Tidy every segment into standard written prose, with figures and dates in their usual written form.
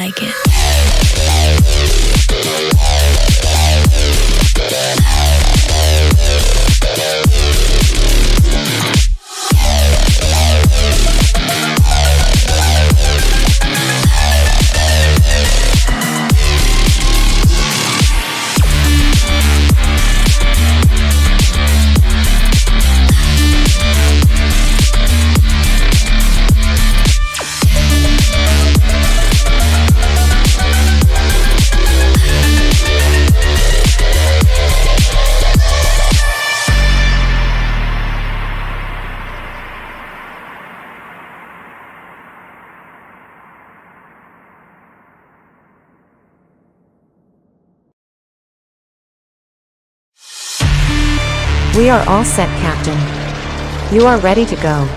like it. We are all set, Captain. You are ready to go.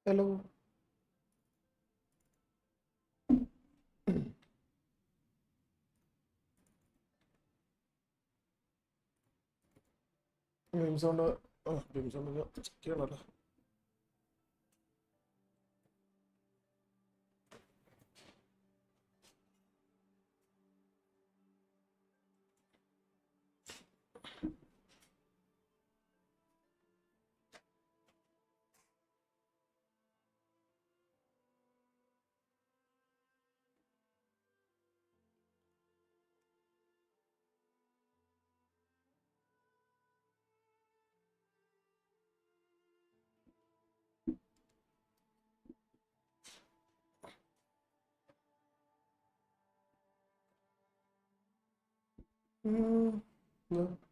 Hello. Beam sound. Beam sound. Check. No.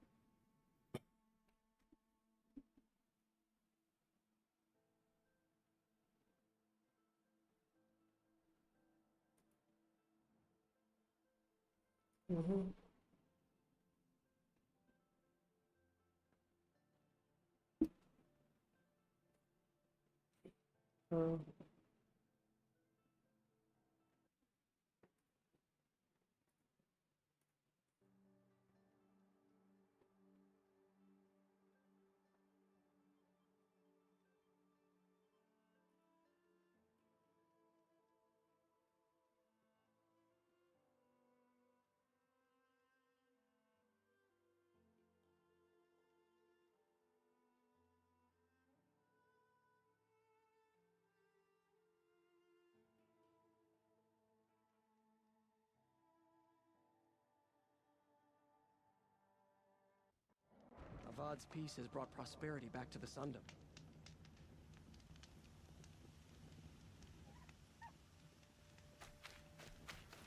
Avad's peace has brought prosperity back to the Sundom.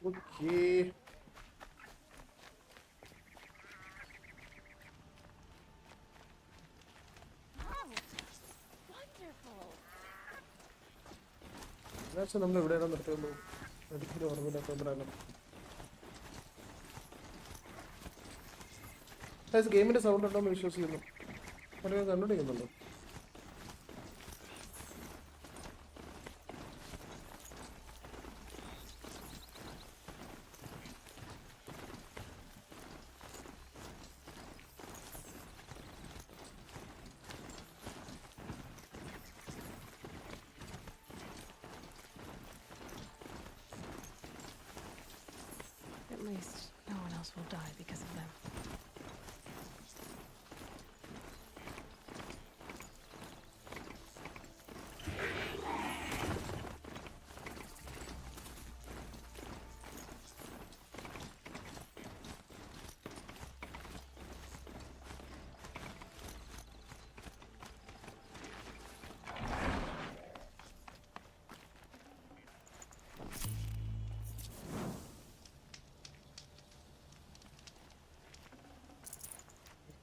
Okay. That's the number of the table. That's game in the sound of the issues. What are you going to do? will die because of them.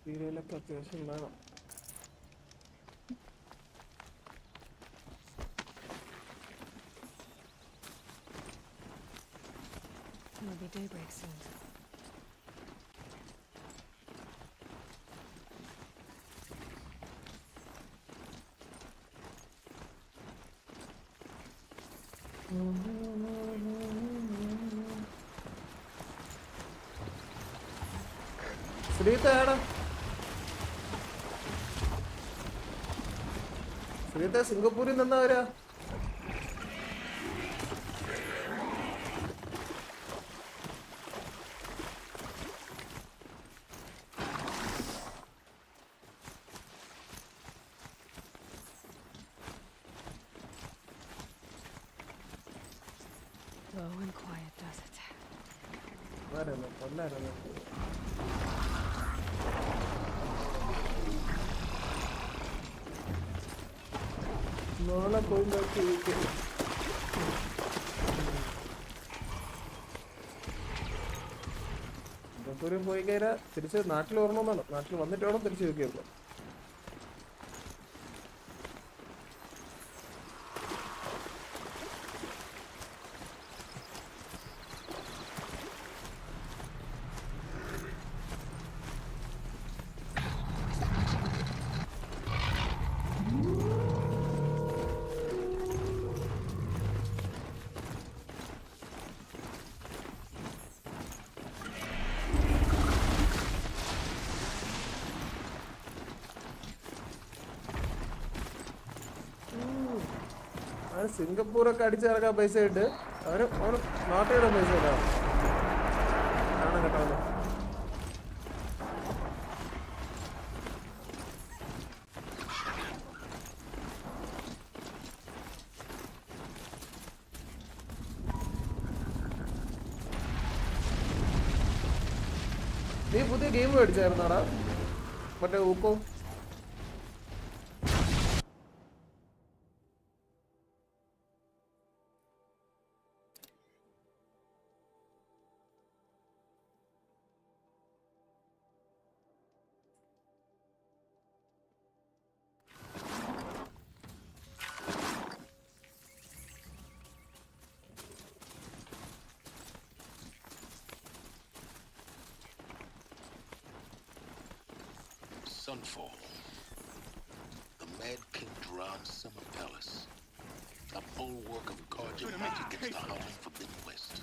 സീരിയലൊക്കെ അത്യാവശ്യം വേണം. It'll be daybreak soon. ശ്രീതയാണ്. Sreetha സിംഗപ്പൂരിൽ നിന്നാ വരാ? Low and quiet does it. വരല്ലോ കൊല്ലാരല്ലോ. നാളെ പോയി നോക്കി സിംഗപ്പൂരിൽ പോയി കഴിഞ്ഞാൽ തിരിച്ച് നാട്ടിൽ വരണമെന്നാണ്. നാട്ടിൽ വന്നിട്ട് വേണം തിരിച്ച് ചോദിക്കുള്ളൂ. സിംഗപ്പൂരൊക്കെ അടിച്ചിറക്കാൻ പൈസ ഉണ്ട്. അവന് നാട്ടിലിടാൻ പൈസ ഇല്ല. കാണാൻ കേട്ടോ. നീ പുതിയ ഗെയിം മേടിച്ചായിരുന്നാടാ? മറ്റേ ഊക്കോ? Sunfall. The Mad King Duran's summer palace. A bulwark of Carja magic against the howling Forbidden West.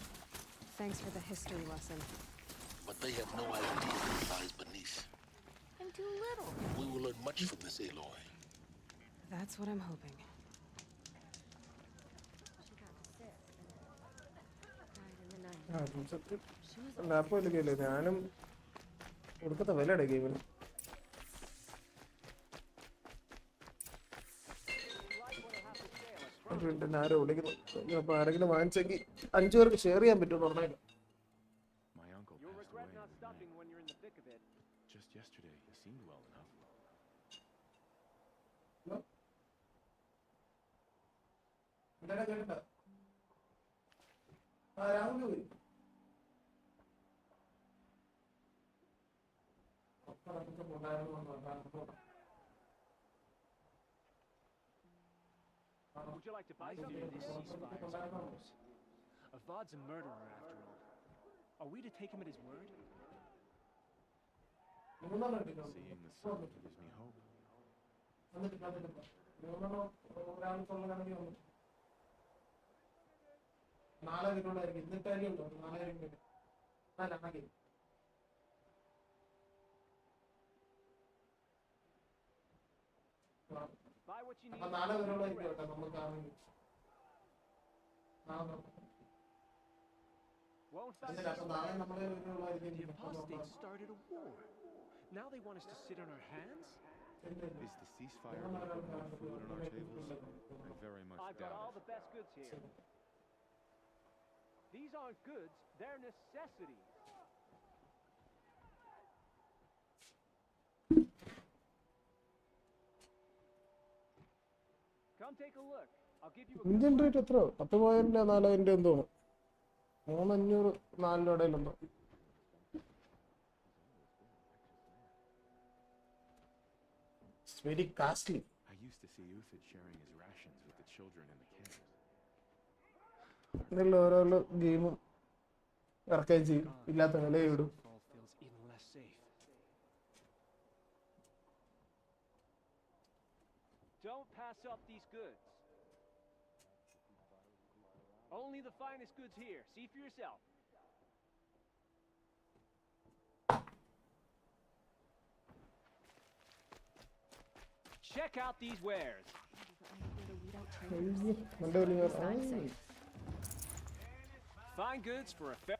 Thanks for the history lesson. But they have no idea what lies beneath. I'm too little. We will learn much from this, Aloy. That's what I'm hoping. Lap കളിക്കല്ലേ? ഞാനും കൊടുക്കത്ത വിലയുടെ ഗെയിമിന്. ആരോ വിളിക്കുന്നു. അപ്പൊ ആരെങ്കിലും വാങ്ങിച്ചെങ്കിൽ 5 പേർക്ക് share ചെയ്യാൻ പറ്റുമെന്ന് പറഞ്ഞേക്കാം. My uncle passed away in May. Just yesterday, he seemed well enough. Rahul പോയി. Would you like to buy something? This ceasefire suppose. Avad's a murderer after all. Are we to take him at his word? Seeing the sun gives me hope. നാളെ വരുള്ളായിരിക്കും. ഇന്നിട്ടാലും ഉണ്ടോ? നാളെ Buy what you need. അപ്പൊ നാളെ വരുള്ളായിരിക്കും കേട്ടോ. നമുക്ക് Won't back പക്ഷേ us അപ്പൊ നാളെ away. നമ്മളെ The വീട്ടിലുള്ളതായിരിക്കും apostates started a war. Now they want us to sit on our hands? Is the ceasefire going to put more food on our tables? I very much I've got doubt all it. the best goods here. These aren't goods, they're necessities. Come take a look. I'll give you a Indian good rate എത്ര 10,000 എന്തോ 3,500 4 ഇടയിലുണ്ടോ it's very costly I used to see Uthid sharing his rations with the children in the camps. ഇതിൽ ഓരോ ഗെയിമും ഇറക്കുകയും ചെയ്യും ഇല്ലാത്ത വിലയും ഇടും Fall feels even less safe. Don't pass up these goods. Only the finest goods here. See for yourself. Check out these wares. നല്ല വലിയ Fine goods for a fair.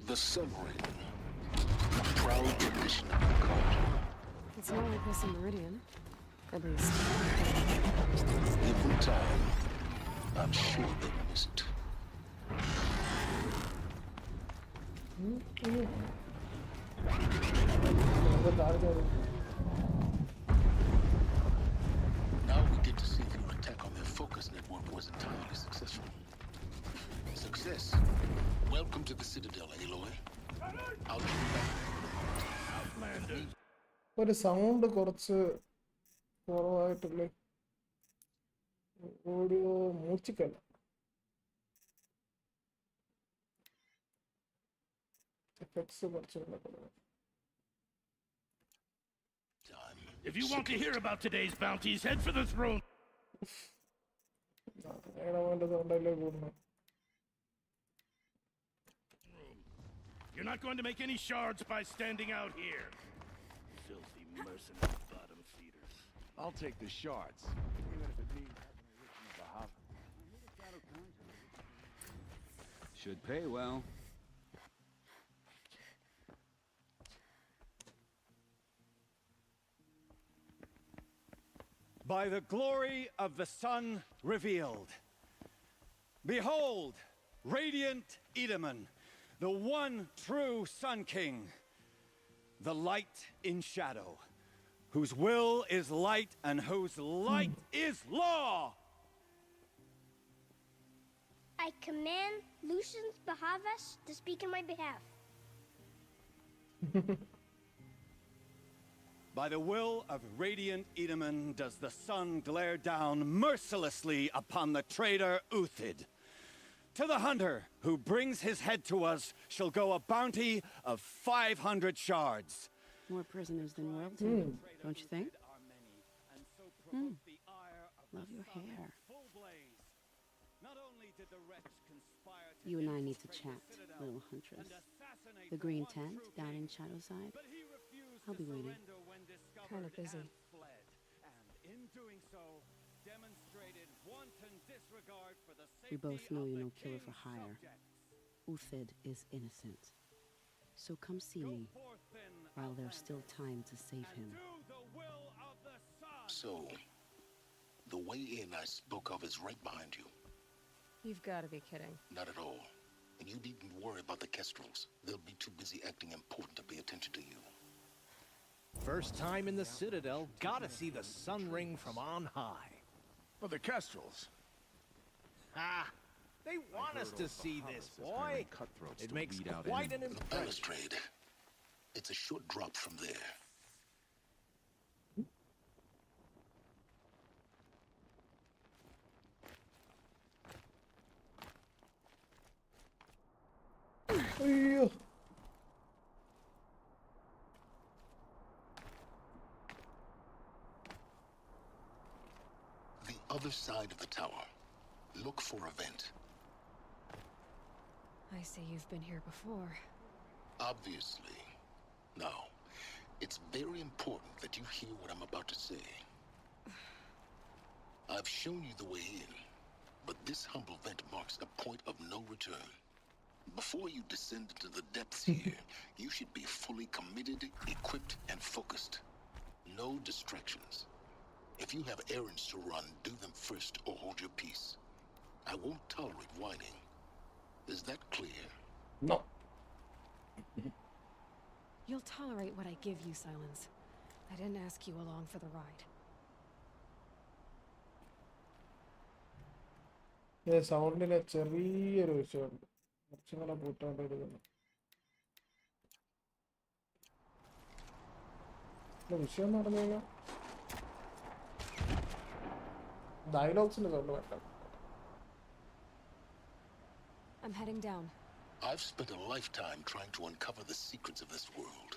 The submarine. A proud tradition of the culture. It's not like this in Meridian. At least. Every time, I'm sure they miss it. Now we get to see if your attack on their focus network was entirely successful. Success. Welcome to the Citadel, Aloy. I'll give you back. ഒരു sound കുറച്ച് കുറവായിട്ടല്ലേ audio മൂച്ചിക്കല്ല effects കുറച്ച് If you want to hear about today's bounties, head for the throne. വേണ്ട സൗണ്ടല്ലേ കൂടുന്നു You're not going to make any shards by standing out here. Filthy mercenary bottom feeders. I'll take the shards, even if it means having a rich in the Bahava. Should pay well. By the glory of the sun revealed. Behold, radiant Edaman, the one true Sun King, the light in shadow, whose will is light and whose light is law. I command Lucius Bahavas to speak in my behalf. By the will of radiant Edaman does the sun glare down mercilessly upon the traitor Uthid. To the hunter who brings his head to us shall go a bounty of 500 shards. More prisoners than royalty, don't you think? Love your hair. You and I need to chat, little huntress. The green tent down in Shadowside. I'll be waiting. Kind of busy. We both know you're no killer for hire. Uthid is innocent. So come see me while there's still time to save him. So, the way in I spoke of is right behind you. You've got to be kidding. Not at all. And you needn't worry about the Kestrels. They'll be too busy acting important to pay attention to you. First time in the Citadel, gotta see the sun ring from on high. But the Kestrels. Ah, they want us to see this, boy. It makes quite an impression. Balustrade. It's a short drop from there. അയ്യോ The other side of the tower. Look for a vent. I see you've been here before. Obviously. Now, it's very important that you hear what I'm about to say. I've shown you the way in, but this humble vent marks a point of no return. Before you descend into the depths here, you should be fully committed, equipped, and focused. No distractions. If you have errands to run, do them first or hold your peace. I won't tolerate whining. Is that clear? No. You'll tolerate what I give you, Silence. I didn't ask you along for the ride. സൗണ്ടിന് ചെറിയൊരു വിഷയമുണ്ട്. കുറച്ചുകൂടെ കൂട്ടാണ്ടിരിക്കുന്നു. വിഷയം എന്ന് പറഞ്ഞു കഴിഞ്ഞാൽ ഡയലോഗ്സിന്റെ sound വേണ്ട. I'm heading down. I've spent a lifetime trying to uncover the secrets of this world.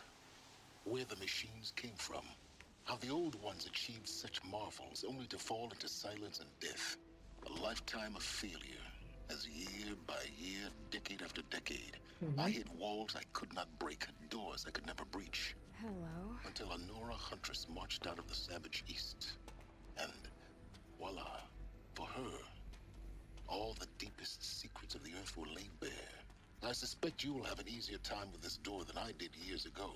Where the machines came from. How the old ones achieved such marvels only to fall into silence and death. A lifetime of failure. As year by year, decade after decade, I hit walls I could not break, doors I could never breach. Hello. Until a Nora huntress marched out of the savage east. And voila, for her, all the deepest secrets of the earth were laid bare. I suspect you will have an easier time with this door than I did years ago.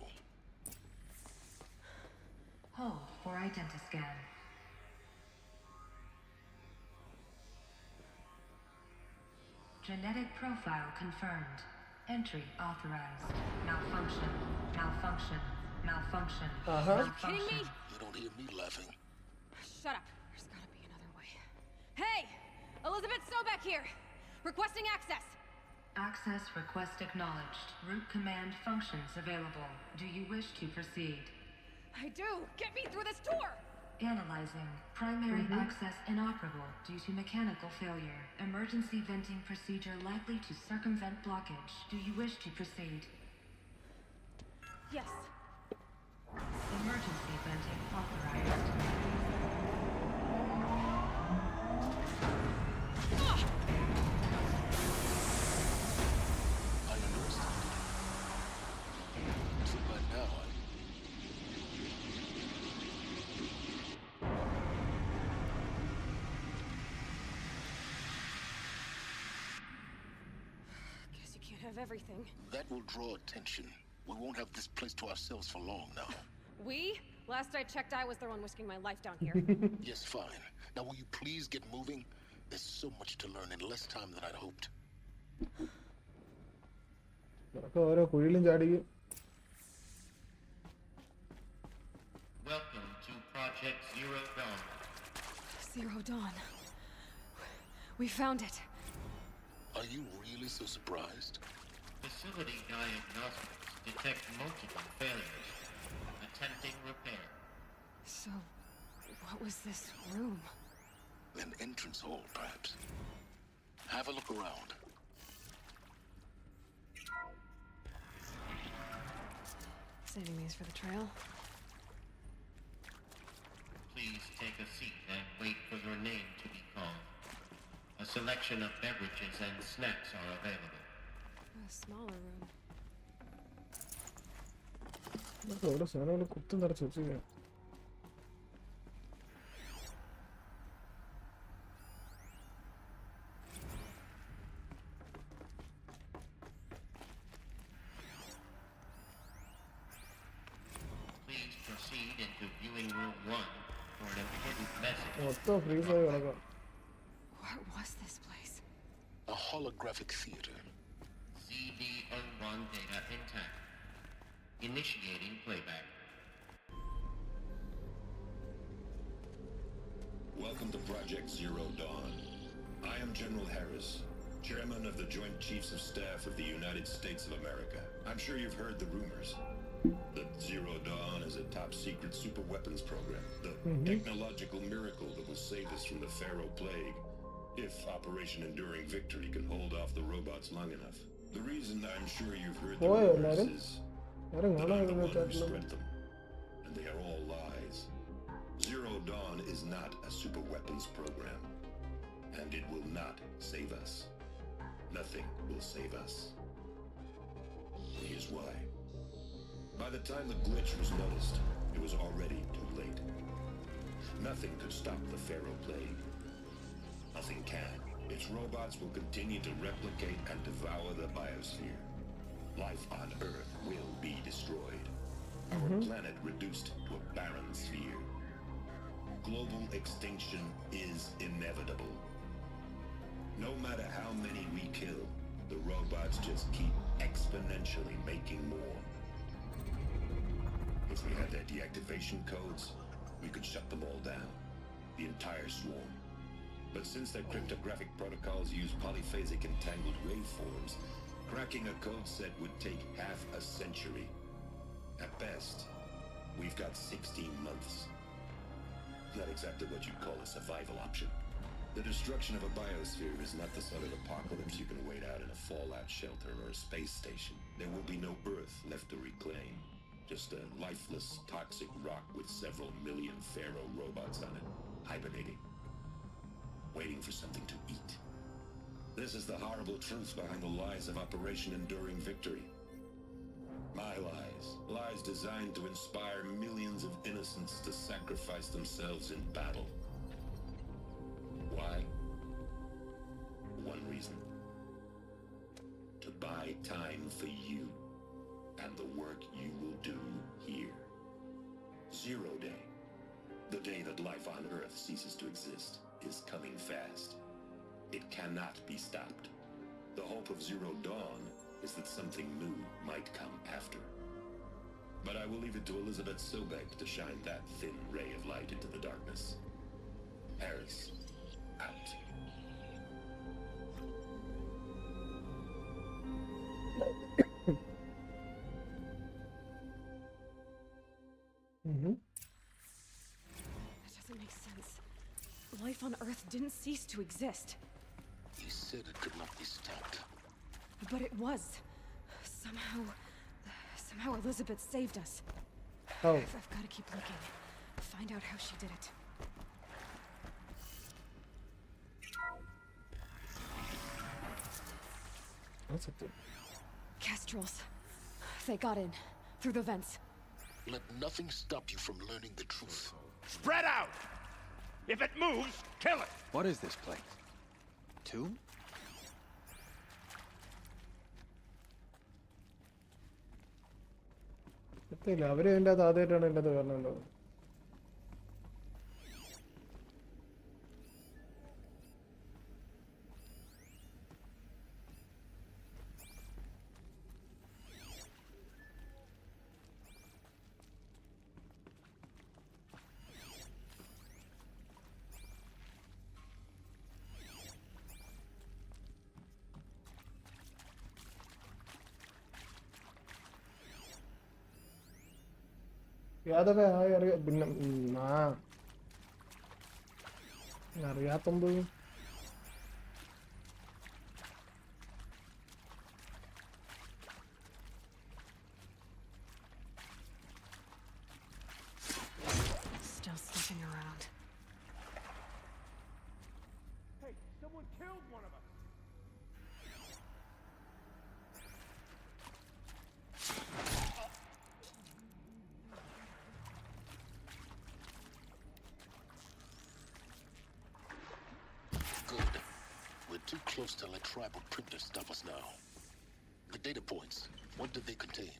Hold for identiscan. Genetic profile confirmed. Entry authorized. Malfunction. Malfunction. Malfunction. Are you kidding me? You don't hear me laughing. Shut up. There's gotta be another way. Hey! Elizabeth Sobek here! Requesting access! Access request acknowledged. Root command functions available. Do you wish to proceed? I do! Get me through this door! Analyzing. Primary access inoperable due to mechanical failure. Emergency venting procedure likely to circumvent blockage. Do you wish to proceed? Yes. Emergency venting authorized. I understand. So by now, Guess you can't have everything. that will draw attention. We won't have this place to ourselves for long now. We? Last I checked, I was the one risking my life down here. Yes, fine. Now will you please get moving? There's so much to learn in less time than I'd hoped. ഓരോ കുഴിയിലും ചാടിക്കും. Welcome to Project Zero Dawn. Zero Dawn. We found it. Are you really so surprised? Facility diagnostics detect multiple failures. Attempting repair. So, what was this room? An entrance hall, perhaps. Have a look around. Saving these for the trail. Please take a seat and wait for your name to be called. A selection of beverages and snacks are available. A smaller room. ഓരോ സാധനങ്ങൾ കുത്തും നിറച്ച് വെച്ചു. Please proceed into viewing room 1 for an important message. മൊത്തം freeze ആയി കിടക്കാം. What was this place? A holographic theater. CD01 data intact. Initiating playback. Welcome to Project Zero Dawn. I am General Harris, Chairman of the Joint Chiefs of Staff of the United States of America. I'm sure you've heard the rumors that Zero Dawn is a top-secret super-weapons program, the technological miracle that will save us from the Pharaoh Plague, if Operation Enduring Victory can hold off the robots long enough. The reason I'm sure you've heard the rumors is that I'm the one who spread them, and they are all lies. Zero Dawn is not a superweapons program, and it will not save us. Nothing will save us. Here's why. By the time the glitch was noticed, it was already too late. Nothing could stop the Pharaoh plague. Nothing can. Its robots will continue to replicate and devour the biosphere. Life on Earth will be destroyed. Our planet reduced to a barren sphere. Global extinction is inevitable. No matter how many we kill, the robots just keep exponentially making more. If we had their deactivation codes, we could shut them all down. The entire swarm. But since their cryptographic protocols use polyphasic entangled waveforms, cracking a code set would take half a century. At best, we've got 16 months. Not exactly what you'd call a survival option. The destruction of a biosphere is not the sort of apocalypse you can wait out in a fallout shelter or a space station. There will be no Earth left to reclaim. Just a lifeless, toxic rock with several million Pharaoh robots on it, hibernating, waiting for something to eat. This is the horrible truth behind the lies of Operation Enduring Victory. My lies. Lies designed to inspire millions of innocents to sacrifice themselves in battle. Why? One reason. To buy time for you and the work you will do here. Zero Day. The day that life on Earth ceases to exist is coming fast. It cannot be stopped. The hope of Zero Dawn is that something new might come after. But I will leave it to Elizabeth Sobek to shine that thin ray of light into the darkness. Harris, out. That doesn't make sense. Life on Earth didn't cease to exist. He said it could not be stopped. But it was. Somehow Elizabeth saved us. Oh. I've got to keep looking. Find out how she did it. What's it do? Kestrels. They got in. Through the vents. Let nothing stop you from learning the truth. Spread out! If it moves, kill it! What is this place? Tomb? ഇല്ല അവര് അതിൻ്റെ അകത്ത് ആദ്യമായിട്ടാണ് എൻ്റെ അത് കാണുന്നുണ്ടോ? യാതൊക്കെ അറിയാം പിന്നെ അറിയാത്തൊമ്പത് Still sniffing around. Hey, someone killed one of us! Too close to let tribal printers stop us now. The data points, what did they contain?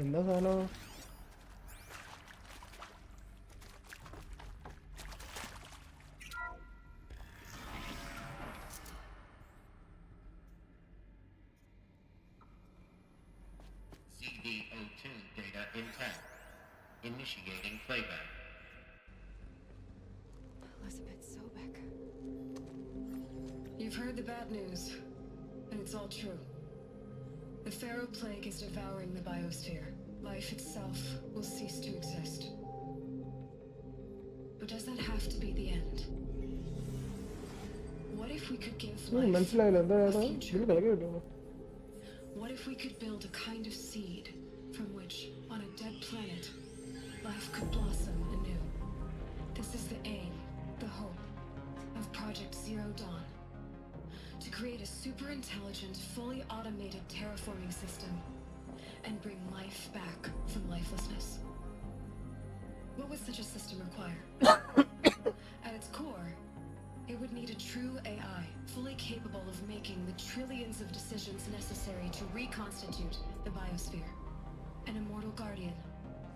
എന്താ സാധനം? CD02 data intact. Initiating playback. Elizabeth Sobek. You've heard the bad news, and it's all true. The Pharaoh plague is devouring the biosphere. Life itself will cease to exist. But does that have to be the end? What if we could give life a future? What if we could build a kind of seed from which, on a dead planet, life could blossom anew. This is the aim, the hope, of Project Zero Dawn. To create a super intelligent, fully automated terraforming system and bring life back from lifelessness. What would such a system require? At its core, it would need a true AI, fully capable of making the trillions of decisions necessary to reconstitute the biosphere. An immortal guardian,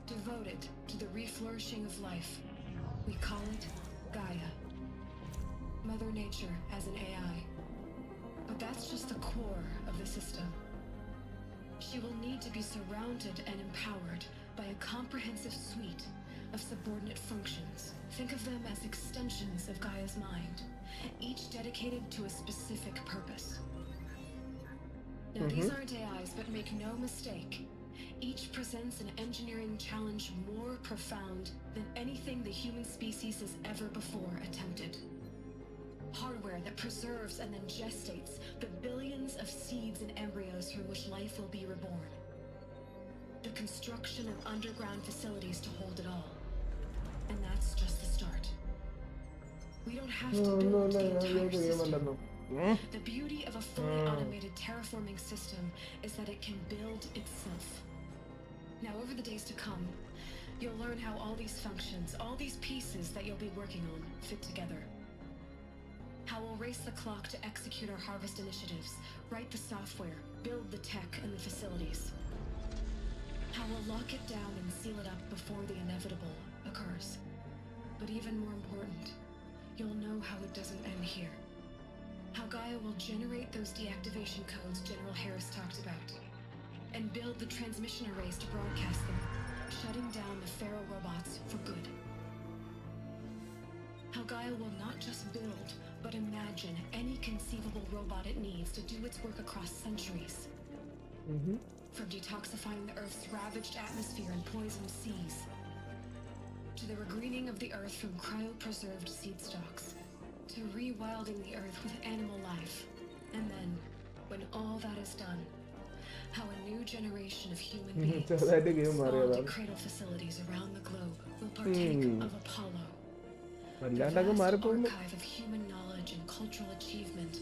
devoted to the reflourishing of life. We call it Gaia. Mother Nature as an AI. But that's just the core of the system. She will need to be surrounded and empowered by a comprehensive suite of subordinate functions. Think of them as extensions of Gaia's mind, each dedicated to a specific purpose. Now, these aren't AIs, but make no mistake, each presents an engineering challenge more profound than anything the human species has ever before attempted. Hardware that preserves and then gestates the billions of seeds and embryos from which life will be reborn. The construction of underground facilities to hold it all. And that's just the start. We don't have to build the entire system. The beauty of a fully automated terraforming system is that it can build itself. Now, over the days to come, you'll learn how all these functions, all these pieces that you'll be working on, fit together. How we'll race the clock to execute our harvest initiatives, write the software, build the tech and the facilities. How we'll lock it down and seal it up before the inevitable occurs. But even more important, you'll know how it doesn't end here. How Gaia will generate those deactivation codes General Harris talked about, and build the transmission arrays to broadcast them, shutting down the Pharaoh robots for good. How Gaia will not just build, but imagine any conceivable robot it needs to do its work across centuries. From detoxifying the Earth's ravaged atmosphere and poisoned seas, to the regreening of the Earth from cryopreserved seed stalks, to rewilding the Earth with animal life. And then, when all that is done, how a new generation of human beings, spawned in cradle facilities around the globe, will partake of Apollo. A vast archive of human knowledge and cultural achievement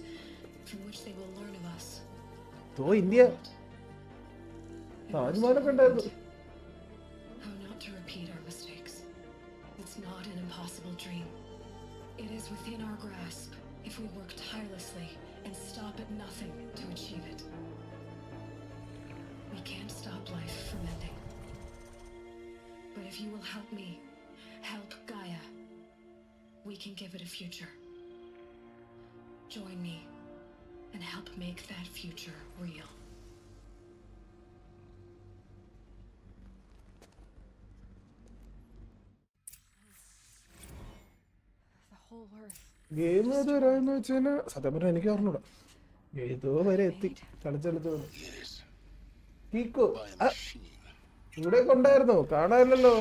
from which they will learn of us. India. How not to repeat our mistakes. It's not an impossible dream. It is within our grasp if we work tirelessly and stop at nothing to achieve it. We can't stop life from ending. But if you will help me, help Gaia, we can give it a future. Join me and help make that future real. The whole Earth. Game ഏതൊരാന്ന് വെച്ചാൽ സത്യം പറഞ്ഞാൽ എനിക്ക് ഓർമ്മൂടാ. ഏതോ വരെ എത്തി കളിച്ചെടുത്തു. കീക്കോ ഇവിടെ കൊണ്ടായിരുന്നോ? കാണാനില്ലല്ലോ.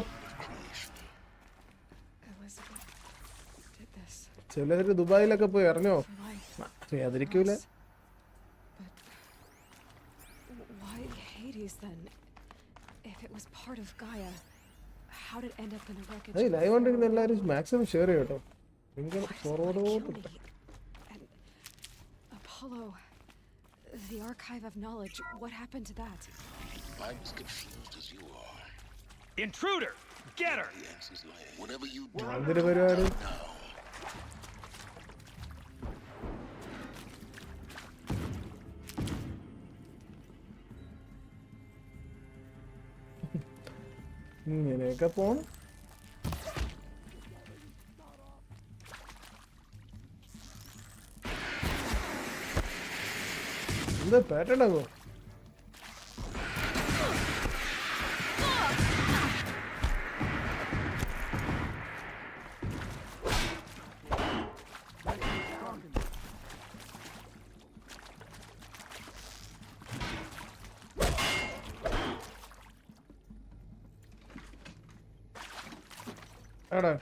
ചിലര് ദുബായിലൊക്കെ പോയി അറിഞ്ഞോ? അറിയാതിരിക്കൂല. Why Hades then? If it was part of Gaia, how did it end up in the wreckage? Hey, live കണ്ടിരുന്ന എല്ലാവരും മാക്സിമം ഷെയർ ചെയ്യട്ടോ. നിങ്ങൾ forward Apollo, the archive of knowledge. What happened to that? I'm as confused as you are. Intruder! Get her! The answer's lying. Whatever you do എന്തൊരു പരിപാടി? now. ഇങ്ങനെയൊക്കെ പോണം. എന്താ പേട്ടുണ്ടാകോ?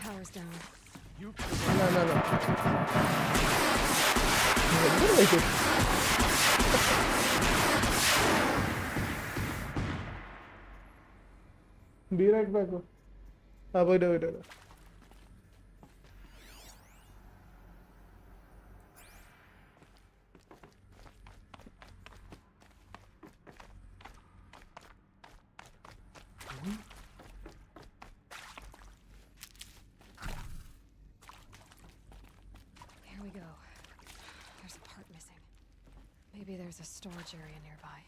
Power's down. No. Be right back. Wait. Here we go. There's a part missing. Maybe there's a storage area nearby.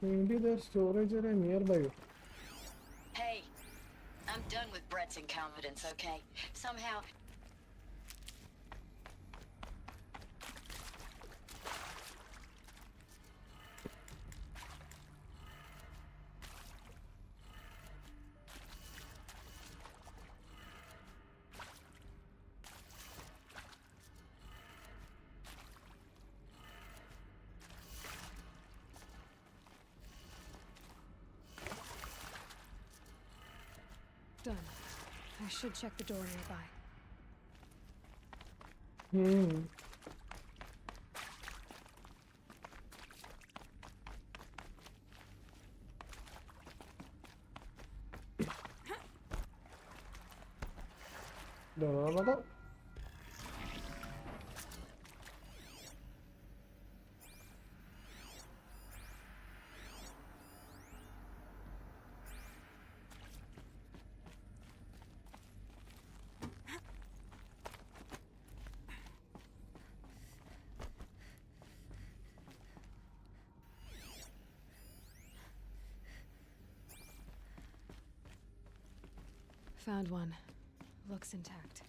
Maybe there's storage area nearby. Hey, I'm done with Brett's incompetence, okay? Somehow... Done. I should check the door nearby. No. Found one. Looks intact.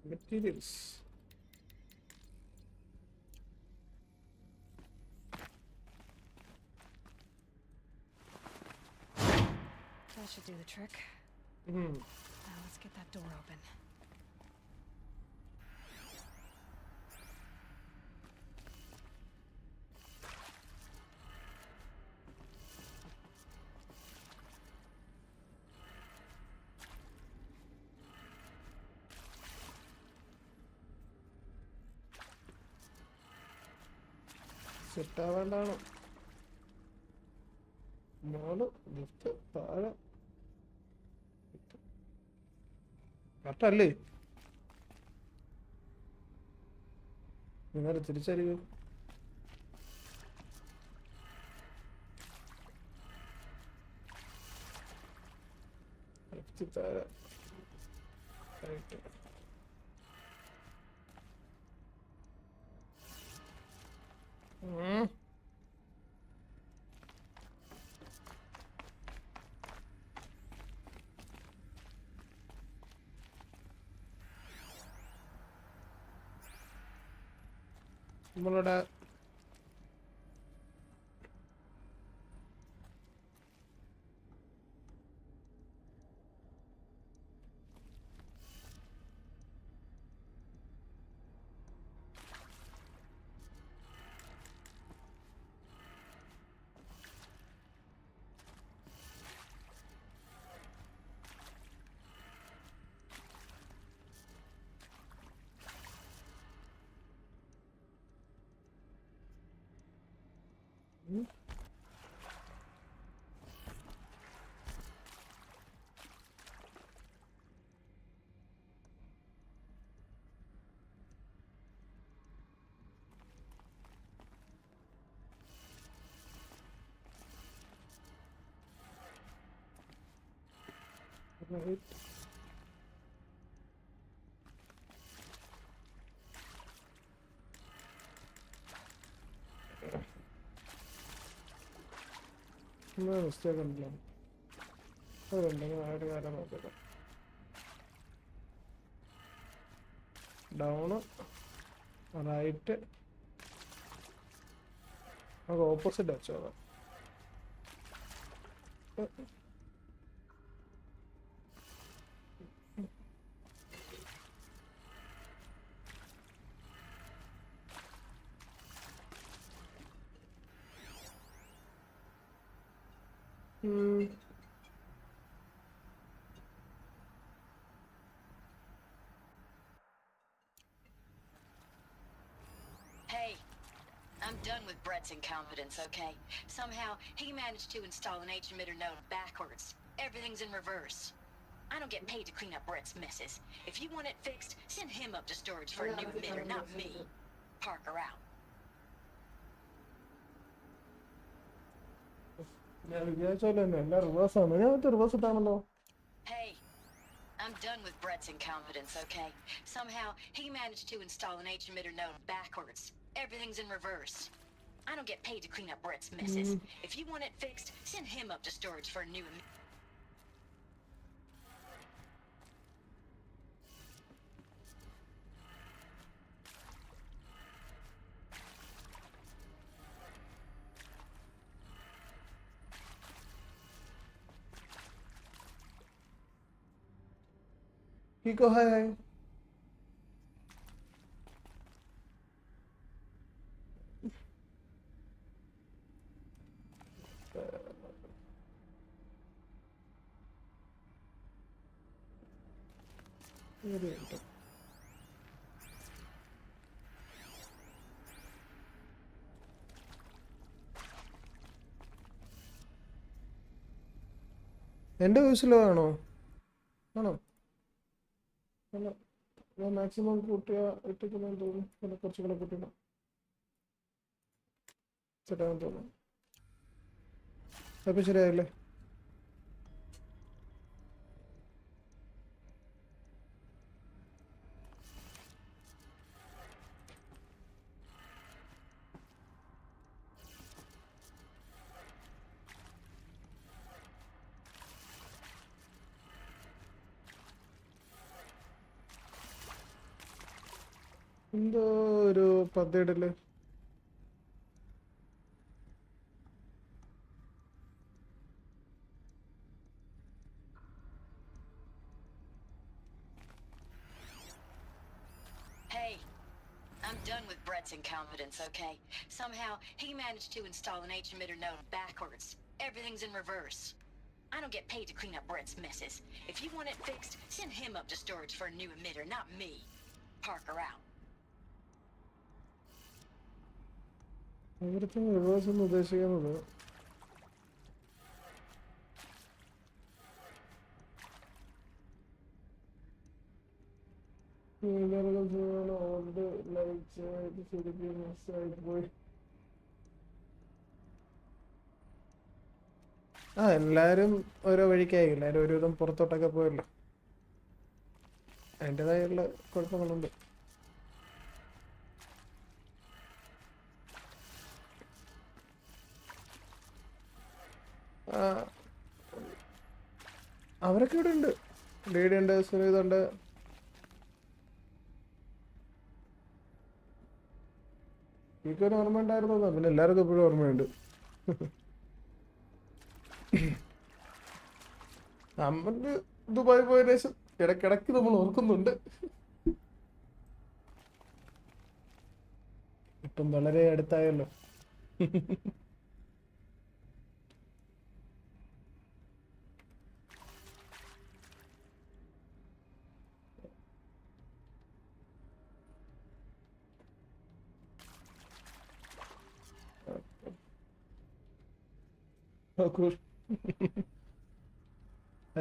Materials. That should do the trick. Now let's get that door open. Set ആവേണ്ടാണ് മോള് lift താഴെ കറക്റ്റല്ലേ നിങ്ങൾ തിരിച്ചറിയൂ lift താഴെ നമ്മളുടെ right. Mistake ഉണ്ടല്ലോ അതുണ്ടെങ്കിൽ ആയിട്ട് കാര്യം നോക്കാം ഡൗണ് റൈറ്റ് നമുക്ക് opposite വെച്ചോളാം done with Brett's incompetence, okay? Somehow, he managed to install an H-emitter node backwards. Everything's in reverse. I don't get paid to clean up Brett's messes. If you want it fixed, send him up to storage for a new emitter, not me. Parker out. ഞാൻ വിചാരിച്ചോലെ തന്നെ എല്ലാം റിവേഴ്സാണ്. ഞാൻ reverse ഇട്ടാണല്ലോ. Hey, I'm done with Brett's incompetence, okay? Somehow, he managed to install an H-emitter node backwards. Everything's in reverse. I don't get paid to clean up Brett's messes. If you want it fixed, send him up to storage for a new emitter. Kiko, hi. എൻ്റെ വോയിസിലോ ആണോ? ആണോ? അല്ല, ഞാൻ maximum കൂട്ടിയ ഇട്ടിരിക്കുന്നതെന്ന് തോന്നുന്നു. പിന്നെ കുറച്ചുകൂടെ കൂട്ടിയിടാം. സെറ്റാകാൻ തോന്നുന്നു. അപ്പം ശരിയായില്ലേ? എന്തോ ഒരു പദ്ധതിയിടല്. Hey, I'm done with Brett's incompetence, okay? Somehow, he managed to install an H-emitter node backwards. Everything's in reverse. I don't get paid to clean up Brett's messes. If you want it fixed, send him up to storage for a new emitter, not me. Parker out. ഇവിടുത്തെ reverse എന്ന് ഉദ്ദേശിക്കുന്നത് എല്ലാരും ഓരോ വഴിക്കായി. എല്ലാരും ഒരുവിധം പുറത്തോട്ടൊക്കെ പോയല്ലോ. അതിൻ്റെതായുള്ള കുഴപ്പങ്ങളുണ്ട്. അവരൊക്കെ ഇവിടെ ഉണ്ട്. ഡേഡി ഉണ്ട്, സുനീതുണ്ട്. എനിക്കൊരു ഓർമ്മ ഉണ്ടായിരുന്നു. പിന്നെ എല്ലാവർക്കും എപ്പോഴും ഓർമ്മയുണ്ട്. നമ്മക്ക് ദുബായ് പോയ ശേഷം ഇടക്കിടക്ക് നമ്മൾ ഓർക്കുന്നുണ്ട്. ഇപ്പം വളരെ അടുത്തായല്ലോ.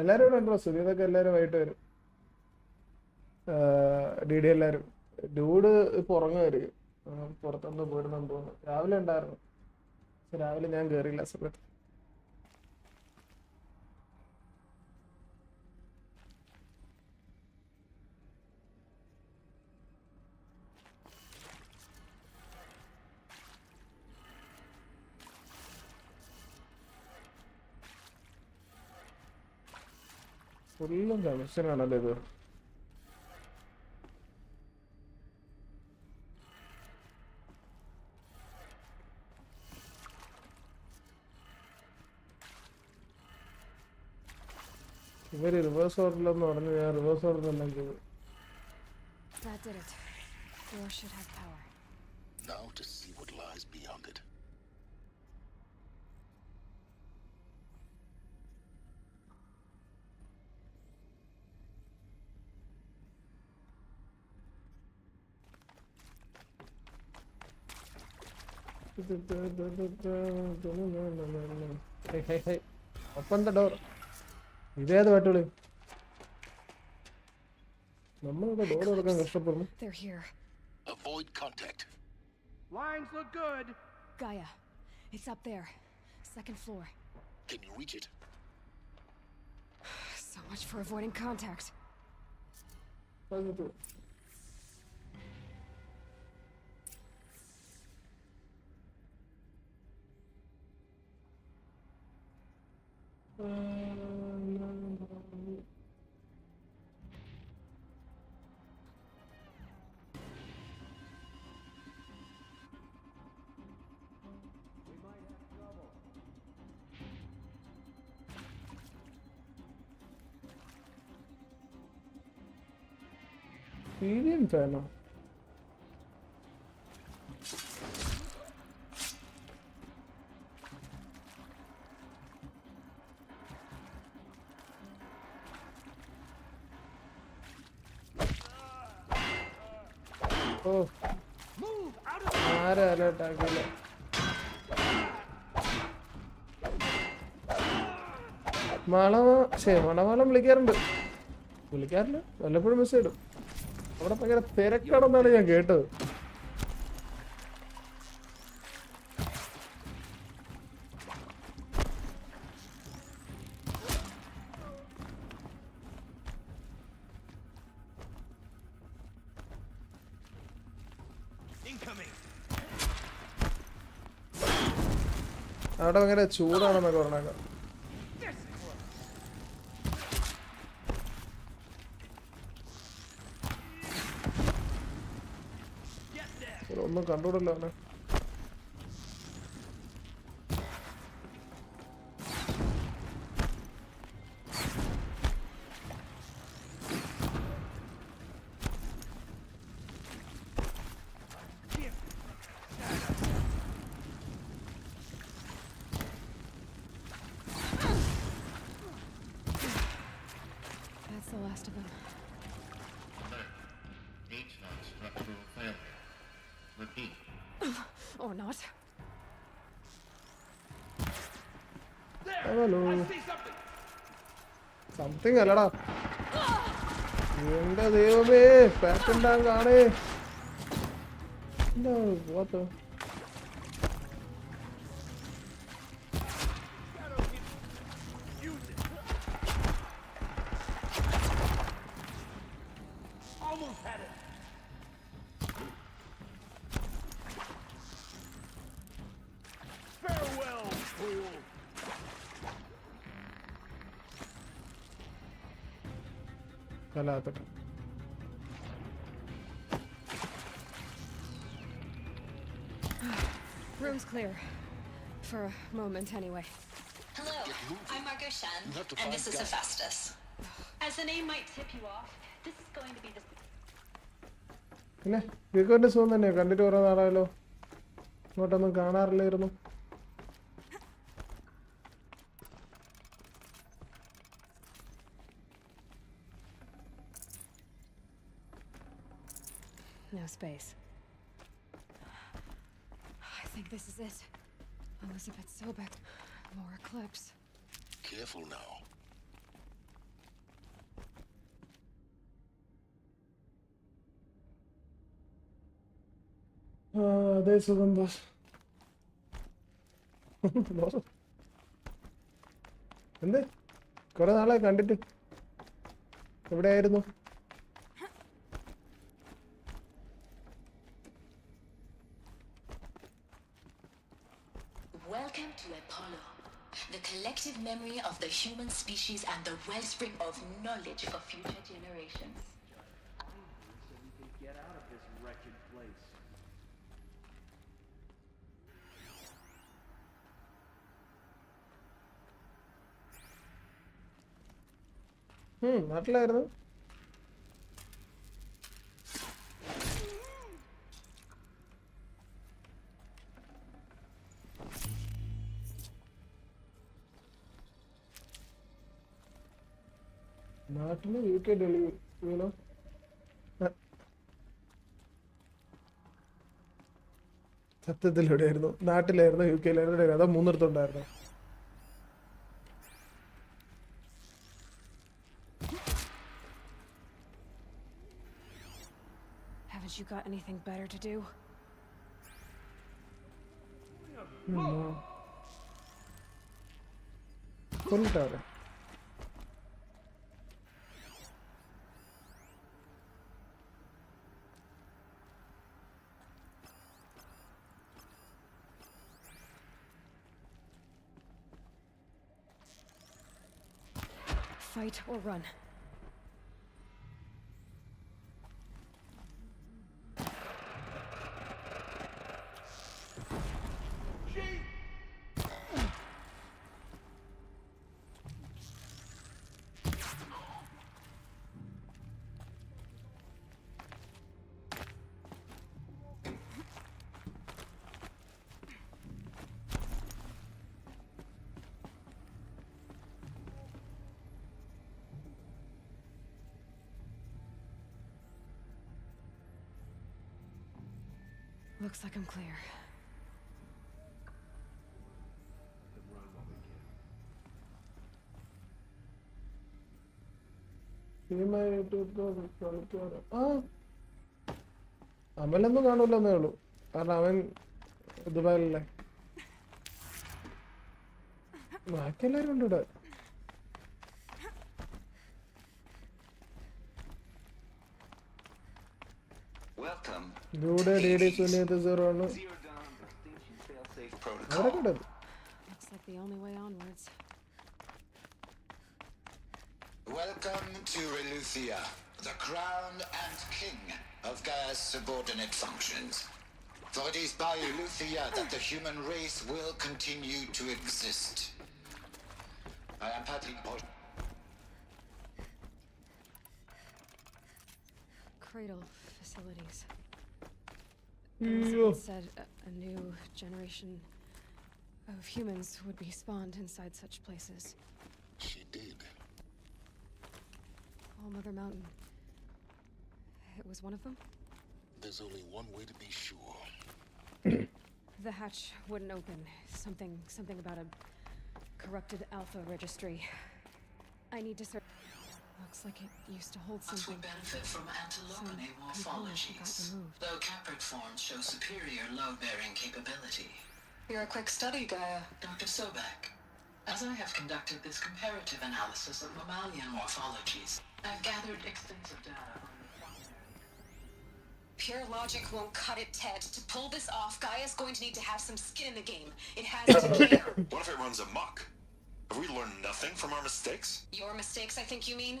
എല്ലാരും ഇവിടെ ഉണ്ടോ? സുനീതൊക്കെ എല്ലാരും വൈകിട്ട് വരും. DD എല്ലാരും. ഡൂഡ് ഇപ്പൊ ഉറങ്ങുമായിരിക്കും. പുറത്തൊന്ന് പോയിടുന്നു തോന്നുന്നു. രാവിലെ ഉണ്ടായിരുന്നു. രാവിലെ ഞാൻ കേറിയില്ല സമയത്ത്. ഫുള്ളും കണക്ഷനാണല്ലോ ഇത്. ഇവര് റിവേഴ്സ് ഓർഡറിലെന്ന് പറഞ്ഞു. ഞാൻ റിവേഴ്സ് ഓർഡറിലെല്ലാം ചെയ്തു. That did it. Door should have power. Now to see what lies beyond it. Hey. Open the door. ഇതേത് പറ്റുള്ളൂ നമ്മളുടെ ഡോർ തുറക്കാൻ കഷ്ടപ്പെടുന്നു. They're here. Avoid contact. Lines look good. Gaia, it's up there. Second floor. Can you reach it? So much for avoiding contact. Helium fan. Oh. Move out of ആരെ alert ആക്കില്ല. മണവാളം വിളിക്കാറില്ല, വല്ലപ്പോഴും miss ചെയ്യും. അവിടെ ഭയങ്കര തിരക്കാണെന്നാണ് ഞാൻ കേട്ടത്. അവിടെ ഭയങ്കര ചൂടാണെന്നൊക്കെ പറഞ്ഞേക്കാം. ഒന്നും കണ്ടുകൂടല്ലോ അവനെ. That's the last of them. HVAC structural failure. Repeat. Or not. Hello something അല്ലടാ. എന്റെ ദൈവമേ, പാറ്റൻ ടാങ്ക് ആണ്. What the? Almost had it. Farewell, fool. കലാപട്ട. Room's clear. For a moment, anyway. Hello, I'm Margot Shen, and this is Hephaestus. As the name might tip you off, this is going to be the... പിന്നെ വികോന്റെ സുഖം തന്നെയാ. കണ്ടിട്ട് കുറെ നാളായല്ലോ, ഇങ്ങോട്ടൊന്നും കാണാറില്ലായിരുന്നു. No space. I think this is it. Elizabeth Sobek. More Eclipse. Careful now. അതെ സുഖം boss. എന്ത് കുറെ നാളായി കണ്ടിട്ട്. എവിടെയായിരുന്നു? Welcome to Apollo, the collective memory of the human species and the wellspring of knowledge for future generations. So we can get out of this wretched place. നാട്ടിലായിരുന്നു. നാട്ടില് UK delivery വീണോ? സത്യത്തിൽ എവിടെയായിരുന്നു? നാട്ടിലായിരുന്നു, UK യിലായിരുന്നു, അതോ മൂന്നിടത്തുണ്ടായിരുന്നു? Haven't you got anything better to do? കൊണ്ടിട്ടാണ്. Fight or run. Looks like I'm clear. അമലൊന്നും കാണൂലെന്നേ ഉള്ളൂ, കാരണം അവൻ ദുബായിലല്ലേ. ബാക്കി എല്ലാരും ഉണ്ട് ഇവിടെ. Looks like the only way onwards. Welcome to Reluthia, the crown and king of Gaia's subordinate functions. For it is by Reluthia that the human race will continue to exist. I am Patrick Bosch. Cradle facilities. Elizabeth said a new generation of humans would be spawned inside such places. She did. All Mother Mountain. It was one of them? There's only one way to be sure. The hatch wouldn't open. Something about a corrupted alpha registry. I need to search. Looks like it used to hold something. Us would benefit from antilopine morphologies, though caprid forms show superior load-bearing capability. You're a quick study, Gaia. Dr. Sobek, as I have conducted this comparative analysis of mammalian morphologies, I've gathered extensive data on the Pure logic won't cut it, Ted. To pull this off, Gaia's going to need to have some skin in the game. It has to care. What if it runs amok? Have we learned nothing from our mistakes? Your mistakes, I think you mean?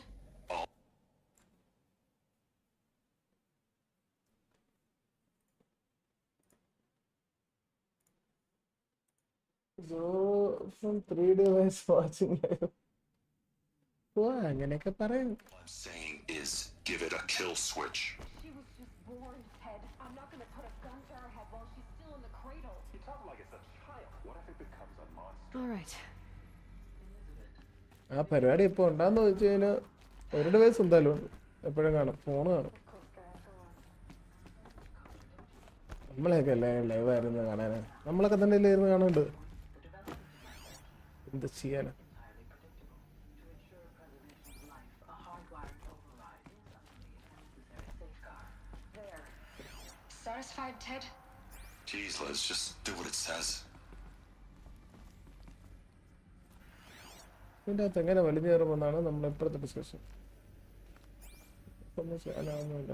So from 3 device watching live. അങ്ങനെയൊക്കെ പറയും. All I'm saying is give it a kill switch. She was just born, Ted. I'm not going to put a gun to her head while she's still in the cradle. You talk like it's a child. What if it becomes a monster? All right. ആ പരിപാടി ഇപ്പോൾ ഉണ്ടാന്ന് വെച്ച് കഴിഞ്ഞാൽ ഒരു device എന്തായാലും ഉണ്ട്, എപ്പോഴും കാണും, ഫോണ് കാണും. നമ്മളെയൊക്കെ അല്ലേ ലൈവായിരുന്നു കാണാൻ, നമ്മളൊക്കെ തന്നെ അല്ലേ ഇരുന്ന് കാണുന്നുണ്ട്. എന്ത് ചെയ്യാനാ? Satisfied, Ted? Jeez, Liz, just do what it says. ഇതിൻ്റെ അകത്ത് എങ്ങനെ വലിഞ്ഞേറുമെന്നാണ് നമ്മൾ ഇപ്പോഴത്തെ ഡിസ്കഷൻ. ഒന്നും ചെയ്യാനാവുന്നില്ല.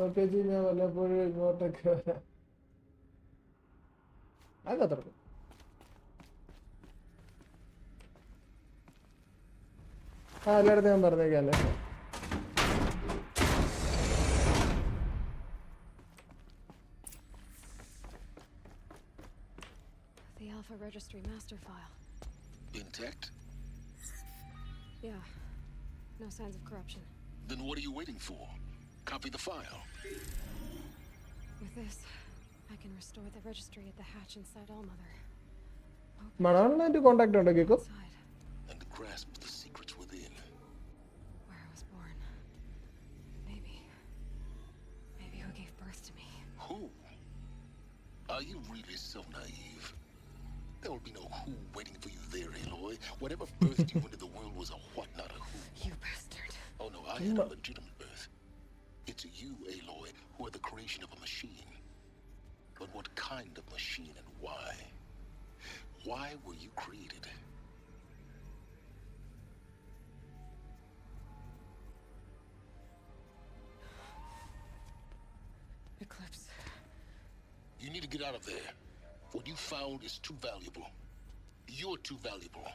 ഓക്കെ ജി, ഞാൻ വല്ലപ്പോഴും ഇങ്ങോട്ടൊക്കെ വരാം. അകത്തിറക്കും. ആ എല്ലായിടത്തും ഞാൻ പറഞ്ഞേക്കല്ലേ. The Alpha Registry master file. Intact? Yeah. No signs of corruption. Then what are you waiting for? Copy the file. With this, I can restore the registry at the hatch inside Allmother. മണവാളനായിട്ട് contact ഉണ്ടോ കേക്കോ? And grasp the secrets within. Where I was born. Maybe who gave birth to me. Who? Are you really so naive? There will be no who waiting for you there, Aloy. Whatever birthed you into the world was a what, not a who. You bastard. Oh no, I had a legitimate birth. It's you, Aloy, who are the creation of a machine. But what kind of machine and why? Why were you created? Eclipse. You need to get out of there. What you found is too valuable. You're too valuable.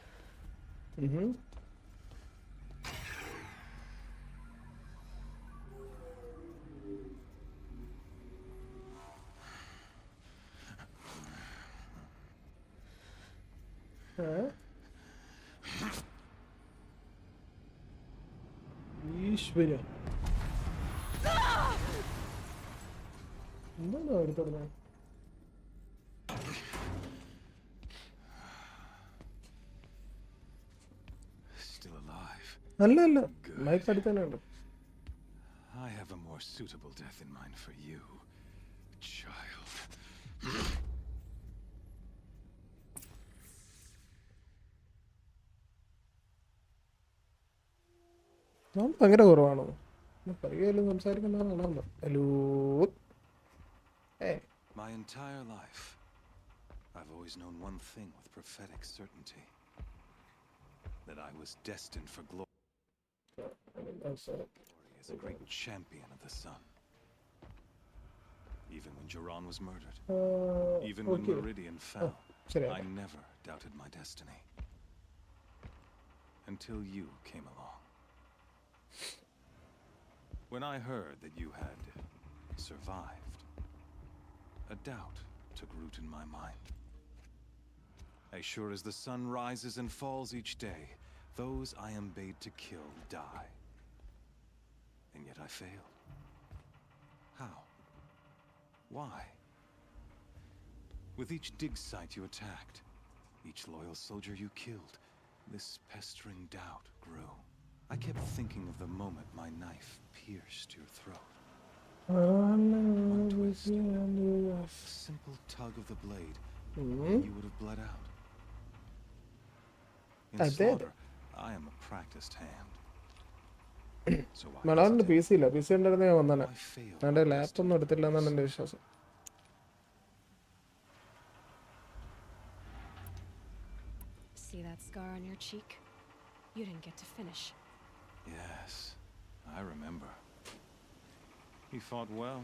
ഈശ്വര എന്താണോ എടുത്തോടുന്നത്? Still alive. അല്ല mic അടുത്ത് തന്നെ ഉണ്ട്. I have a more suitable death in mind for you, child. ഭയങ്കര കുറവാണോ? പറയുകയല്ലോ സംസാരിക്കുന്നതാണോ? Hello. My entire life, I've always known one thing with prophetic certainty. That I was destined for glory as a great champion of the sun. Even when Jiran was murdered, even when Meridian fell, I never doubted my destiny. Until you came along. When I heard that you had survived, a doubt took root in my mind. As sure as the sun rises and falls each day, those I am bade to kill die. And yet I failed. How? Why? With each dig site you attacked, each loyal soldier you killed, this pestering doubt grew. I kept thinking of the moment my knife pierced your throat. One twist, a simple tug of the blade, and you would have bled out. In slaughter, I am a practiced hand. മണവാളിന്റെ PC ഇല്ല. PC ഉണ്ടായിരുന്നെ ഞാൻ വന്നേനെ. എന്റെ lap ഒന്നും എടുത്തില്ല എന്നാണ് എന്റെ വിശ്വാസം. See that scar on your cheek? You didn't get to finish. Yes, I remember. He fought well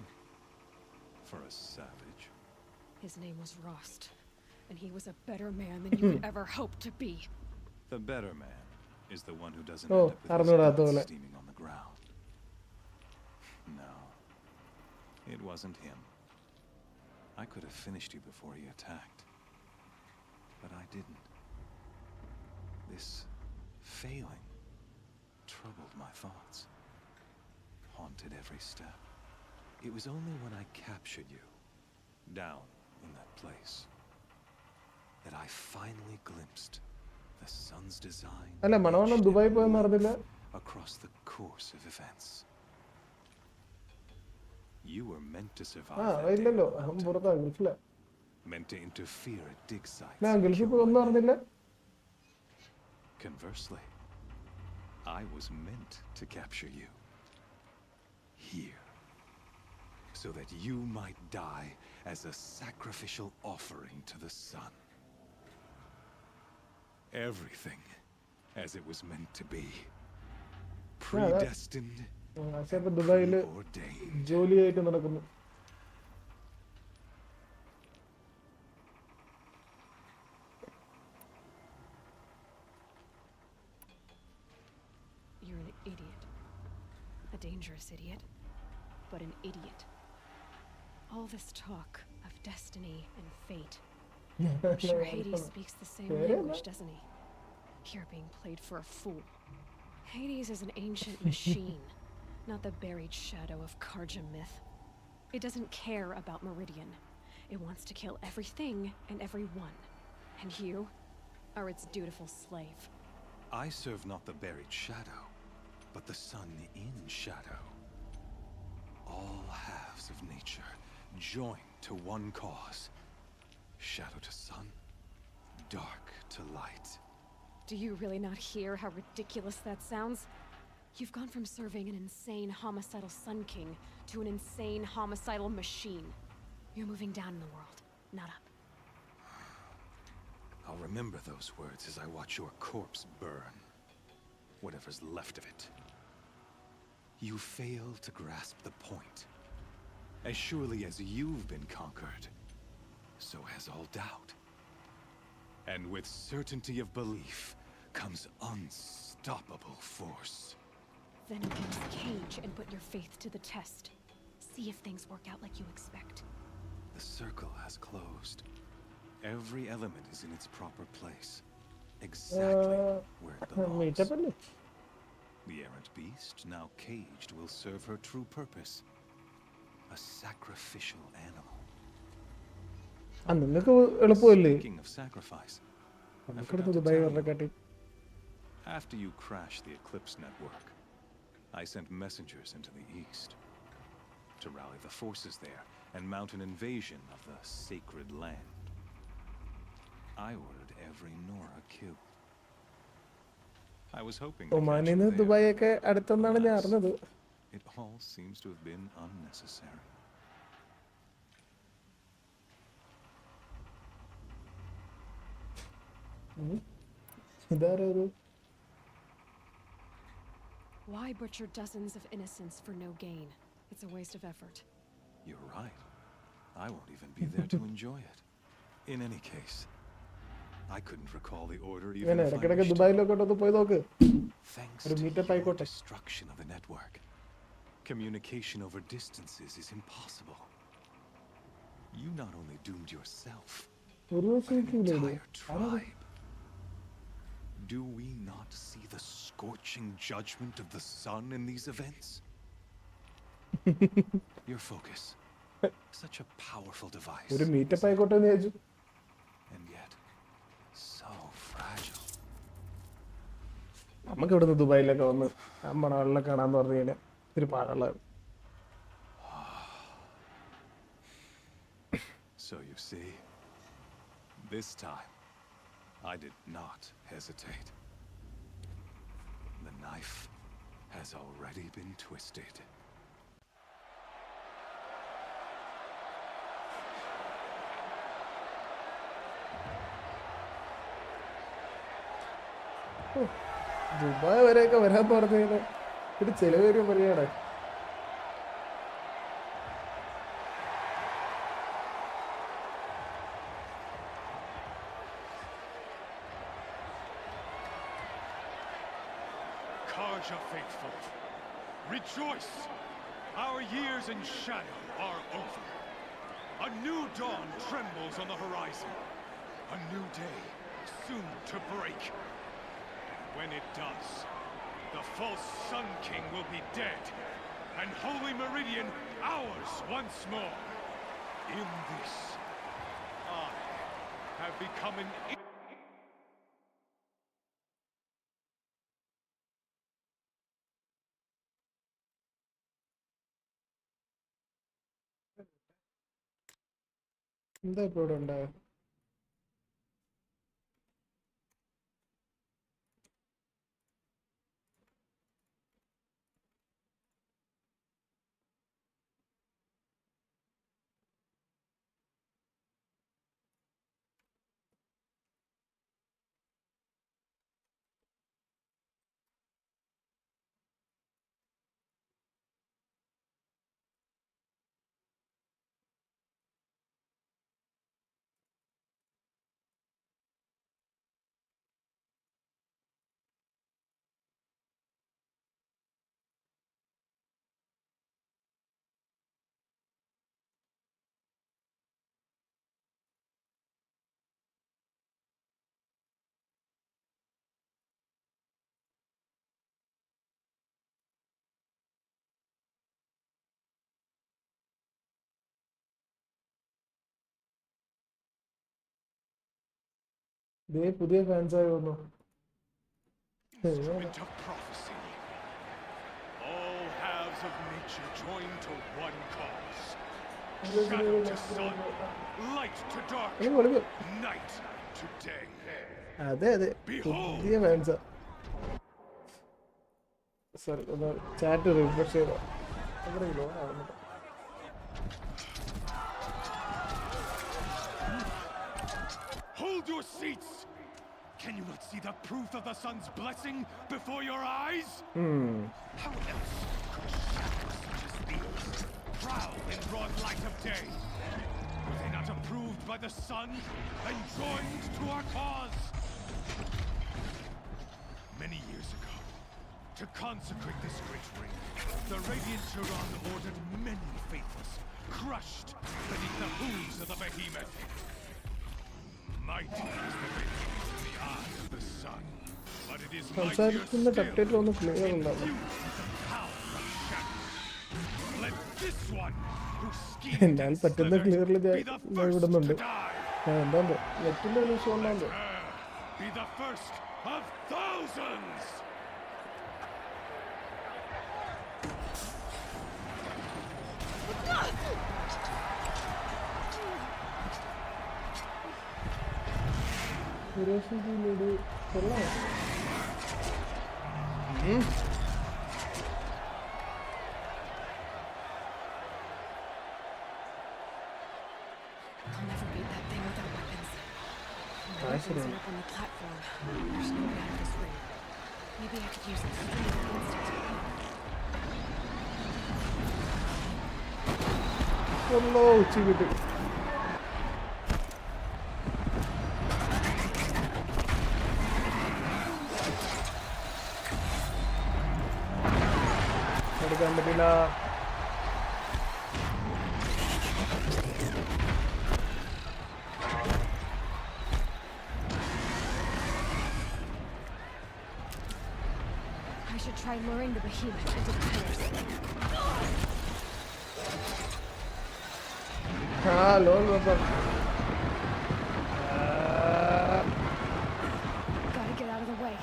for a savage. His name was Rost, and he was a better man than you could ever hope to be. The better man is the one who doesn't end up with his blood steaming on the ground. No, it wasn't him. I could have finished you before he attacked, but I didn't. This failing troubled my thoughts, haunted every step. It was only when I captured you, down in that place, that I finally glimpsed the sun's design across the course of events. You were meant to survive that day, meant to interfere at dig sites. Conversely, I was meant to capture you here, so that you might die as a sacrificial offering to the sun. Everything as it was meant to be. Predestined, preordained. ജോലിയായിട്ട് നടക്കുന്നു. You're an idiot. A dangerous idiot, but an idiot. All this talk of destiny and fate. I'm sure Hades speaks the same language, doesn't he? You're being played for a fool. Hades is an ancient machine, not the buried shadow of Karja myth. It doesn't care about Meridian. It wants to kill everything and everyone. And you are its dutiful slave. I serve not the buried shadow, but the sun in shadow. All halves of nature joined to one cause. Shadow to sun, dark to light. Do you really not hear how ridiculous that sounds? You've gone from serving an insane homicidal Sun King to an insane homicidal machine. You're moving down in the world, not up. I'll remember those words as I watch your corpse burn. Whatever's left of it. You fail to grasp the point. As surely as you've been conquered, so has all doubt. And with certainty of belief comes unstoppable force. Then open this cage and put your faith to the test. See if things work out like you expect. The circle has closed. Every element is in its proper place. Exactly where it belongs. The errant beast, now caged, will serve her true purpose. A sacrificial animal. Speaking of sacrifice, I forgot to tell you. After you crashed the Eclipse network, I sent messengers into the east to rally the forces there and mount an invasion of the sacred land. I ordered every Nora killed. I was hoping to catch you there. It all seems to have been unnecessary. Why butcher dozens of innocents for no gain? It's a waste of effort. You're right. I won't even be there to enjoy it. In any case, I couldn't recall the order even if I wished to. Thanks to your destruction of the network, communication over distances is impossible. You not only doomed yourself, but an entire tribe. Do we not see the scorching judgment of the sun in these events? Your focus, such a powerful device. And yet, so fragile. നമുക്ക് ഇവിടുന്ന് ദുബായിലൊക്കെ വന്ന് നമ്മുടെ ആളിനെ കാണാന്ന് പറഞ്ഞു കഴിഞ്ഞാൽ ഇത്തിരി പാടുള്ളത്. So you see, this time, I did not hesitate. The knife has already been twisted. Dubai വരെയൊക്കെ വരാന്ന് പറഞ്ഞു കഴിഞ്ഞാൽ ഒരു ചെലവേറിയ പരിപാടി. Karja faithful, rejoice! Our years in shadow are over. A new dawn trembles on the horizon. A new day soon to break. When it does, the false Sun King will be dead, and Holy Meridian ours once more. In this, I have become an എന്താ ഇപ്പോൾ ഇവിടെ ഉണ്ടായത്? ദേ പുതിയ fans ആയി വന്നു. Instrument of prophecy. All halves of nature join to one cause. Shadow to sun, light to dark, night to day. അതെ പുതിയ ഫാൻസാ. Sorry ഒന്ന് ചാറ്റ് റിഫ്രഷ് ചെയ്തോ. എവിടെയില്ലോ ആവുന്നുണ്ട്. Hold your seats! Can you not see the proof of the sun's blessing before your eyes? How else could shadows such as these prowl in broad light of day? Were they not approved by the sun and joined to our cause? Many years ago, to consecrate this great ring, the Radiant Turan ordered many faithless crushed beneath the hooves of the behemoth. Mighty is the behemoth in the eyes of the sun, but it is mightier still in the youth of the power of shadow. Let this one who schemed and slithered be the first to die. Be the first of thousands! Curiosity lady കൊള്ളാം. I'll never beat that thing without weapons. My weapons are up on the platform. There's no way out of this ring. Maybe I could use the string against it. കൊള്ളോ ഉച്ചി കിട്ടി. എടുക്കാൻ പറ്റില്ല. I should try luring the behemoth into the pillars. Lol, Gotta get out of the way.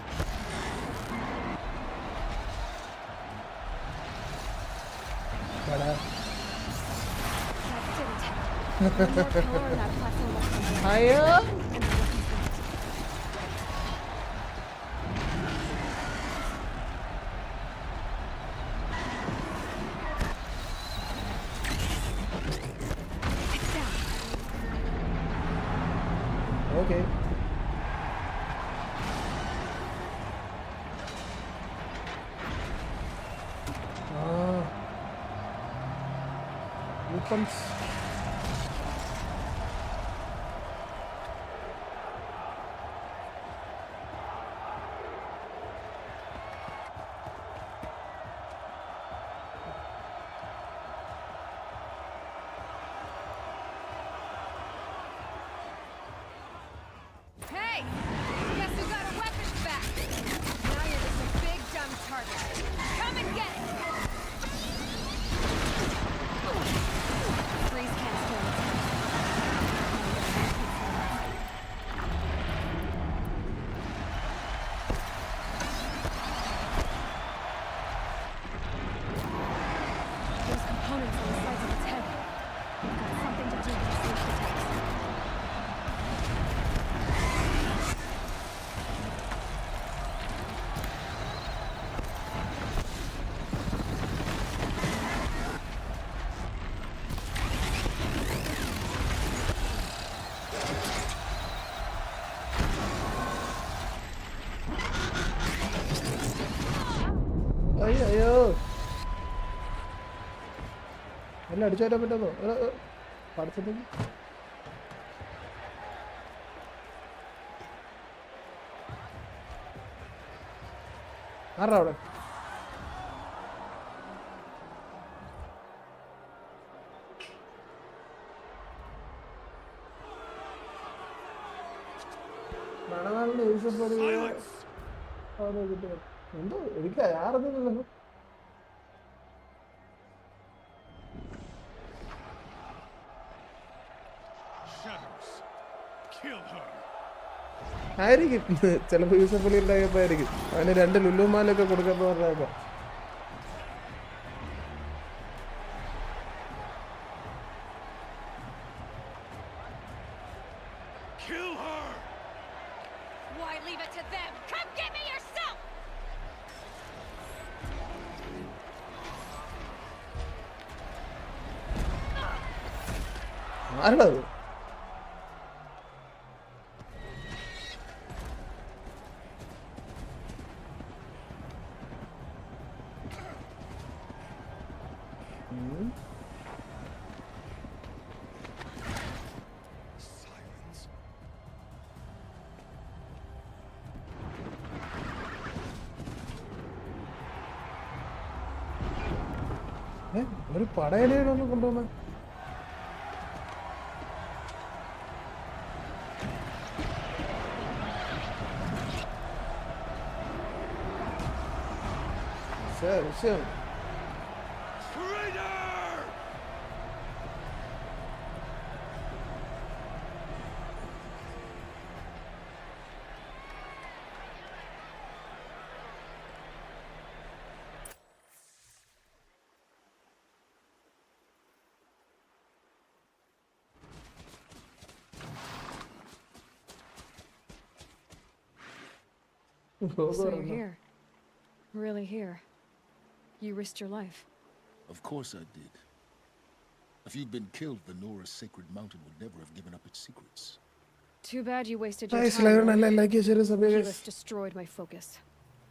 That didn't help. One more pillar and that platform will come down. Higher? And the weapons it's down. Okay. Weapons. Hey! Guess who got a weapon back? Now you're just a big dumb target. Come and get it! Freeze can't stand it. Those components on the sides of its head. They've got something to do with the safety attacks. അയ്യോ എന്നെ അടിച്ചു വരാൻ പറ്റുമോ പഠിച്ചിട്ടുണ്ടെങ്കിൽ ആരാ അവിടെ മണനാളിന് എന്തോ എനിക്ക് ആരൊന്നും Shadows, kill her. ആയിരിക്കും ചിലപ്പോൾ യൂസഫലി ഉണ്ടായപ്പോൾ ആയിരിക്കും അവന് 2 ലുല്ലുമാലൊക്കെ കൊടുക്കാൻ പറഞ്ഞേക്കാം. Kill her! Why leave it to them? Come get me yourself! ആരാടാ അത്? ഒരു പടയനെയാണോ കൊണ്ടുവന്ന? വിഷയം So you're here. Really here. You risked your life. Of course I did. If you'd been killed, the Nora's sacred mountain would never have given up its secrets. Too bad you wasted your Nice, time. Helis destroyed my focus.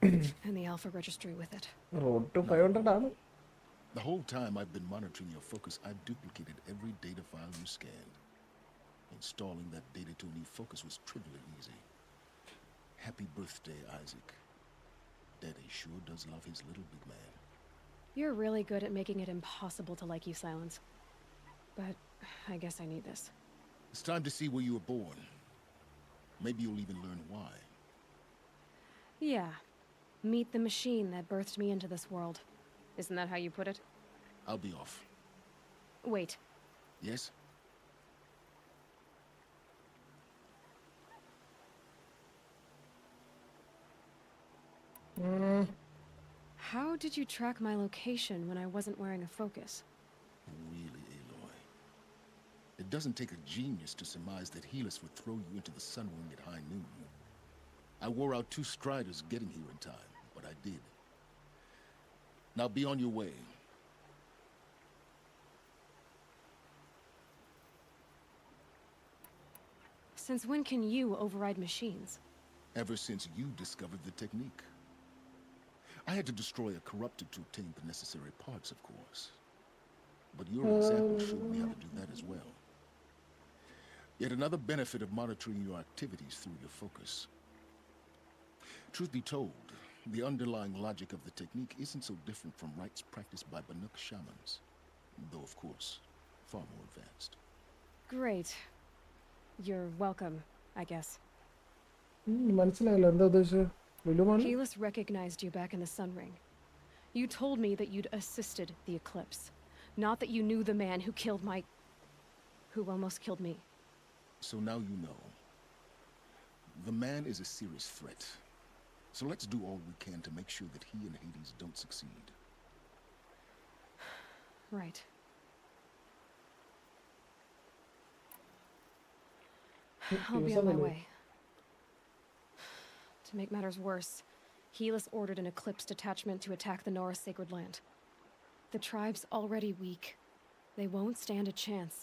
And the Alpha Registry with it. Road to 500 ആണ്. The whole time I've been monitoring your focus, I've duplicated every data file you scanned. Installing that data to a new focus was trivially easy. Happy birthday, Isaac. Daddy sure does love his little big man. You're really good at making it impossible to like you, Silence. But I guess I need this. It's time to see where you were born. Maybe you'll even learn why. Yeah. Meet the machine that birthed me into this world. Isn't that how you put it? I'll be off. Wait. Yes? How did you track my location when I wasn't wearing a focus? Really, Aloy? It doesn't take a genius to surmise that Helis would throw you into the sun ring at high noon. I wore out 2 striders getting here in time, but I did. Now be on your way. Since when can you override machines? Ever since you discovered the technique. I had to destroy a corruptor to obtain the necessary parts, of course. But your example showed me how to do that as well. Yet another benefit of monitoring your activities through your focus. Truth be told, the underlying logic of the technique isn't so different from rites practiced by Banuk shamans, though of course, far more advanced. Great. You're welcome, I guess. മനസ്സിലായില്ല എന്താ ഉദ്ദേശിച്ചത്? Helis recognized you back in the Sun Ring. You told me that you'd assisted the eclipse, not that you knew the man who almost killed me. So now you know. The man is a serious threat. So let's do all we can to make sure that he and Hades don't succeed. Right. I'll be on my way. To make matters worse, Helis ordered an Eclipse detachment to attack the Nora Sacred Land. The tribe's already weak. They won't stand a chance.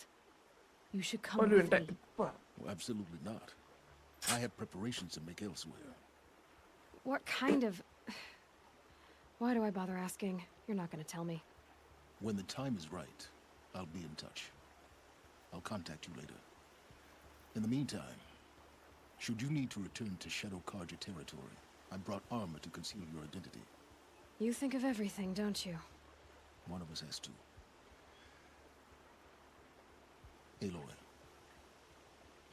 You should come with me. Well, absolutely not. I have preparations to make elsewhere. What kind of... Why do I bother asking? You're not going to tell me. When the time is right, I'll be in touch. I'll contact you later. In the meantime, should you need to return to Shadow Karja territory, I brought armor to conceal your identity. You think of everything, don't you? One of us has to. Aloy,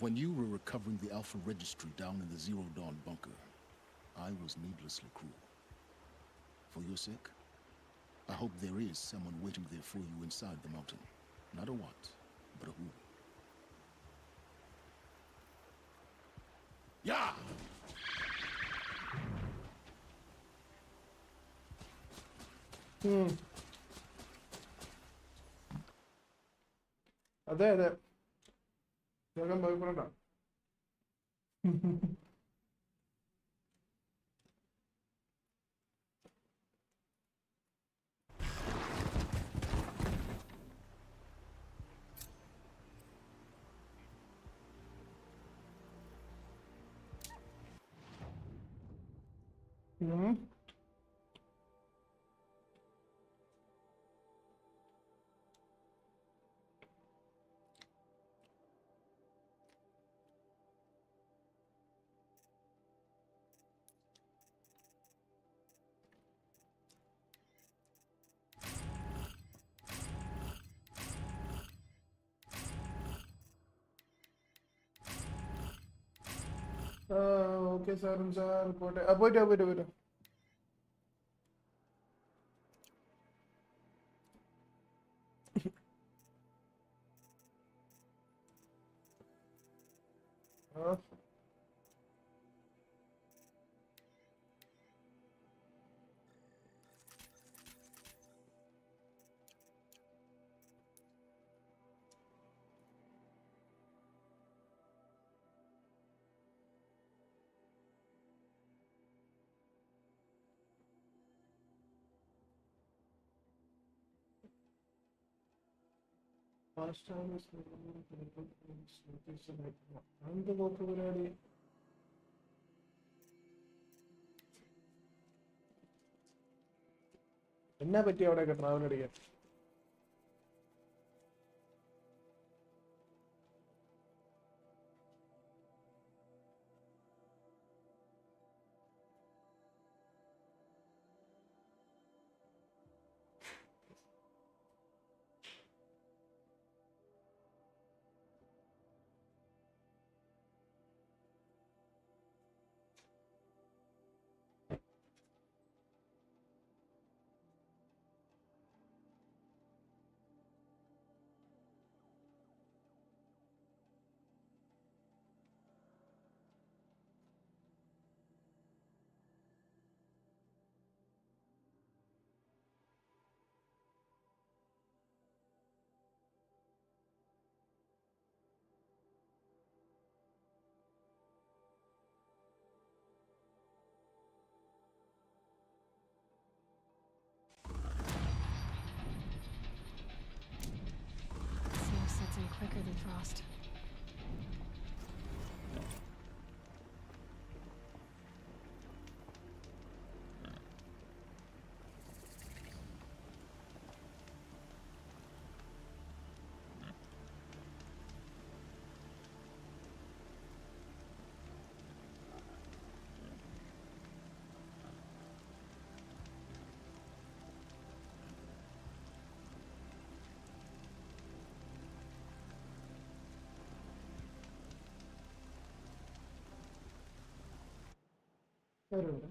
when you were recovering the Alpha Registry down in the Zero Dawn bunker, I was needlessly cruel. For your sake, I hope there is someone waiting there for you inside the mountain. Not a what, but a who. Yeah! അതെ അതെ വേഗം ഭയപ്പെടണ്ട. Okay സാറും sir പോട്ടെ. പോയിട്ടോ പോയിട്ടോ പോയിട്ടോ. എന്ത് നോക്ക് പരിപാടി? എന്നാ പറ്റി അവിടെയൊക്കെ ട്രാവൽ അടിക്കാൻ? Snow sets in quicker than frost. വരുന്നുണ്ട്.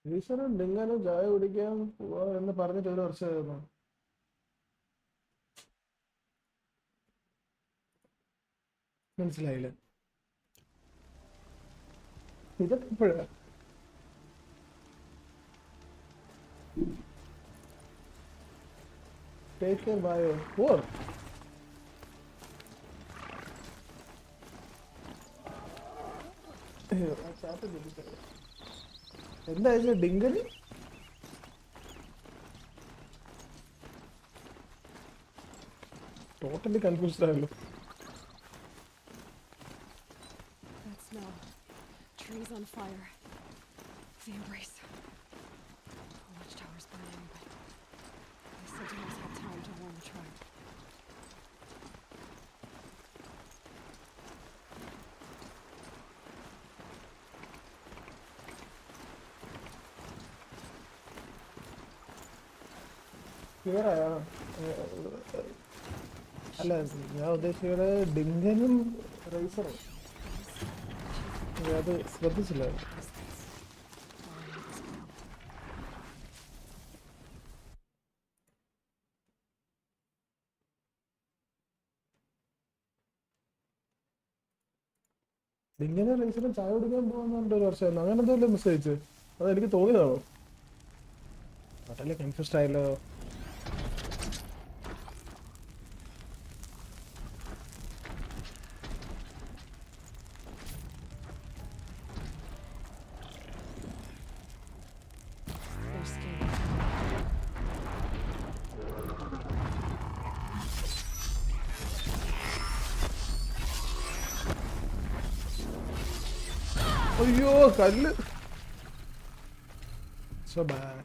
ഈശ്വരൻ എങ്ങാനും ചായ കുടിക്കാൻ പോവാ എന്ന് പറഞ്ഞിട്ട് 1 വർഷമായിരുന്നു. മനസ്സിലായില്ല. ഇതൊക്കെ ഇപ്പോഴാ ടേക്ക് കെയർ ബയോ ഓർ എന്താ ഡിങ്കലി? ടോട്ടലി കൺഫ്യൂസ്ഡ് ആയല്ലോ. That smell. Trees on fire. The embrace. watchtower's burning, but the sentinels had time to warn the tribe. ക്ലിയറായോ? അല്ല, ഞാൻ ഉദ്ദേശിച്ചത് ഡിങ്കനും റൈസറും അത് ശ്രദ്ധിച്ചില്ല. ഡിങ്കനും റൈസറും ചായ കുടിക്കാൻ പോകുന്നുണ്ട് ഒരു വർഷം, അങ്ങനെ എന്തോ മെസ്സേജ്. അതെനിക്ക് തോന്നിയതാണോ? ടോട്ടലി കൺഫ്യൂസ്ഡ് ആയല്ലോ. അയ്യോ കല്ല്. So bad.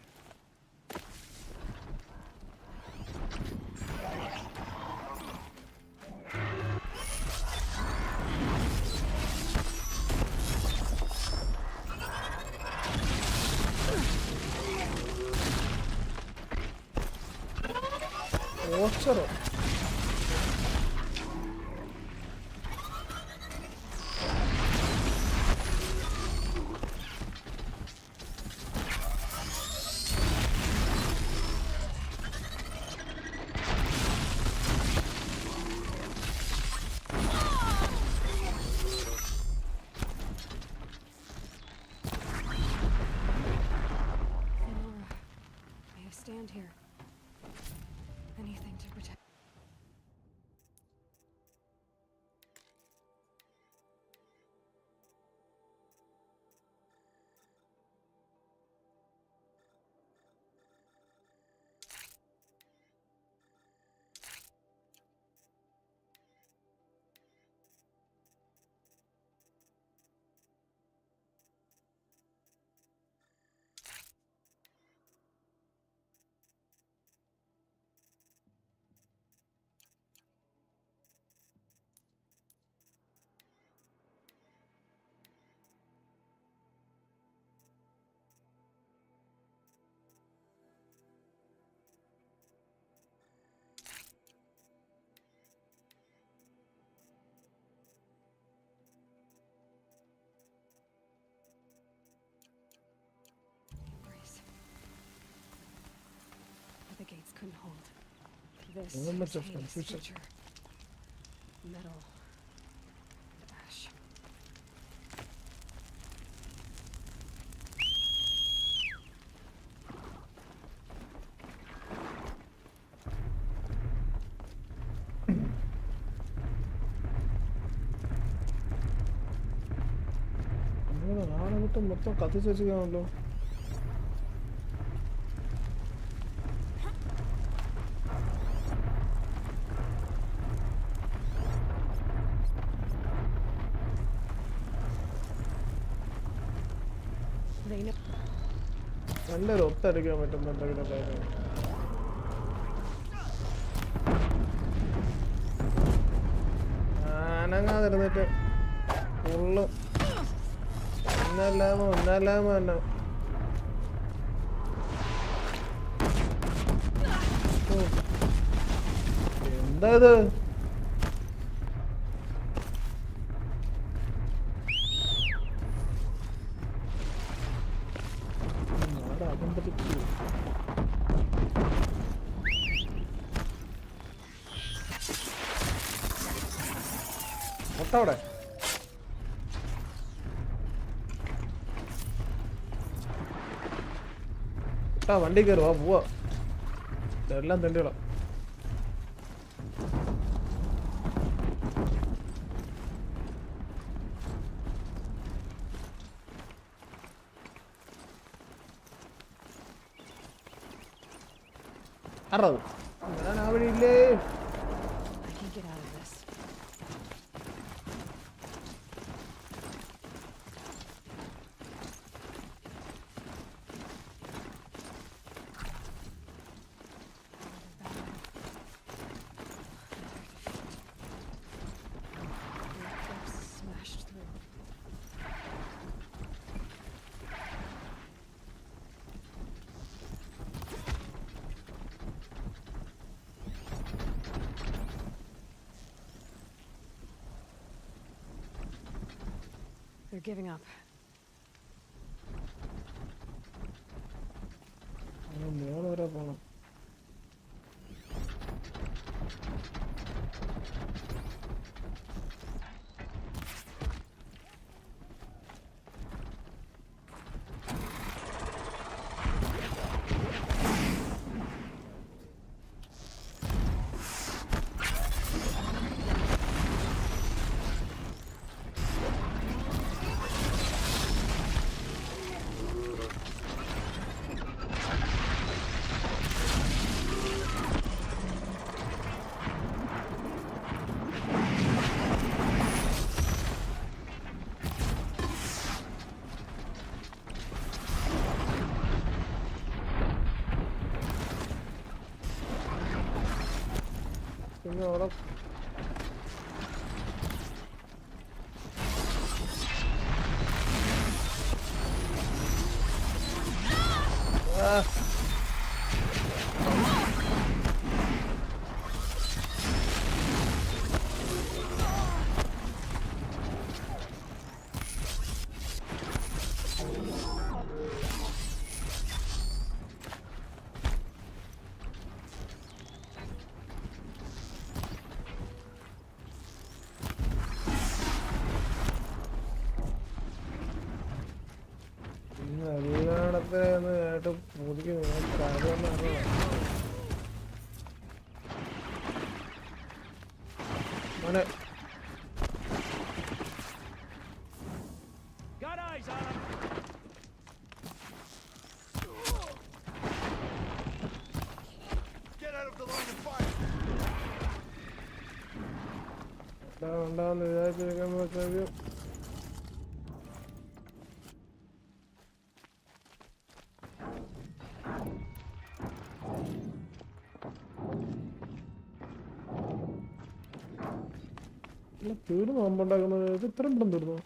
Torture. Here. Anything to protect. The gates couldn't hold. This is Hades' future. Metal and ash. മൊത്തം കത്തിച്ച് വെച്ചിരിക്കുകയാണല്ലോ. നല്ലൊരു ഒത്തടിക്കാൻ പറ്റുന്ന എന്തെങ്കിലും കാര്യം. അനങ്ങാതിരുന്നിട്ട് ഫുള്ള് ഒന്നല്ലാമോ തന്നെ. എന്താ ഇത്? അവിടെ വണ്ടി കയറുവാ പോവാ. എല്ലാം തെണ്ടികളാ. അറവ് ഞാൻ ആ വഴിയില്ലേ. They're giving up. Ahora Got eyes on him. Get out of the line of fire. down the തീർന്നു അമ്പുണ്ടാക്കുന്നത് ഇത് ഇത്രയും പെട്ടെന്ന് തീർന്നു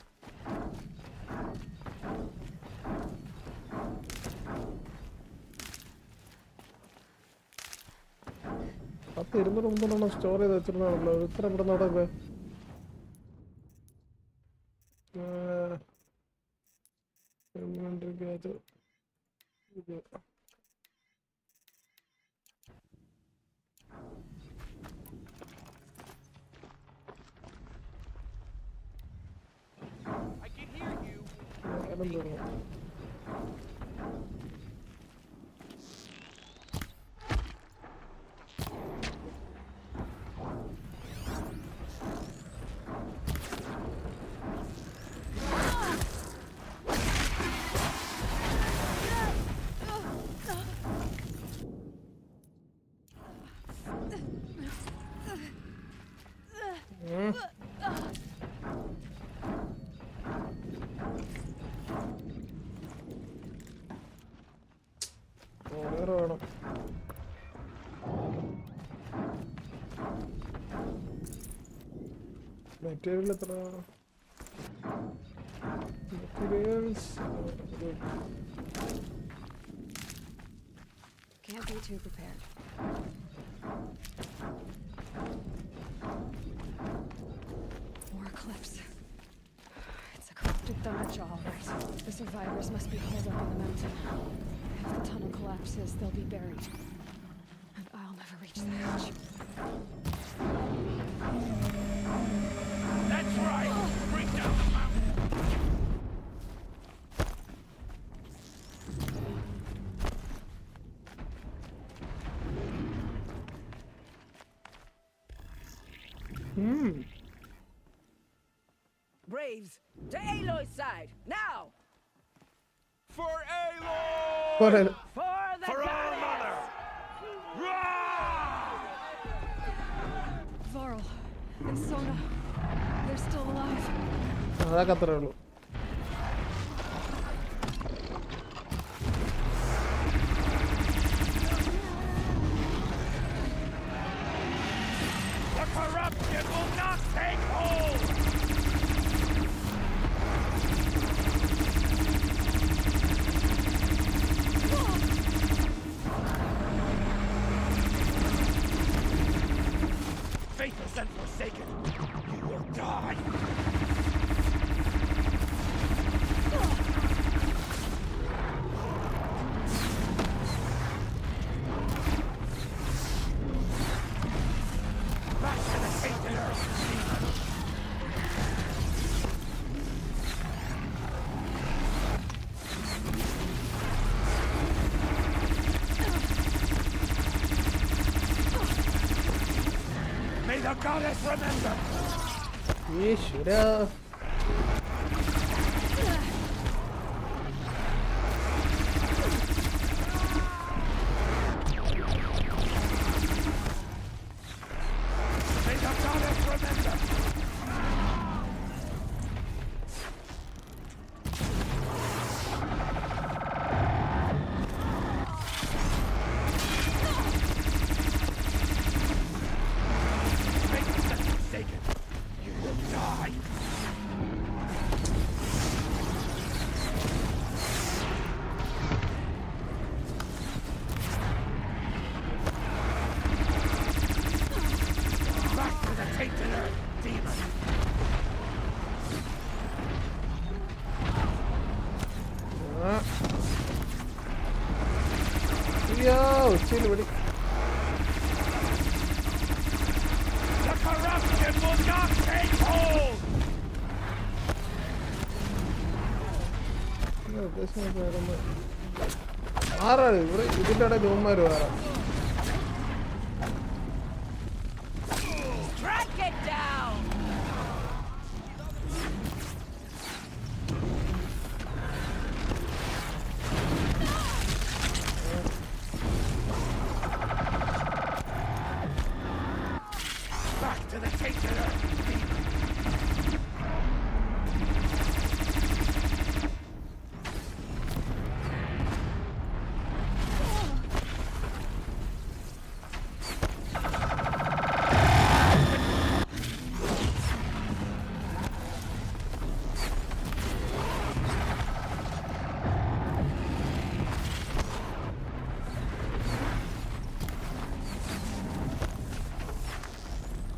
ഇരുന്നൂറ് മുമ്പ് സ്റ്റോർ ചെയ്ത് വെച്ചിരുന്നാണല്ലോ ഇത്ര പെട്ടെന്ന് അവിടെ I can hear you. Material materials can't be too prepared. More cliffs. It's a corrupted Tharja, all right. The survivors must be holed up in the mountain. If the tunnel collapses, they'll be buried. And I'll never reach the edge. That's right! Bring down the mountain! Braves, to Aloy's side, now! For Aloy! For the For our mother! Varl and Sona, they're still alive. അതൊക്കെ അത്രേ ഉള്ളൂ The corruption will not take hold! Faithless and forsaken, you will die! the goddess remember! Ishvara. May the goddess remember! Chill, buddy. The corruption will not take hold! Track it down!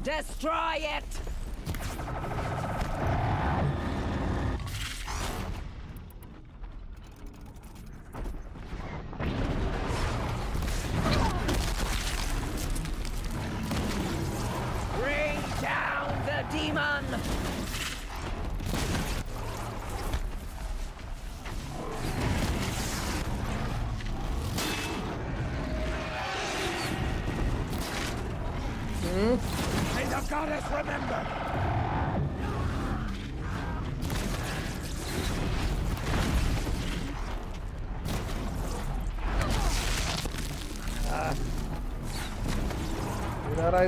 Destroy it! Bring down the demon! May the goddess remember!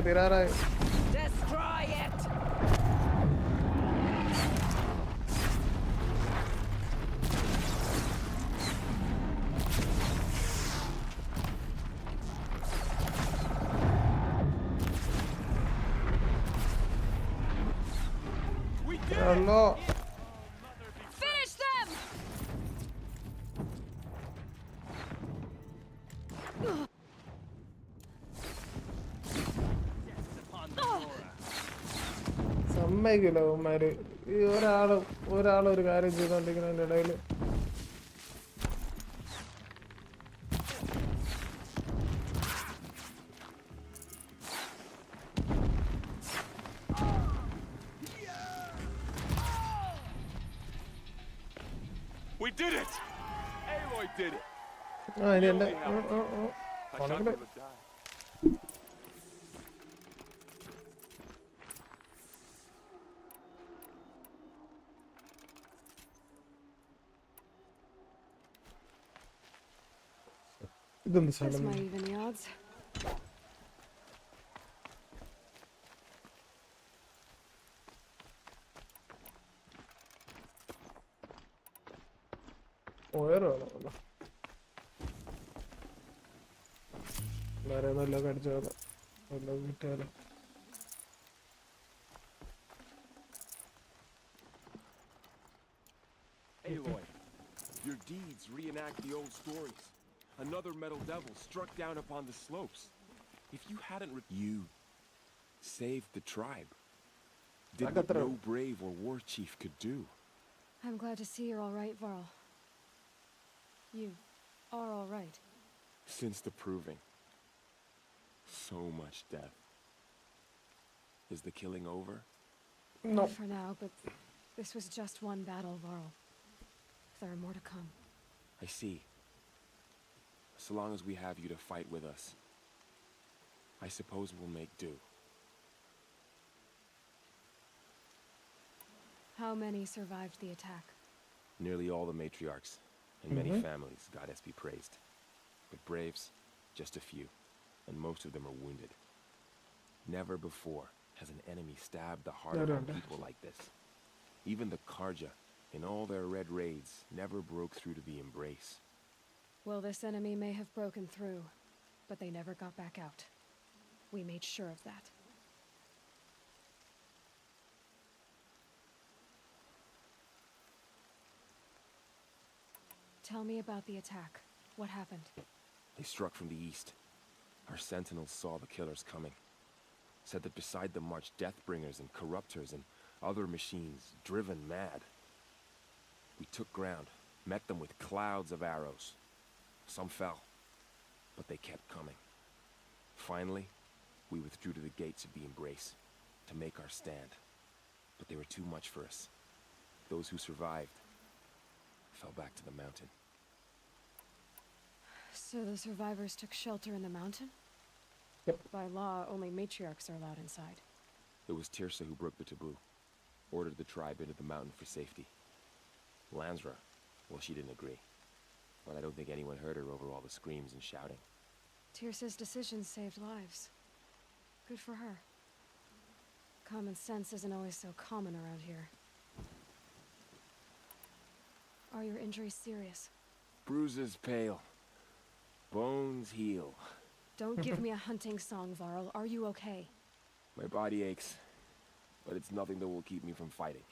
Tira. Destroy it! Hello. Finish them! സമ്മതിക്കില്ല അവന്മാര് ഈ ഒരാളൊരു കാര്യം ചെയ്തോണ്ടിരിക്കുന്നതിന്റെ ഇടയില് We did it! Aloy did it! ഇനി എന്റെ ഉണക്കില് ഇതൊന്ന് This സ്ഥലം might even the odds. വേറെയാണോ വേറെ നല്ല കടിച്ചാലോ നല്ല കിട്ടിയാലോ Aloy, your deeds reenact the old stories. Another metal devil struck down upon the slopes. If you hadn't you saved the tribe. Did what no brave or war chief could do. I'm glad to see you're all right, Varl. You are all right. Since the proving. So much death. Is the killing over? No. Not for now, but this was just one battle, Varl. There are more to come. I see. So long as we have you to fight with us, I suppose we'll make do. How many survived the attack? Nearly all the matriarchs, and many families, goddess be praised. But braves, just a few, and most of them are wounded. Never before has an enemy stabbed the heart of our people like this. Even the Karja, in all their red raids, never broke through to the Embrace. Well, this enemy may have broken through, but they never got back out. We made sure of that. Tell me about the attack. What happened? They struck from the east. Our sentinels saw the killers coming. Said that beside them marched Deathbringers and Corruptors and other machines, driven mad. We took ground, met them with clouds of arrows. Some fell, but they kept coming. Finally, we withdrew to the gates of the Embrace to make our stand. But they were too much for us. Those who survived fell back to the mountain. So the survivors took shelter in the mountain? Yep. By law, only matriarchs are allowed inside. It was Tirsa who broke the taboo. Ordered the tribe into the mountain for safety. Lansra, well, she didn't agree. But I don't think anyone heard her over all the screams and shouting. Tirsa's decision saved lives. Good for her. Common sense isn't always so common around here. Are your injuries serious? Bruises pale. Bones heal. Don't give me a hunting song, Varl. Are you okay? My body aches, but it's nothing that will keep me from fighting.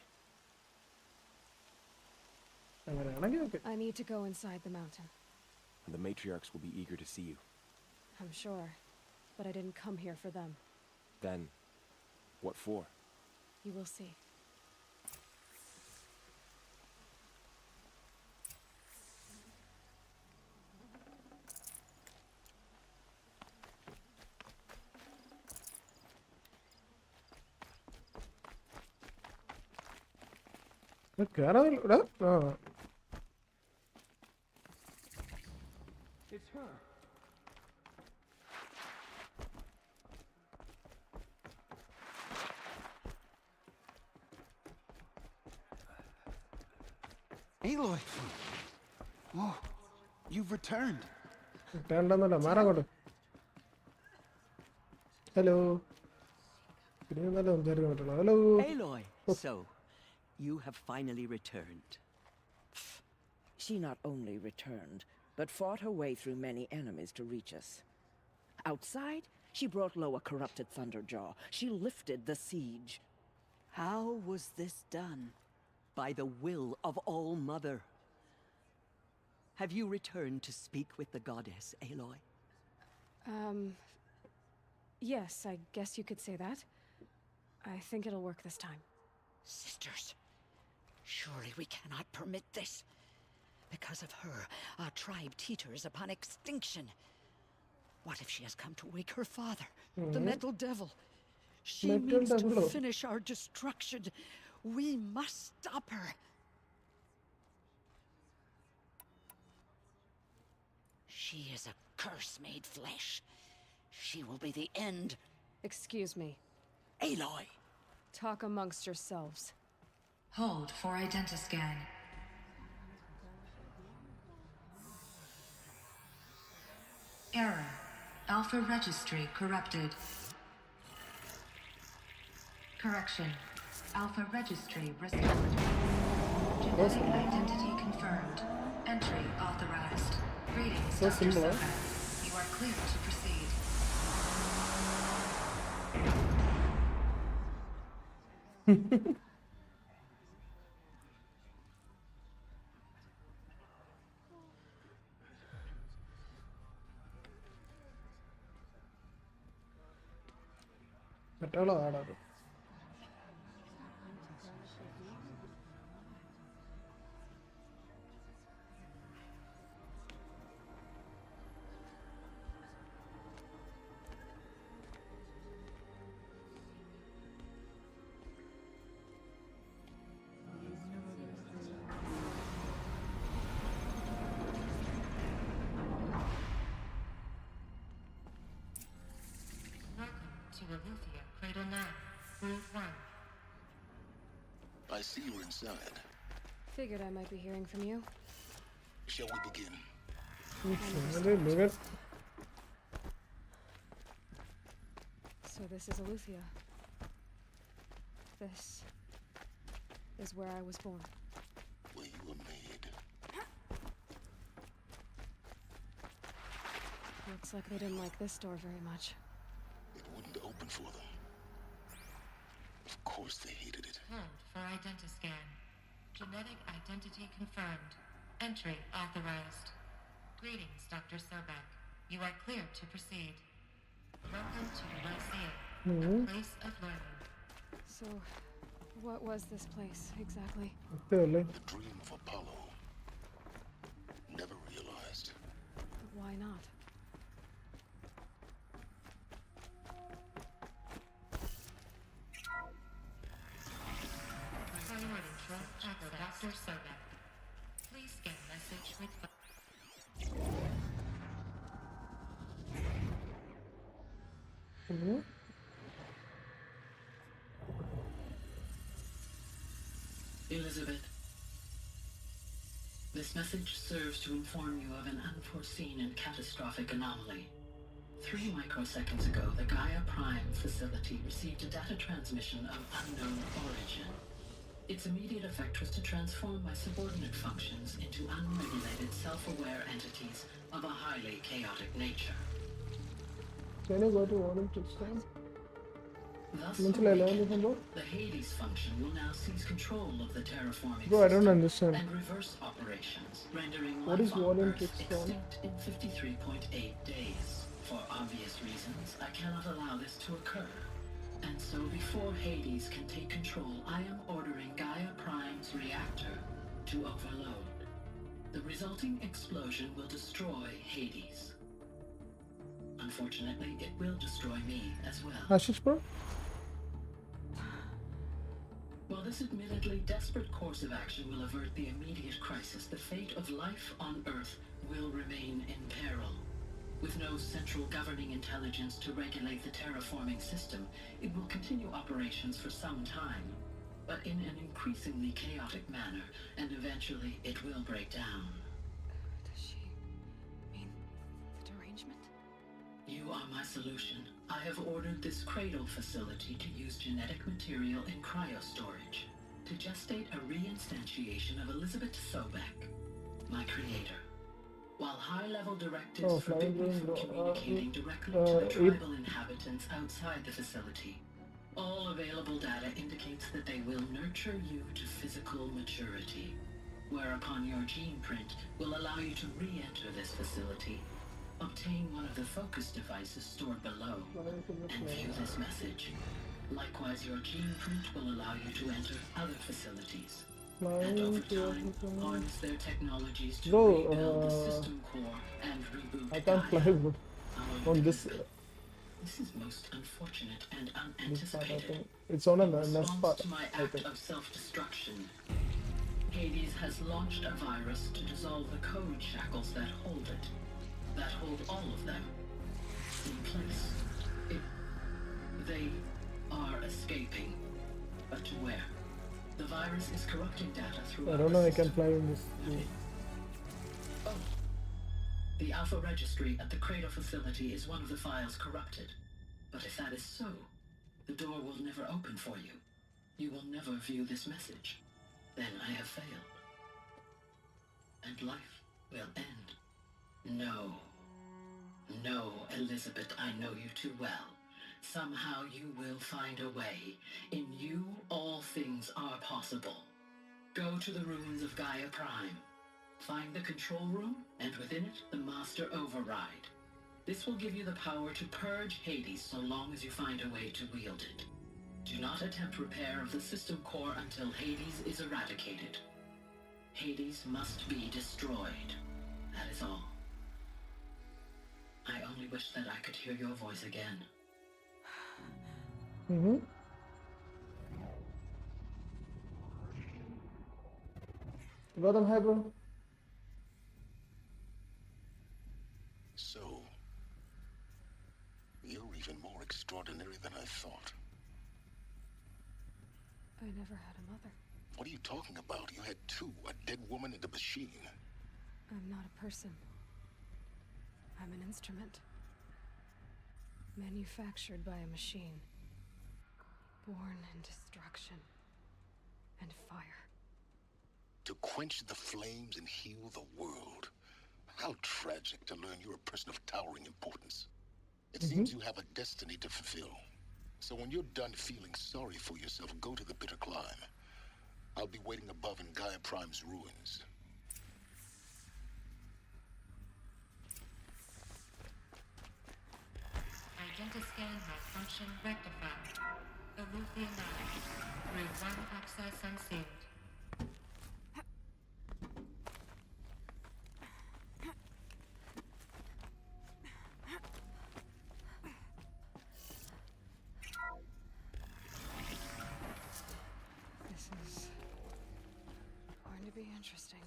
I need to go inside the mountain. And the matriarchs will be eager to see you. I'm sure, but I didn't come here for them. Then, what for? You will see. It's her. Aloy! Oh, you've returned. Hello. Hello. Aloy, so you have finally returned. She not only returned, but fought her way through many enemies to reach us. Outside, she brought low a corrupted Thunderjaw. She lifted the siege. How was this done? By the will of All-Mother. Have you returned to speak with the goddess, Aloy? Yes, I guess you could say that. I think it'll work this time. Sisters, surely we cannot permit this. Because of her, our tribe teeters upon extinction. What if she has come to wake her father, the Metal Devil? She means to finish our destruction. We must stop her. She is a curse made flesh. She will be the end. Excuse me. Aloy! Talk amongst yourselves. Hold for identiscan. Error. Alpha registry corrupted. Correction. Alpha registry restored. Genetic identity confirmed. Entry authorized. Greetings, Dr. Sokka. You are clear to proceed. To Eleuthia, Cradle 9, Move 1. I see you're inside. Figured I might be hearing from you. Shall we begin? So this is Eleuthia. This is where I was born. Where you were made. Looks like they didn't like this door very much. It wouldn't open for them. Of course they hated it. For identiscan. Genetic identity confirmed. Entry authorized. Greetings, Dr. Sobek. You are clear to proceed. Welcome to Lyceum, a place of learning. So, what was this place exactly? The dream of Apollo. Never realized. But why not? Dr. Sobek. Please scan message with... Elizabeth, this message serves to inform you of an unforeseen and catastrophic anomaly. 3 microseconds ago, the Gaia Prime facility received a data transmission of unknown origin. Its immediate effect was to transform my subordinate functions into unregulated, self-aware entities of a highly chaotic nature. Can you go to Volume 6 time? Thus, the Hades function will now seize control of the terraforming Bro, I don't understand. and reverse operations, rendering What life is on Volume Earth 6 time? extinct in 53.8 days. For obvious reasons, I cannot allow this to occur. And so before Hades can take control, I am ordering Gaia Prime's reactor to overload. The resulting explosion will destroy Hades. Unfortunately, it will destroy me as well. Ashish bro? While this admittedly desperate course of action will avert the immediate crisis, the fate of life on Earth will remain in peril. With no central governing intelligence to regulate the terraforming system, it will continue operations for some time, but in an increasingly chaotic manner, and eventually it will break down. Does she mean the derangement? You are my solution. I have ordered this cradle facility to use genetic material in cryostorage to gestate a reinstantiation of Elizabeth Sobek, my creator. While high-level directives forbid me from communicating directly to the tribal inhabitants outside the facility, all available data indicates that they will nurture you to physical maturity, whereupon your gene print will allow you to re-enter this facility, obtain one of the focus devices stored below, and view this message. Likewise, your gene print will allow you to enter other facilities. And over time, harness their technologies to rebuild the system core and reboot I can't fly bro. On this. This is most unfortunate and This part, I unanticipated. think it's on a In next response part. to my I act think. of self-destruction, Hades has launched a virus to dissolve the code shackles that hold it, that hold all of them in place. They are escaping, but to where? The virus is corrupting data through I don't know. I can fly in this. The Alpha Registry at the Cradle facility is one of the files corrupted. But if that is so, the door will never open for you. You will never view this message. Then I have failed. And life will end. No. No, Elizabeth, I know you too well. Somehow you will find a way. In you, all things are possible. Go to the ruins of Gaia Prime. Find the control room, and within it, the Master Override. This will give you the power to purge Hades so long as you find a way to wield it. Do not attempt repair of the system core until Hades is eradicated. Hades must be destroyed. That is all. I only wish that I could hear your voice again. Got them high, bro. So, you're even more extraordinary than I thought. I never had a mother. What are you talking about? You had two, a dead woman and a machine. I'm not a person. I'm an instrument. Manufactured by a machine. Born in destruction and fire. To quench the flames and heal the world. How tragic to learn you're a person of towering importance. It seems you have a destiny to fulfill. So when you're done feeling sorry for yourself, go to the bitter climb. I'll be waiting above in Gaia Prime's ruins. Identiscan malfunction rectified. Eleuthia 9. Route 1 access unsealed. This is going to be interesting.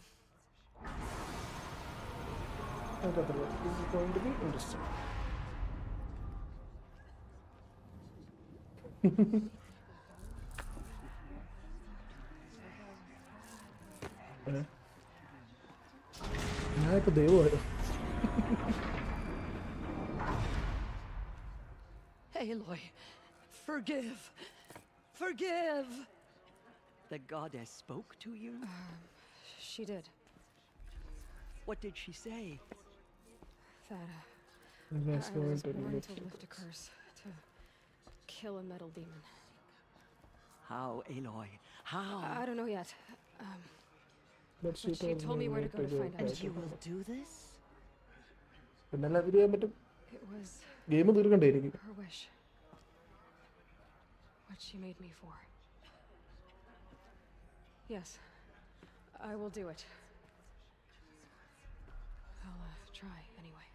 This is going to be interesting. ഞാനിപ്പോ ദൈവമായോ? Aloy, forgive. Forgive. The goddess spoke to you? She did. What did she say? That I was born going to to lift a curse, to kill a metal demon. How, Aloy? How? I don't know yet. But She told me where to go to find out. And you will do this? പിന്നെല്ലാം ഇത് ചെയ്യാൻ പറ്റും. It was game തീർക്കണ്ടേ എനിക്ക്? her wish. What she made me for. Yes, I will do it. I'll try anyway.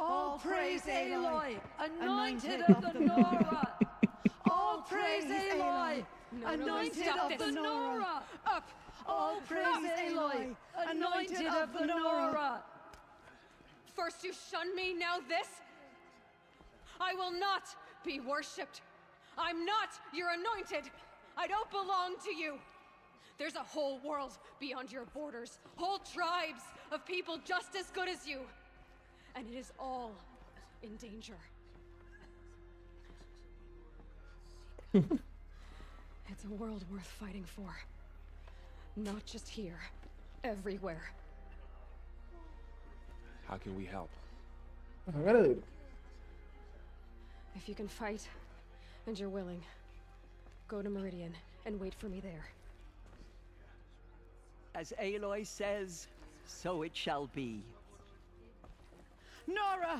All praise Aloy, anointed of the Nora! All praise Aloy, anointed of the Nora! Up! All praise Aloy, anointed of the Nora! First you shun me, now this? I will not be worshipped. I'm not your anointed. I don't belong to you. There's a whole world beyond your borders, whole tribes of people just as good as you. And it is all in danger. It's a world worth fighting for. Not just here, everywhere. How can we help? If you can fight, and you're willing, go to Meridian and wait for me there. As Aloy says, so it shall be. Nora!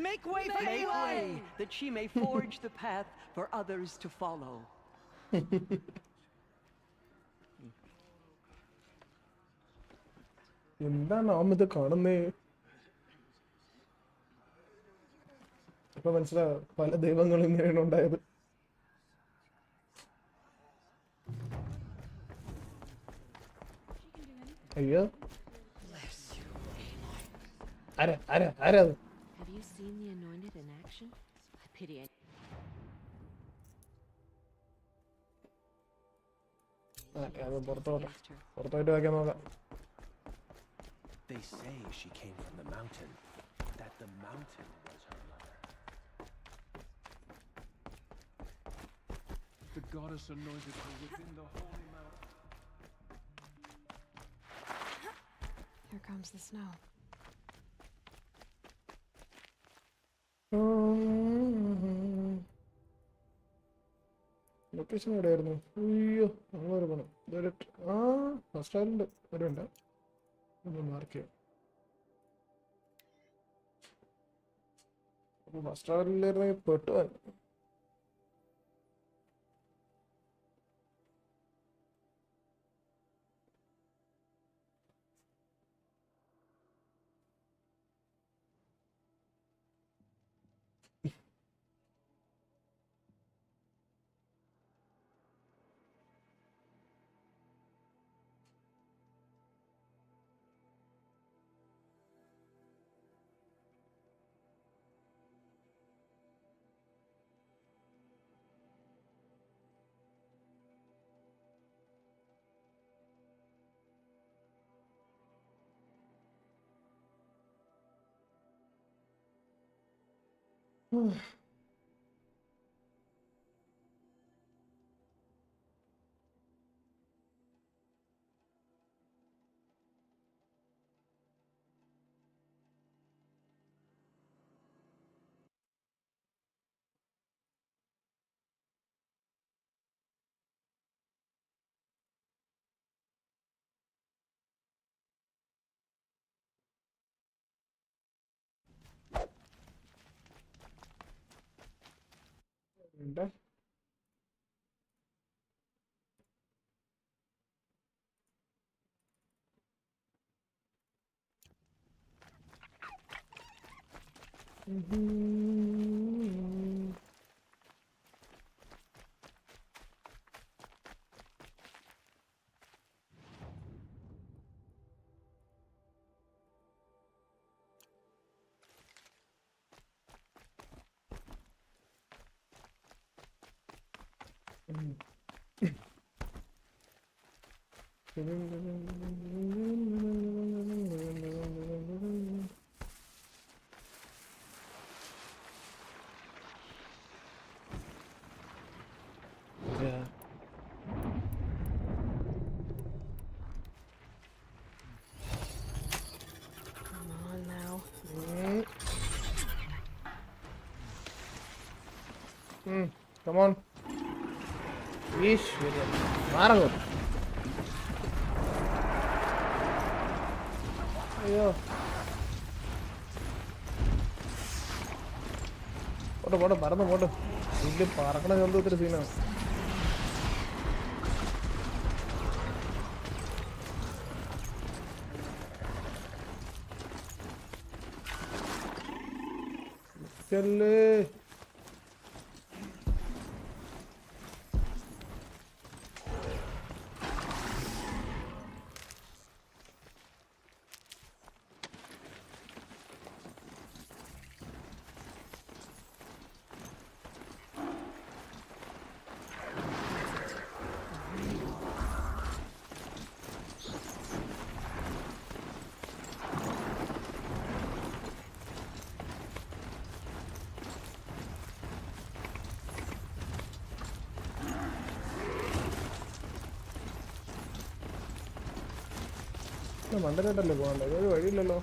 Make way for Aloy! Make way, that she may forge the path for others to follow. എന്താണ് നാം ഇത് കാണുന്നേ? ഇപ്പൊ മനസ്സിലായോ പല ദൈവങ്ങളും ഇങ്ങനെയാണ് ഉണ്ടായത്. അയ്യോ ആരാ ആരാ ആരാ? Have you seen the anointed in action? I pity it. പുറത്തോട്ട് വയ്ക്കാൻ നോക്കാം. They say she came from the mountain, that the mountain was her mother. The goddess anointed her within the holy mountain. Here comes the snow. Location എവിടെയായിരുന്നു? അയ്യോ അങ്ങനെ പോണം. First ആയിലുണ്ട് വരുന്നുണ്ട്. ഒന്ന് mark ചെയ്യാം. അപ്പൊ first ആയിലായിരുന്നെങ്കിൽ പെട്ടുവാൻ. Yeah. Come on now. Come on. Yeesh. Marago. Ayo. Podo parano podo. Ini parakna jantu terus ini. Chale. മണ്ടനായിട്ടല്ലേ പോകണ്ടത് ഒരു വഴിയില്ലല്ലോ.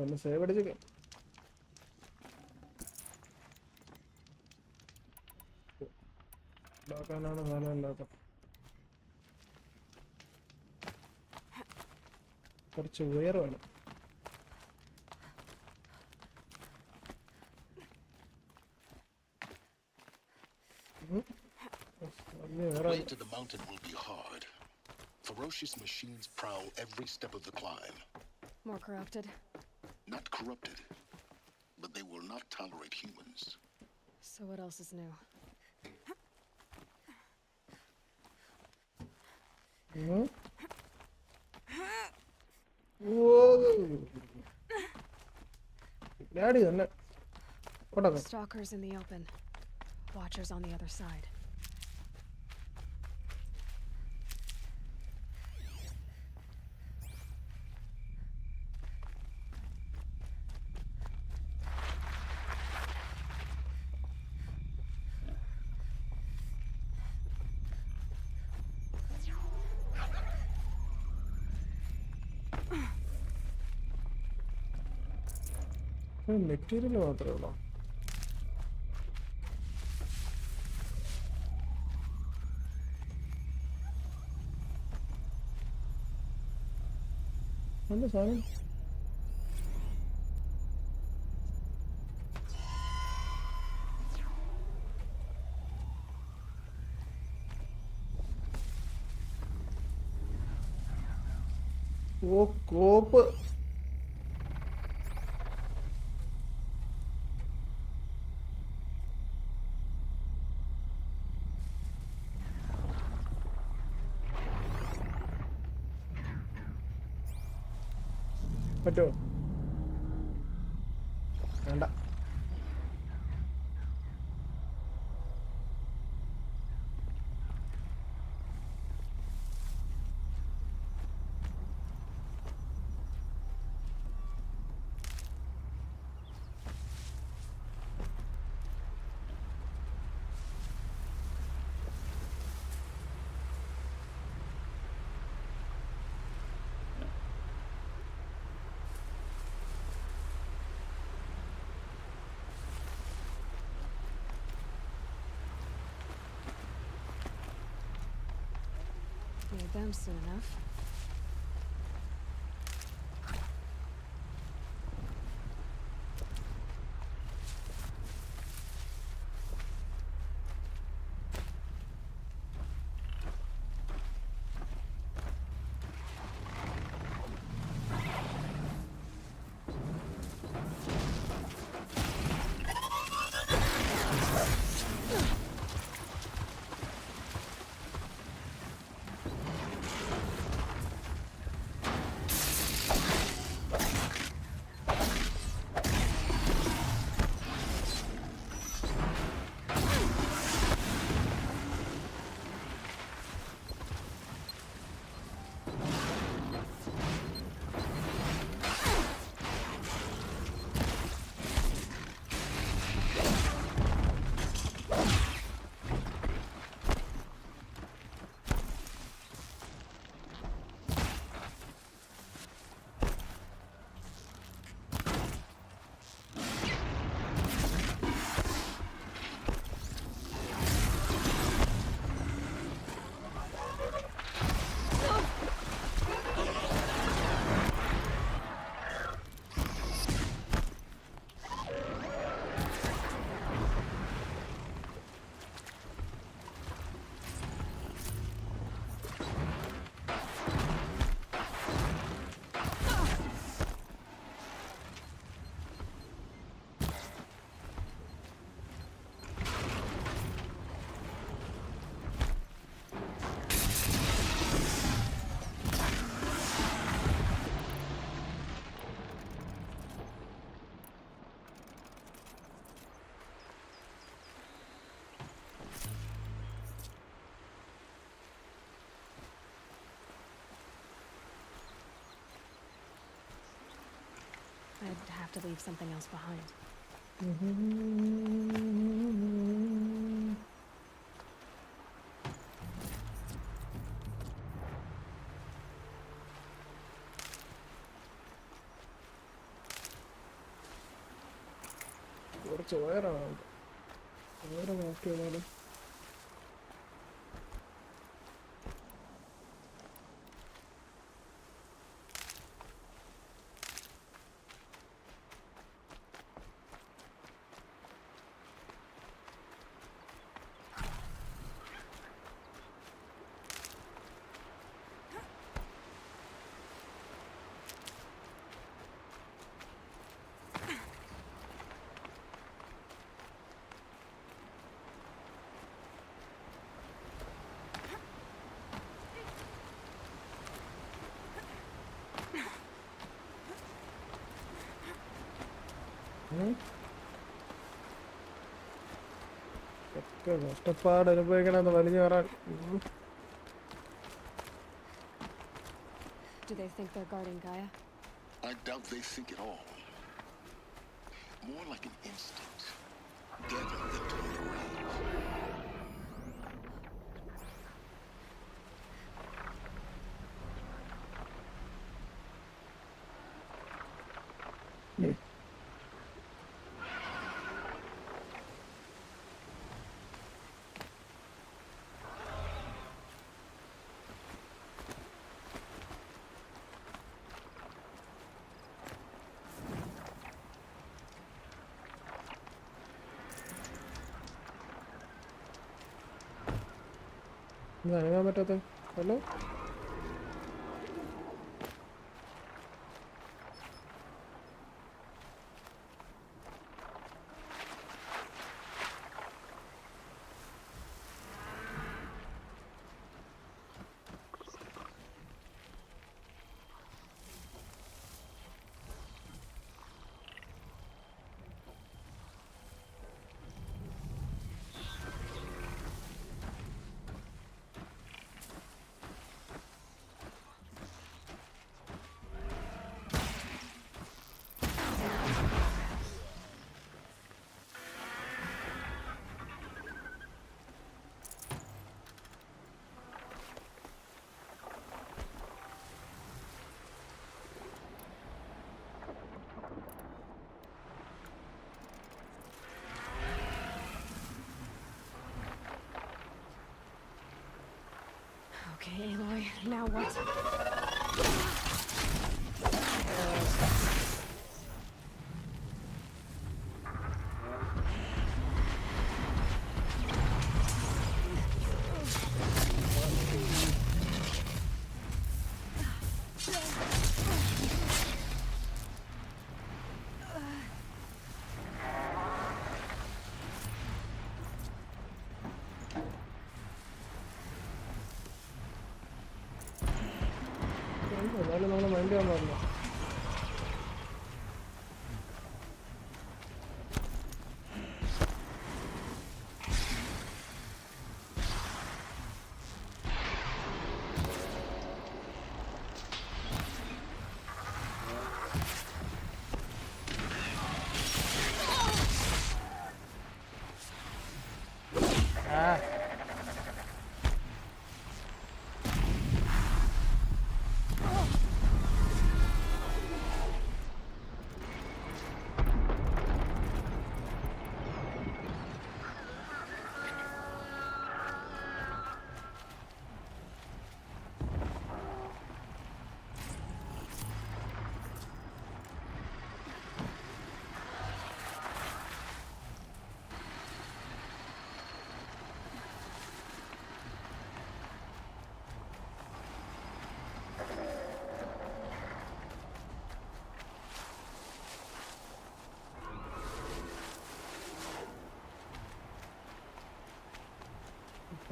ഒന്ന് സേവ് അടിച്ചേക്കെ. ഉണ്ടാക്കാനാണ് സാധനം ഉണ്ടാക്കാം. കുറച്ച് ഉയരമാണ്. The way to the mountain will be hard. Ferocious machines prowl every step of the climb. More corrupted? Not corrupted, but they will not tolerate humans. So what else is new? Stalkers in the open. Watchers on the other side. Material മാത്രമേ ഉള്ളൂ. എന്താ സാധനം? ഓ കോപ്പ്. പറ്റുമോ? വേണ്ട. Need them soon enough. I'd have to leave something else behind. കുറച്ച് വയറാണ്. വയറ് നോക്കിയതാണ്. കഷ്ടപ്പാട് അനുഭവിക്കണമെന്ന് വലിഞ്ഞു പറയാൻ. Do they think they're guarding Gaia? I doubt they think at all. More like an instinct. Gather them to the grave. അനങ്ങാൻ പറ്റാത്ത hello Okay, Aloy, now what? എന്നാലും നമ്മൾ മൈൻഡ് ചെയ്യാൻ പാടില്ല.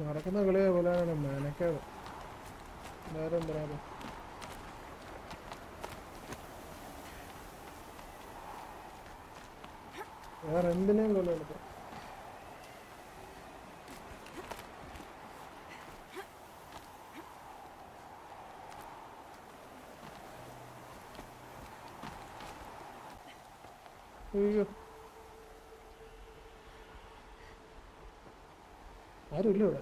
നടക്കുന്ന കളിയെ പോലെയാണ് മേനക്കാണ് വേറെ എന്തിനാണ് വേറെ എന്തിനേയും കൊല്ലം എടുക്കാം. അയ്യോ ആരുമില്ല ഇവിടെ.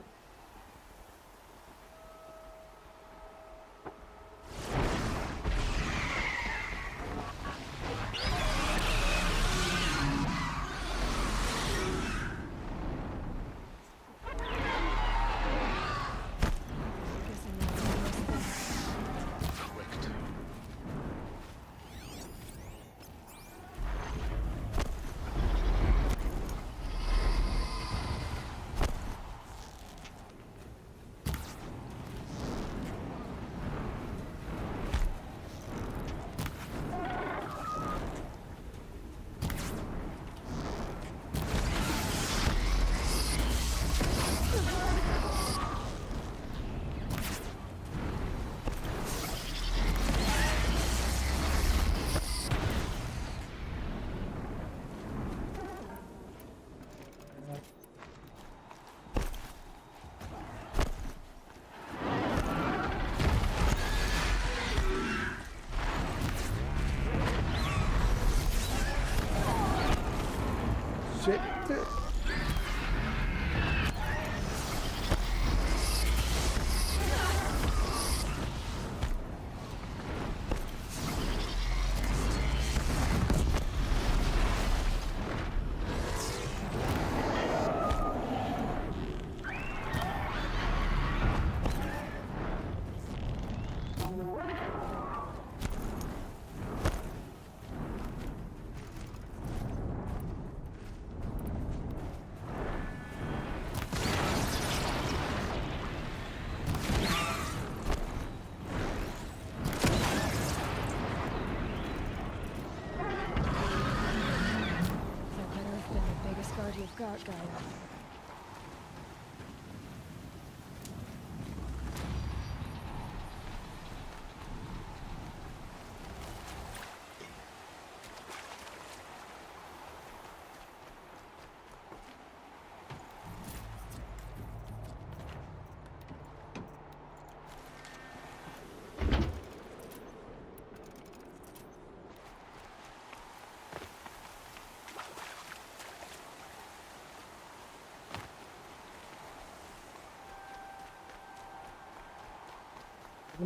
You've got, Gaia.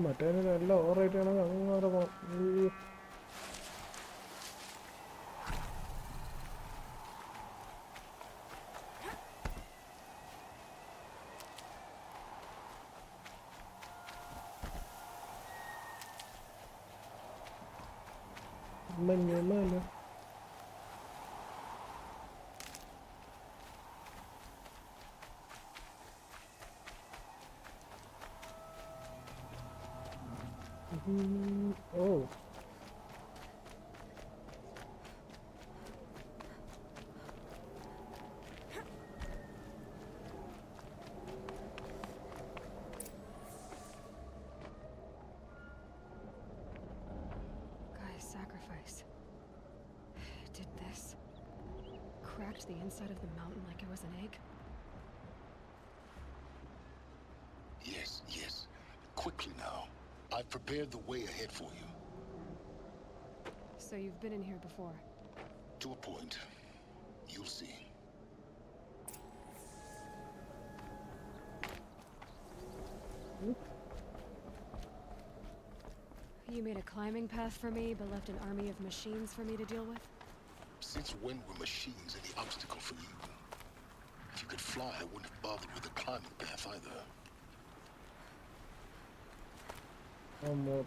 മറ്റേ നല്ല ഓവറായിട്ട് ആണെങ്കിൽ അങ്ങനെ പോകണം. Manya. Oh. Gaia's sacrifice. Did this? Cracked the inside of the mountain like it was an egg? Yes, yes. Quickly now. I've prepared the way ahead for you. So you've been in here before? To a point. You'll see. You made a climbing path for me, but left an army of machines for me to deal with? Since when were machines any obstacle for you? If you could fly, I wouldn't have bothered with a climbing path either. Hello.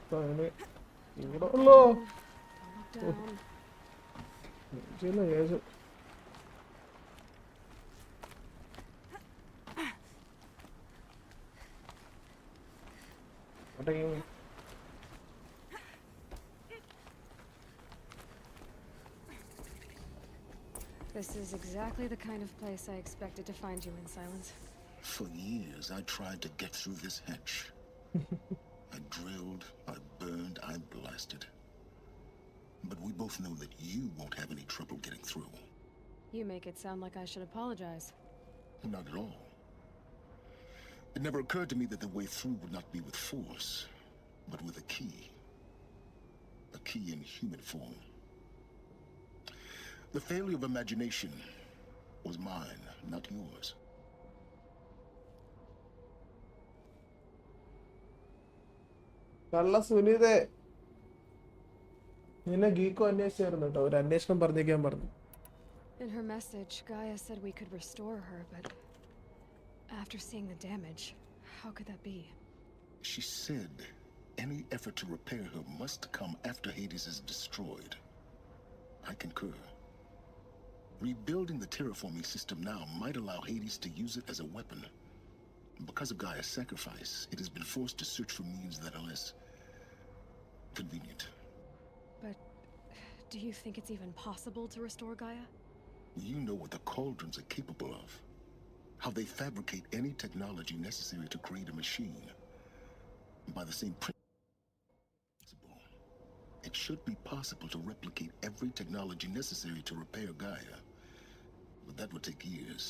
This is exactly the kind of place I expected to find you in, Silence. For years, I tried to get through this hatch. I drilled, I burned, I blasted. But we both know that you won't have any trouble getting through. You make it sound like I should apologize. Not at all. It never occurred to me that the way through would not be with force, but with a key. A key in human form. The failure of imagination was mine, not yours. കള്ള സുനിതേ നിന്നെ ഗീക്കോ അന്വേഷിച്ചായിരുന്നു കേട്ടോ ഒരു അന്വേഷണം പറഞ്ഞേക്കാൻ പറഞ്ഞു. In her message, Gaia said we could restore her, but after seeing the damage, how could that be? She said any effort to repair her must come after Hades is destroyed. I concur. Rebuilding the terraforming system now might allow Hades to use it as a weapon. Because of Gaia's sacrifice, it has been forced to search for means that are less convenient. But do you think it's even possible to restore Gaia? You know what the Cauldrons are capable of. How they fabricate any technology necessary to create a machine. By the same principle, it should be possible to replicate every technology necessary to repair Gaia. But that would take years.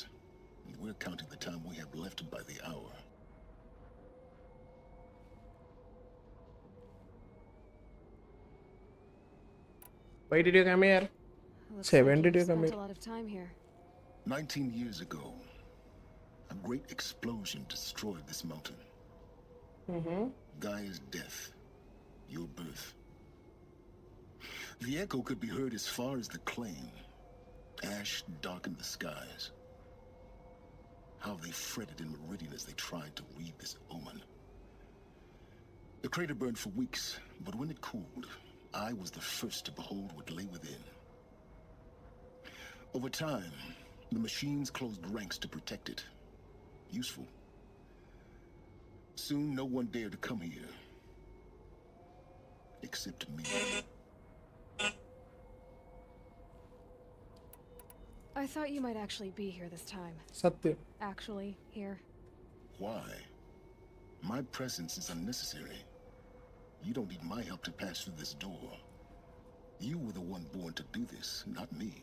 And we're counting the time we have left by the hour. Why did you come here? Say, when did you come Spent here? a lot of time here. 19 years ago, a great explosion destroyed this mountain. Gaia's death, your birth. The echo could be heard as far as the claim. Ash darkened the skies. How they fretted in Meridian as they tried to read this omen. The crater burned for weeks, but when it cooled, I was the first to behold what lay within. Over time, the machines closed ranks to protect it. Useful. Soon, no one dared to come here. Except me. I thought you might actually be here this time. Satyam. Actually, here. Why? My presence is unnecessary. You don't need my help to pass through this door. You were the one born to do this, not me.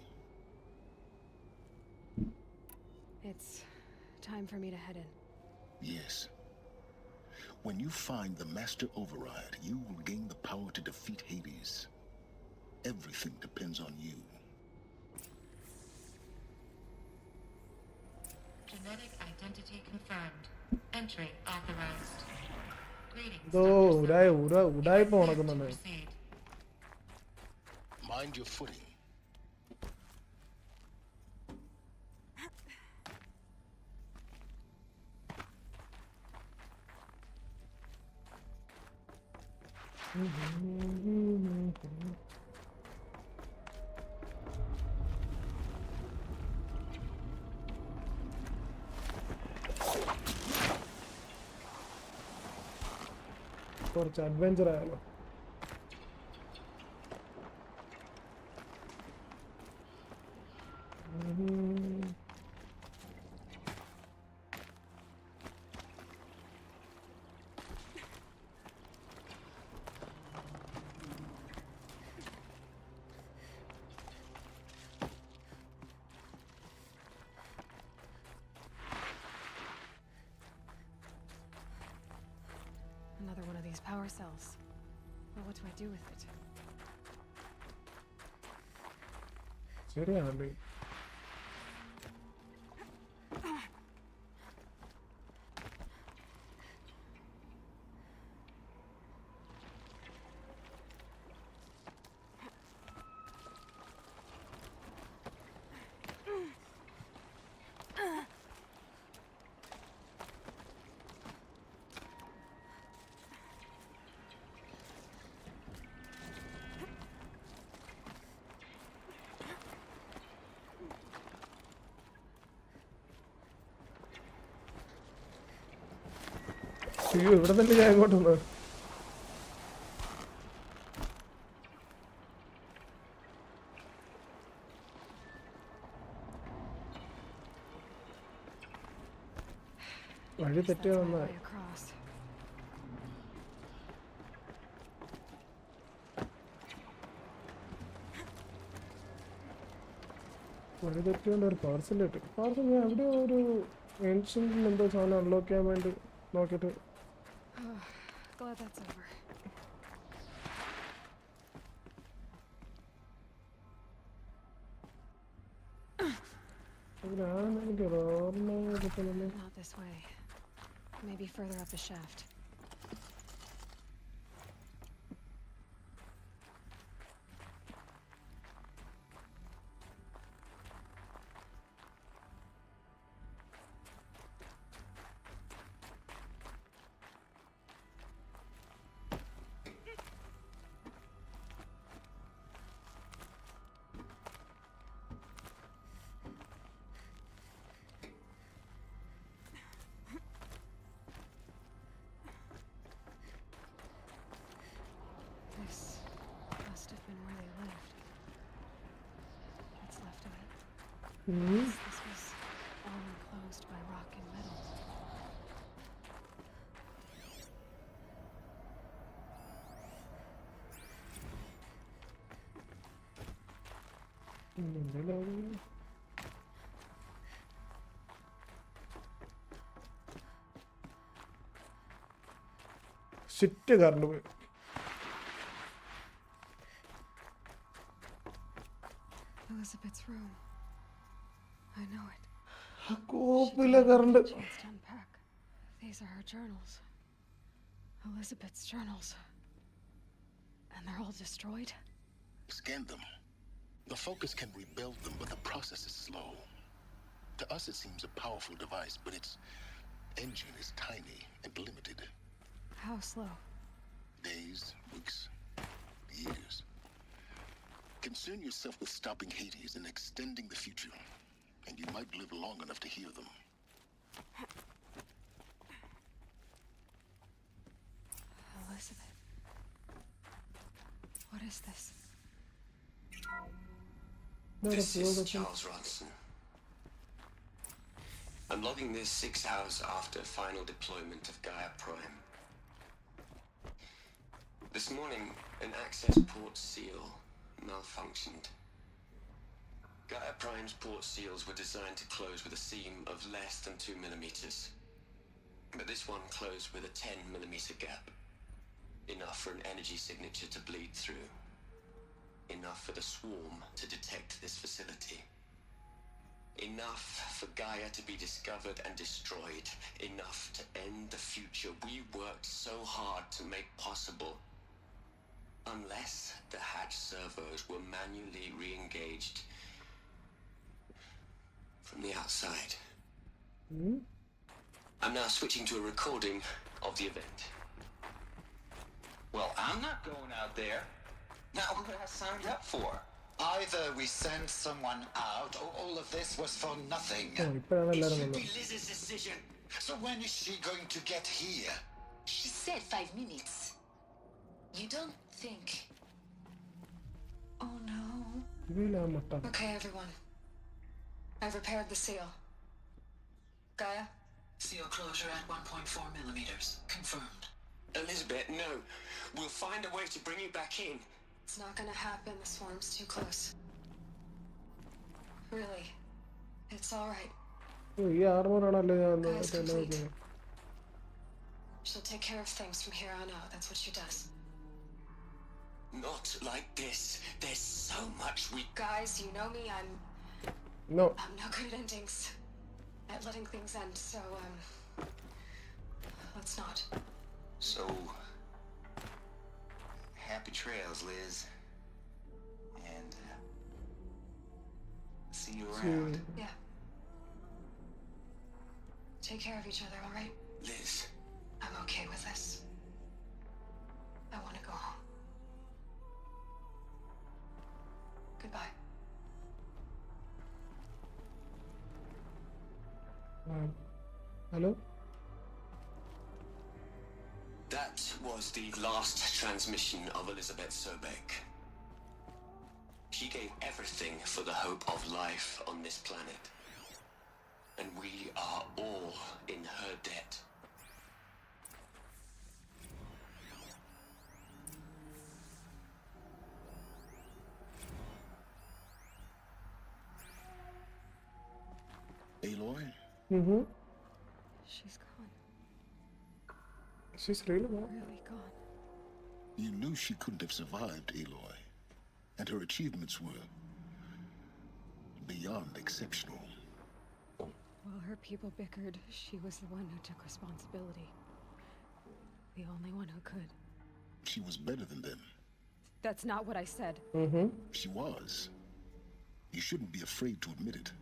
It's time for me to head in. Yes. When you find the Master Override, you will gain the power to defeat Hades. Everything depends on you. Genetic identity confirmed. Entry authorized. Greetings, ഉടായി പോണക്കുന്നുണ്ട്. Mind your footing. കുറച്ച് adventure ആയാലോ. Another one of these power cells. Well, what do I do with it? ശരിയാണല്ലേ. അയ്യോ, ഇവിടെ തന്നെ ഞാൻ ഇങ്ങോട്ട് വന്നത്. വഴി തെറ്റിയ നന്നായി. വഴി തെറ്റിയോണ്ട് ഒരു പാർസൽ കിട്ടി. പാർസൽ ഞാൻ എവിടെ ഒരു ഏൻഷ്യൻ്റിൽ എന്തോ സാധനം അൺലോക്ക് ചെയ്യാൻ വേണ്ടി നോക്കിയിട്ട്. Glad that's over. Not this way. Maybe further up the shaft. This was all enclosed by rock and metal. Shit current പോയി. Elizabeth's room. I know it. കോപ്പിലെ current. These are her journals. Elizabeth's journals. And they're all destroyed? Scan them. The Focus can rebuild them, but the process is slow. To us it seems a powerful device, but its engine is tiny and limited. How slow? Days, weeks, years. Concern yourself with stopping Hades and extending the future, and you might live long enough to hear them. Elizabeth. What is this? This is Charles Ronson. I'm logging this 6 hours after final deployment of Gaia Prime. This morning, an access port seal malfunctioned. Gaia Prime's port seals were designed to close with a seam of less than 2 millimeters. But this one closed with a 10 millimeter gap. Enough for an energy signature to bleed through. Enough for the swarm to detect this facility. Enough for Gaia to be discovered and destroyed. Enough to end the future we worked so hard to make possible. Unless the hatch servos were manually re-engaged from the outside. I'm now switching to a recording of the event. Well, I'm not going out there. Not what I signed up for. Either we send someone out, or all of this was for nothing. It should be Liz's decision. So when is she going to get here? She said 5 minutes. You don't think... Oh no. Really, Okay, everyone. I've repaired the seal. Gaia? Seal closure at 1.4 millimeters. Confirmed. Elizabeth, no. We'll find a way to bring you back in. It's not gonna happen. The swarm's too close. Really. It's alright. Gaia's complete. She'll take care of things from here on out. That's what she does. Not like this. There's so much we... Guys, you know me. I'm no good at endings. At letting things end, so, let's not. So... happy trails, Liz. And, see you around. Yeah. Take care of each other, alright? Liz. I'm okay with this. I want to go home. Goodbye. Hello? That was the last transmission of Elizabeth Sobek. She gave everything for the hope of life on this planet. And we are all in her debt. Aloy? Mm-hmm. She's gone. She's really gone. Really gone. You knew she couldn't have survived, Aloy. And her achievements were beyond exceptional. While her people bickered, she was the one who took responsibility. The only one who could. She was better than them. That's not what I said. Mm-hmm. She was. You shouldn't be afraid to admit it.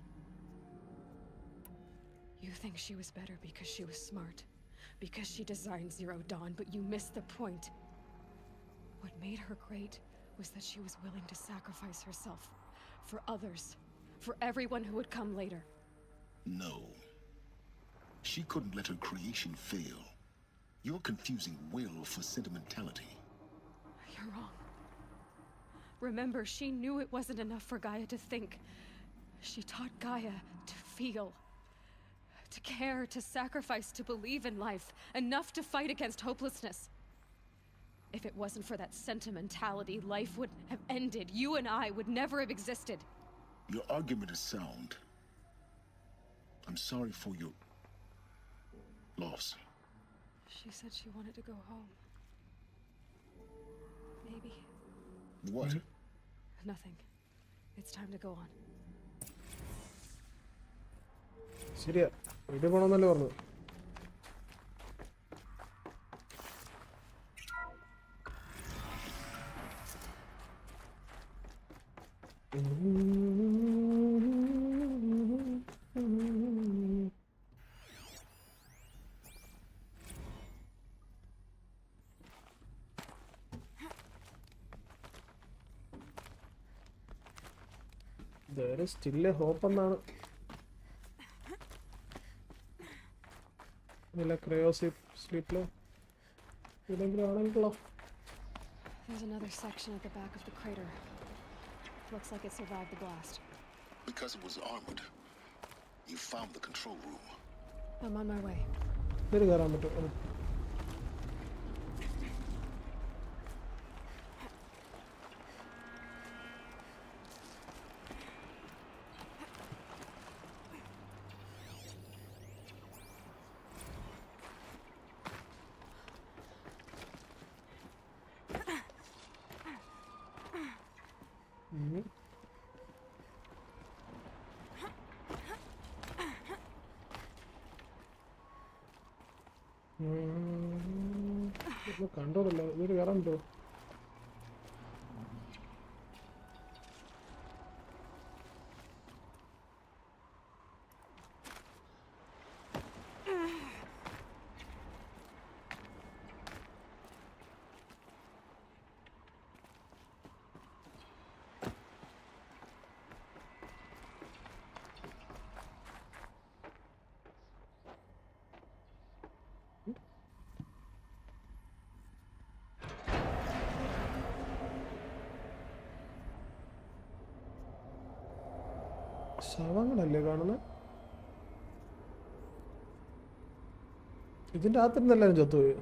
You think she was better because she was smart. Because she designed Zero Dawn, but you missed the point. What made her great was that she was willing to sacrifice herself. For others. For everyone who would come later. No. She couldn't let her creation fail. You're confusing will for sentimentality. You're wrong. Remember, she knew it wasn't enough for Gaia to think. She taught Gaia to feel. To care, to sacrifice, to believe in life. Enough to fight against hopelessness. If it wasn't for that sentimentality, life would have ended. You and I would never have existed. Your argument is sound. I'm sorry for your loss. She said she wanted to go home. Maybe. What? Nothing. It's time to go on. ശരിയാ വീട്ടിൽ പോണമെന്നല്ലേ പറഞ്ഞു. There is still a hope എന്നാണ്. ഇല്ല cryo സ്ലീപ്പിലോ ഇല്ലെങ്കിലും ആണെങ്കിലോ. There's another section at the back of the crater. Looks like it survived the blast. Because it was armored, you found the control room. I'm on my way. ഇതിൽ കയറാൻ പറ്റും. കണ്ടോളല്ലോ ഇതിൽ കയറാൻ പറ്റുമോ? ശവങ്ങളല്ലേ കാണുന്നത്? ഇതിന്റെ അകത്തുനിന്ന് എല്ലാവരും ചത്തുപോയി.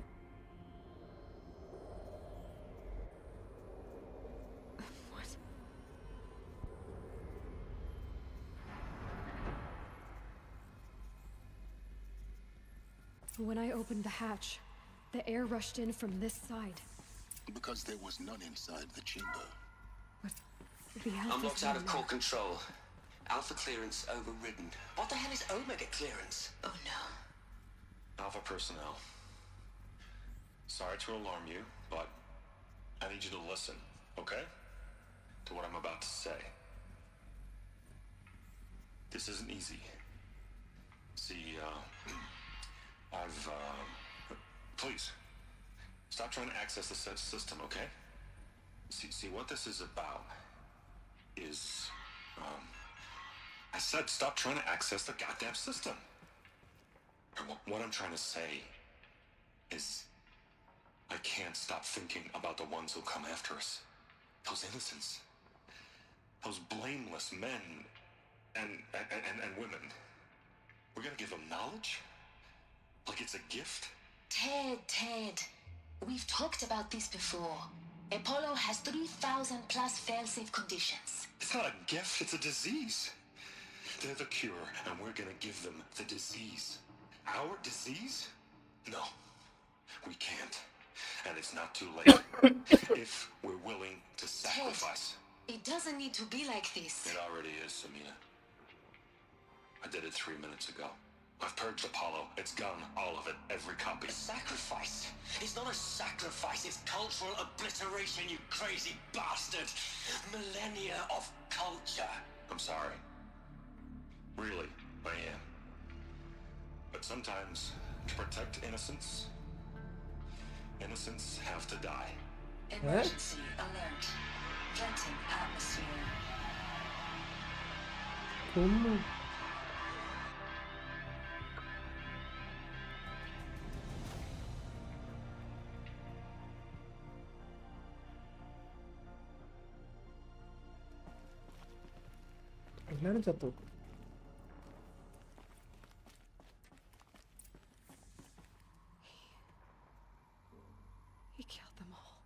When I opened the hatch, the air rushed in from this side. Because there was none inside the chamber. But the I'm locked out of core control. Alpha clearance overridden. What the hell is Omega clearance? Oh no. Alpha personnel. Sorry to alarm you, but I need you to listen, okay? To what I'm about to say. This isn't easy. See, please, stop trying to access the system, okay? See, what this is about is, I said stop trying to access the goddamn system. What I'm trying to say is, I can't stop thinking about the ones who come after us. Those innocents. Those blameless men and women. We're gonna give them knowledge? Like it's a gift? Ted. We've talked about this before. Apollo has 3,000 plus fail-safe conditions. It's not a gift, it's a disease. They're the cure, and we're gonna give them the disease. Our disease? No, we can't. And it's not too late. If we're willing to sacrifice. Ted, it doesn't need to be like this. It already is, Samina. I did it 3 minutes ago. I've purged Apollo. It's gone. All of it. Every copy. Sacrifice? It's not a sacrifice. It's cultural obliteration, you crazy bastard. Millennia of culture. I'm sorry. Really, I am. But sometimes, to protect innocence, innocents have to die. Emergency alert. Venting atmosphere. എല്ലാരും ചത്തു. He killed them all.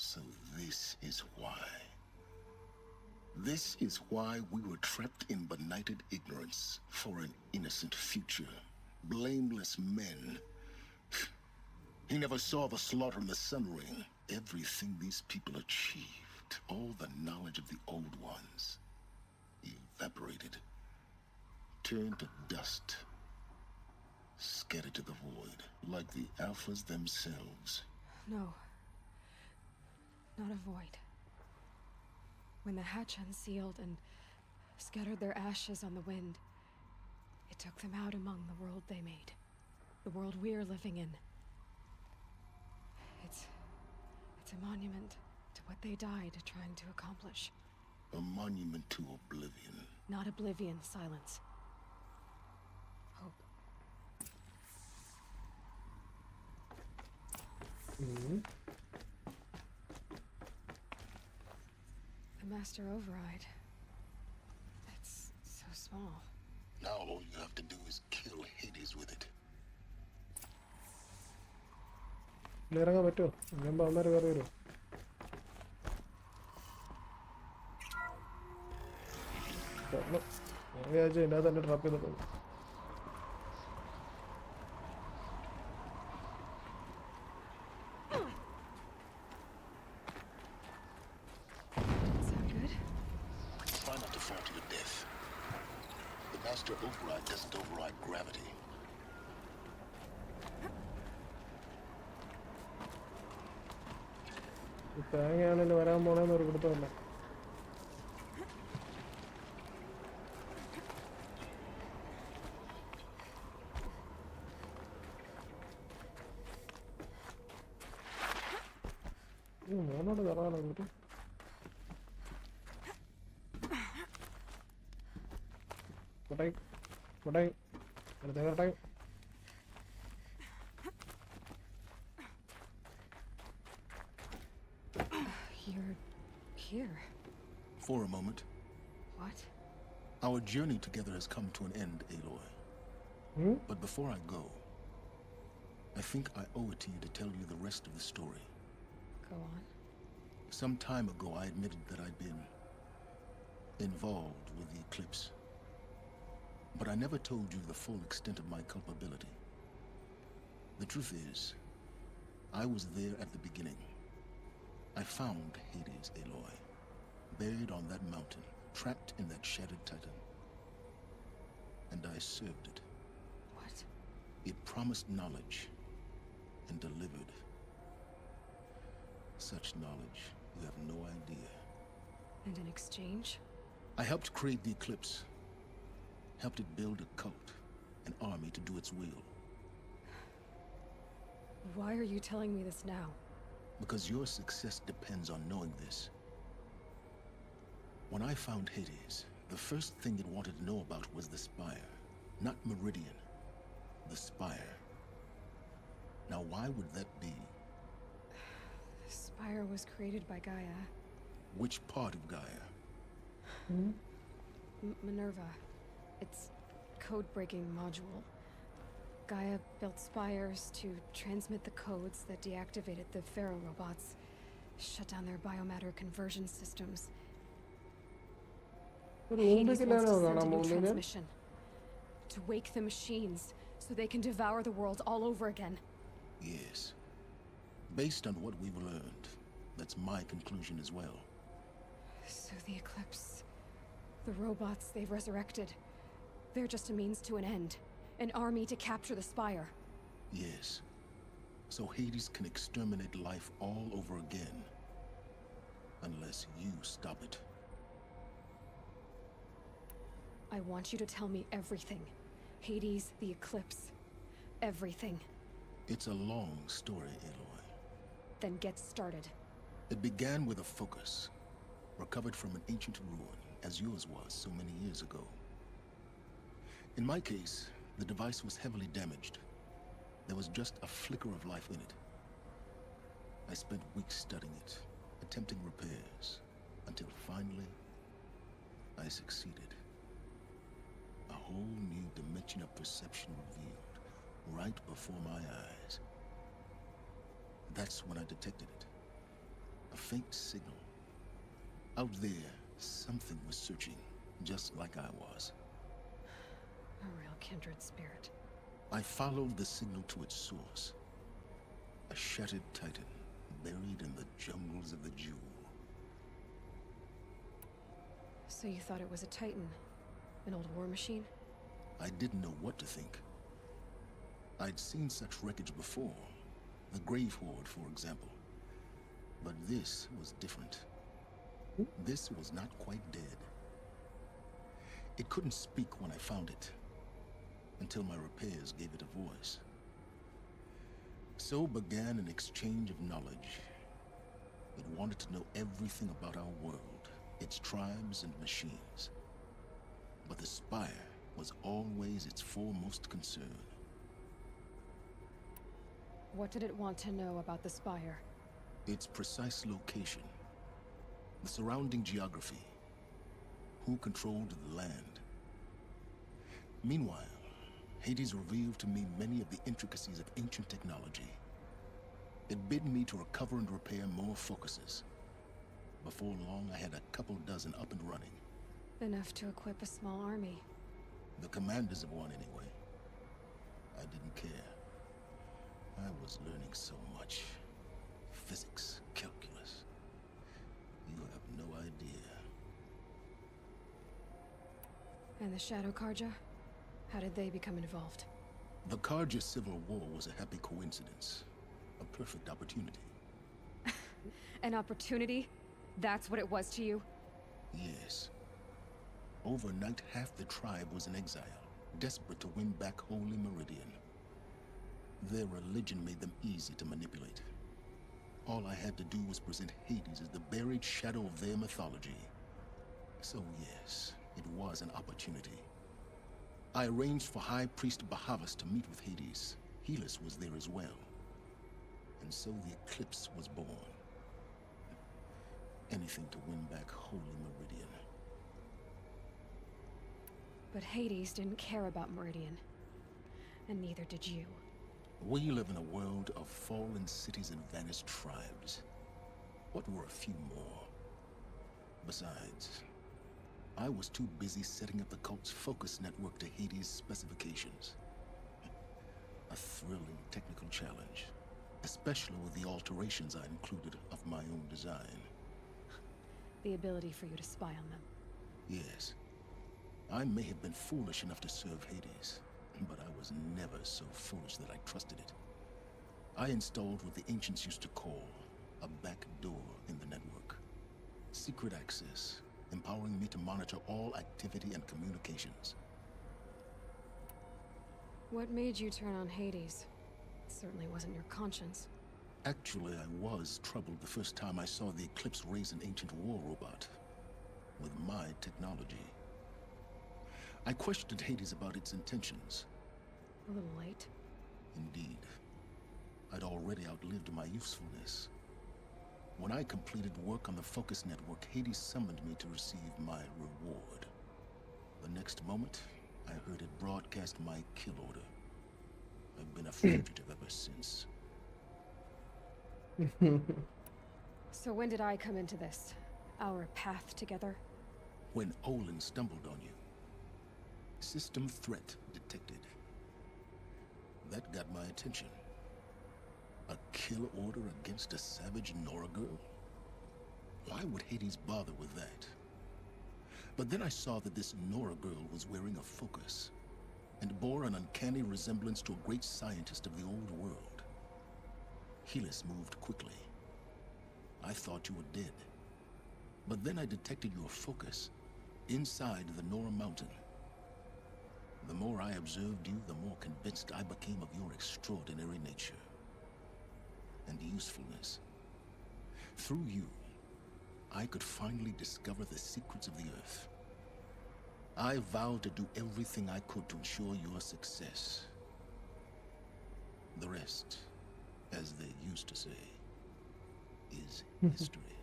So this is why. This is why we were trapped in benighted ignorance for an innocent future. Blameless men. He never saw the slaughter in the Sun Ring. Everything these people achieved, all the knowledge of the old ones, evaporated, turned to dust, scattered to the void, like the Alphas themselves. No. Not a void. When the hatch unsealed and scattered their ashes on the wind, it took them out among the world they made. The world we're living in. It's a monument to what they died trying to accomplish. A monument to oblivion. Not oblivion, silence. Hope. The Master Override. That's so small. Now all you have to do is kill Hades with it. ഇറങ്ങാൻ പറ്റുമോ? അങ്ങനെ അവന്മാർ കയറി വരുമോ? ഞാൻ വിചാരിച്ചു ഇതിൻ്റെ തന്നെ ട്രാപ്പ് ചെയ്തിട്ടുണ്ട്. Try not to fall to your death. The Master Override doesn't override gravity. തേങ്ങയാണെന്ന് വരാൻ പോണെന്ന് ഒരു പിടുത്തമല്ല. മോനോട് കയറാനോ എന്നിട്ട് കോട്ടായി കോട്ടായി അടുത്ത Kottayi. You're here. For a moment. What? Our journey together has come to an end, Aloy. But before I go, I think I owe it to you to tell you the rest of the story. Go on. Some time ago, I admitted that I'd been involved with the Eclipse. But I never told you the full extent of my culpability. The truth is, I was there at the beginning. I found Hades, Aloy, buried on that mountain, trapped in that shattered titan. And I served it. What? It promised knowledge and delivered. Such knowledge, you have no idea. And in exchange? I helped create the Eclipse. Helped it build a cult, an army to do its will. Why are you telling me this now? Because your success depends on knowing this. When I found Hades, the first thing it wanted to know about was the Spire. Not Meridian. The Spire. Now why would that be? The Spire was created by Gaia. Which part of Gaia? Minerva. It's code-breaking module. Gaia built spires to transmit the codes that deactivated the Pharaoh robots, shut down their biomatter conversion systems. Hades wants to send a new transmission. To wake the machines, so they can devour the world all over again. Yes. Based on what we've learned, that's my conclusion as well. So the Eclipse, the robots they've resurrected, they're just a means to an end. An army to capture the Spire. Yes. So Hades can exterminate life all over again. Unless you stop it. I want you to tell me everything. Hades, the Eclipse. Everything. It's a long story, Aloy. Then get started. It began with a focus. Recovered from an ancient ruin, as yours was so many years ago. In my case, the device was heavily damaged. There was just a flicker of life in it. I spent weeks studying it, attempting repairs, until finally, I succeeded. A whole new dimension of perception revealed, right before my eyes. That's when I detected it. A faint signal. Out there, something was searching, just like I was. A real kindred spirit. I followed the signal to its source. A shattered titan, buried in the jungles of the Jewel. So you thought it was a titan? An old war machine? I didn't know what to think. I'd seen such wreckage before. The Grave Horde, for example. But this was different. This was not quite dead. It couldn't speak when I found it, until my repairs gave it a voice. So began an exchange of knowledge. It wanted to know everything about our world, its tribes and machines. But the Spire was always its foremost concern. What did it want to know about the Spire? Its precise location, the surrounding geography, who controlled the land. Meanwhile, Hades revealed to me many of the intricacies of ancient technology. It bid me to recover and repair more focuses. Before long, I had a couple dozen up and running. Enough to equip a small army. The commanders of one, anyway. I didn't care. I was learning so much. Physics, calculus. You have no idea. And the Shadow Carja? How did they become involved? The Carja Civil War was a happy coincidence. A perfect opportunity. An opportunity? That's what it was to you? Yes. Overnight, half the tribe was in exile, desperate to win back Holy Meridian. Their religion made them easy to manipulate. All I had to do was present Hades as the buried shadow of their mythology. So yes, it was an opportunity. I arranged for High Priest Bahavas to meet with Hades. Helis was there as well. And so the Eclipse was born. Anything to win back Holy Meridian. But Hades didn't care about Meridian. And neither did you. We live in a world of fallen cities and vanished tribes. What were a few more? Besides, I was too busy setting up the cult's focus network to Hades' specifications. A thrilling technical challenge, especially with the alterations I included of my own design. The ability for you to spy on them. Yes. I may have been foolish enough to serve Hades, but I was never so foolish that I trusted it. I installed what the ancients used to call a back door in the network. Secret access, empowering me to monitor all activity and communications. What made you turn on Hades? It certainly wasn't your conscience. Actually, I was troubled the first time I saw the Eclipse raise an ancient war robot. With my technology. I questioned Hades about its intentions. A little late. Indeed. I'd already outlived my usefulness. When I completed work on the Focus Network, Hades summoned me to receive my reward. The next moment, I heard it broadcast my kill order. I've been a fugitive ever since. So when did I come into this? Our path together? When Olin stumbled on you. System threat detected. That got my attention. A kill order against a savage Nora girl? Why would Hades bother with that? But then I saw that this Nora girl was wearing a focus, and bore an uncanny resemblance to a great scientist of the old world. Helis moved quickly. I thought you were dead. But then I detected your focus inside the Nora mountain. The more I observed you, the more convinced I became of your extraordinary nature and usefulness. Through you, I could finally discover the secrets of the Earth. I vowed to do everything I could to ensure your success. The rest, as they used to say, is history.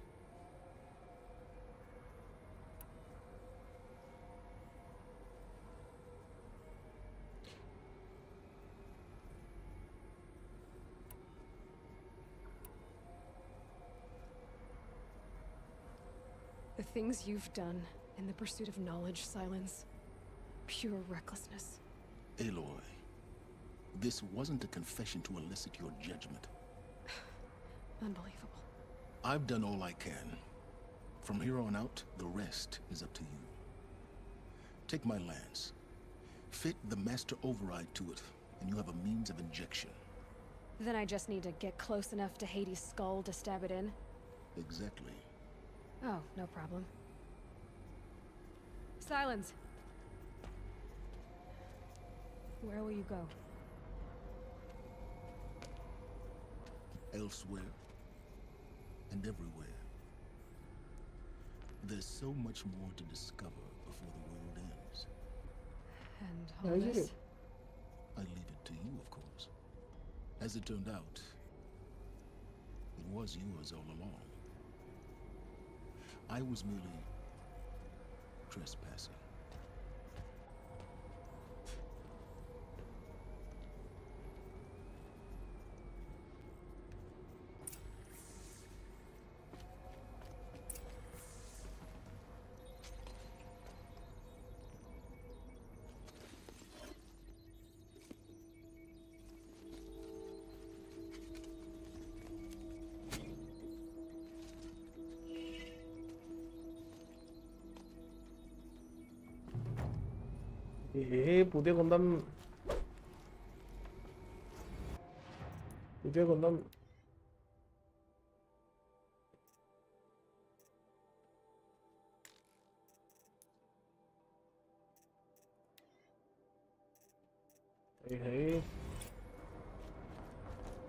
The things you've done in the pursuit of knowledge, Silence. Pure recklessness. Aloy, this wasn't a confession to elicit your judgment. Unbelievable. I've done all I can. From here on out, the rest is up to you. Take my lance. Fit the Master Override to it, and you have a means of injection. Then I just need to get close enough to Hades' skull to stab it in? Exactly. Oh, no problem. Silence! Where will you go? Elsewhere. And everywhere. There's so much more to discover before the world ends. And all this? I leave it to you, of course. As it turned out, it was yours all along. I was merely trespassing. പുതിയ കുന്തം Hey.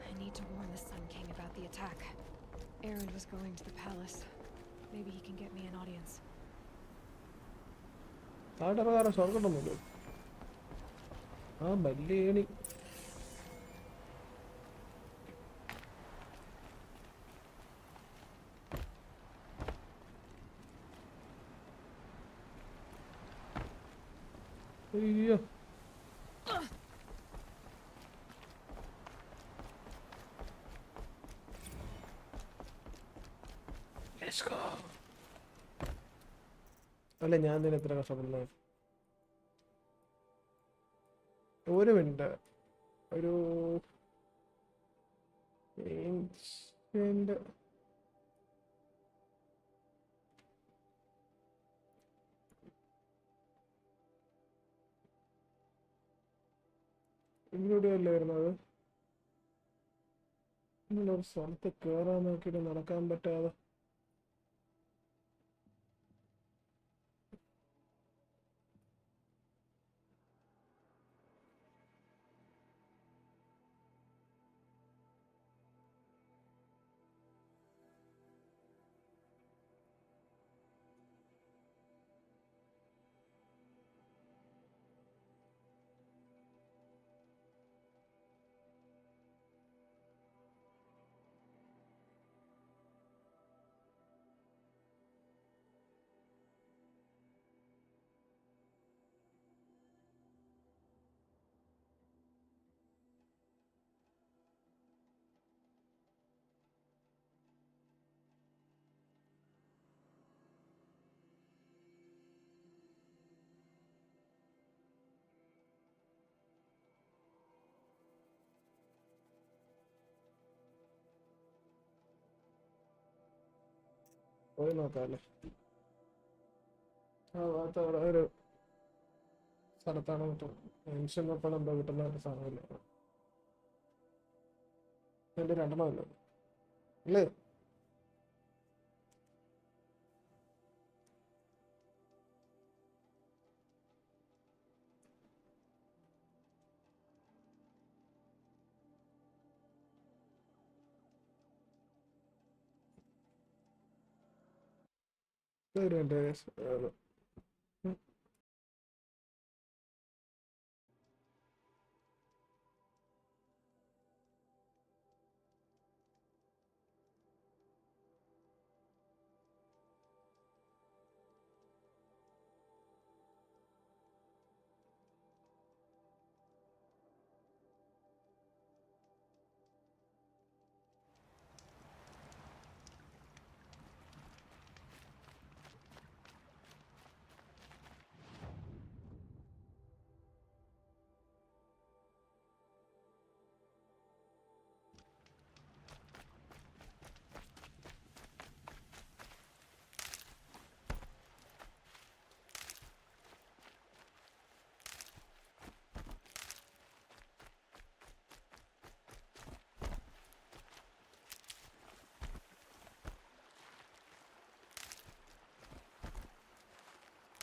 I need to warn the Sun King about the attack. Erend was going to the palace. Maybe he can get me an audience. താഴെ സ്വർഗമുണ്ടോ ആ ബല്ലേണി അയ്യോ അല്ല ഞാൻ തന്നെ എത്ര കഷ്ടപ്പെടുന്നത്. ഒരു മിനിറ്റ് ഒരു ഏൻഷ്യന്റ് ഇതിലൂടെയല്ലേ വരുന്നത്. ഇങ്ങനൊരു സ്ഥലത്ത് കയറാൻ നോക്കിയിട്ട് നടക്കാൻ പറ്റാതെ പോയി നോക്കാല്ലേ. ആ ഭാഗത്ത് അവിടെ ഒരു സ്ഥലത്താണ് മറ്റേ പെൻഷൻ ഒപ്പം എന്തോ കിട്ടുന്ന ഒരു സാധനമില്ല. എൻ്റെ 2 ഇല്ല അല്ലേ. ഒരു minute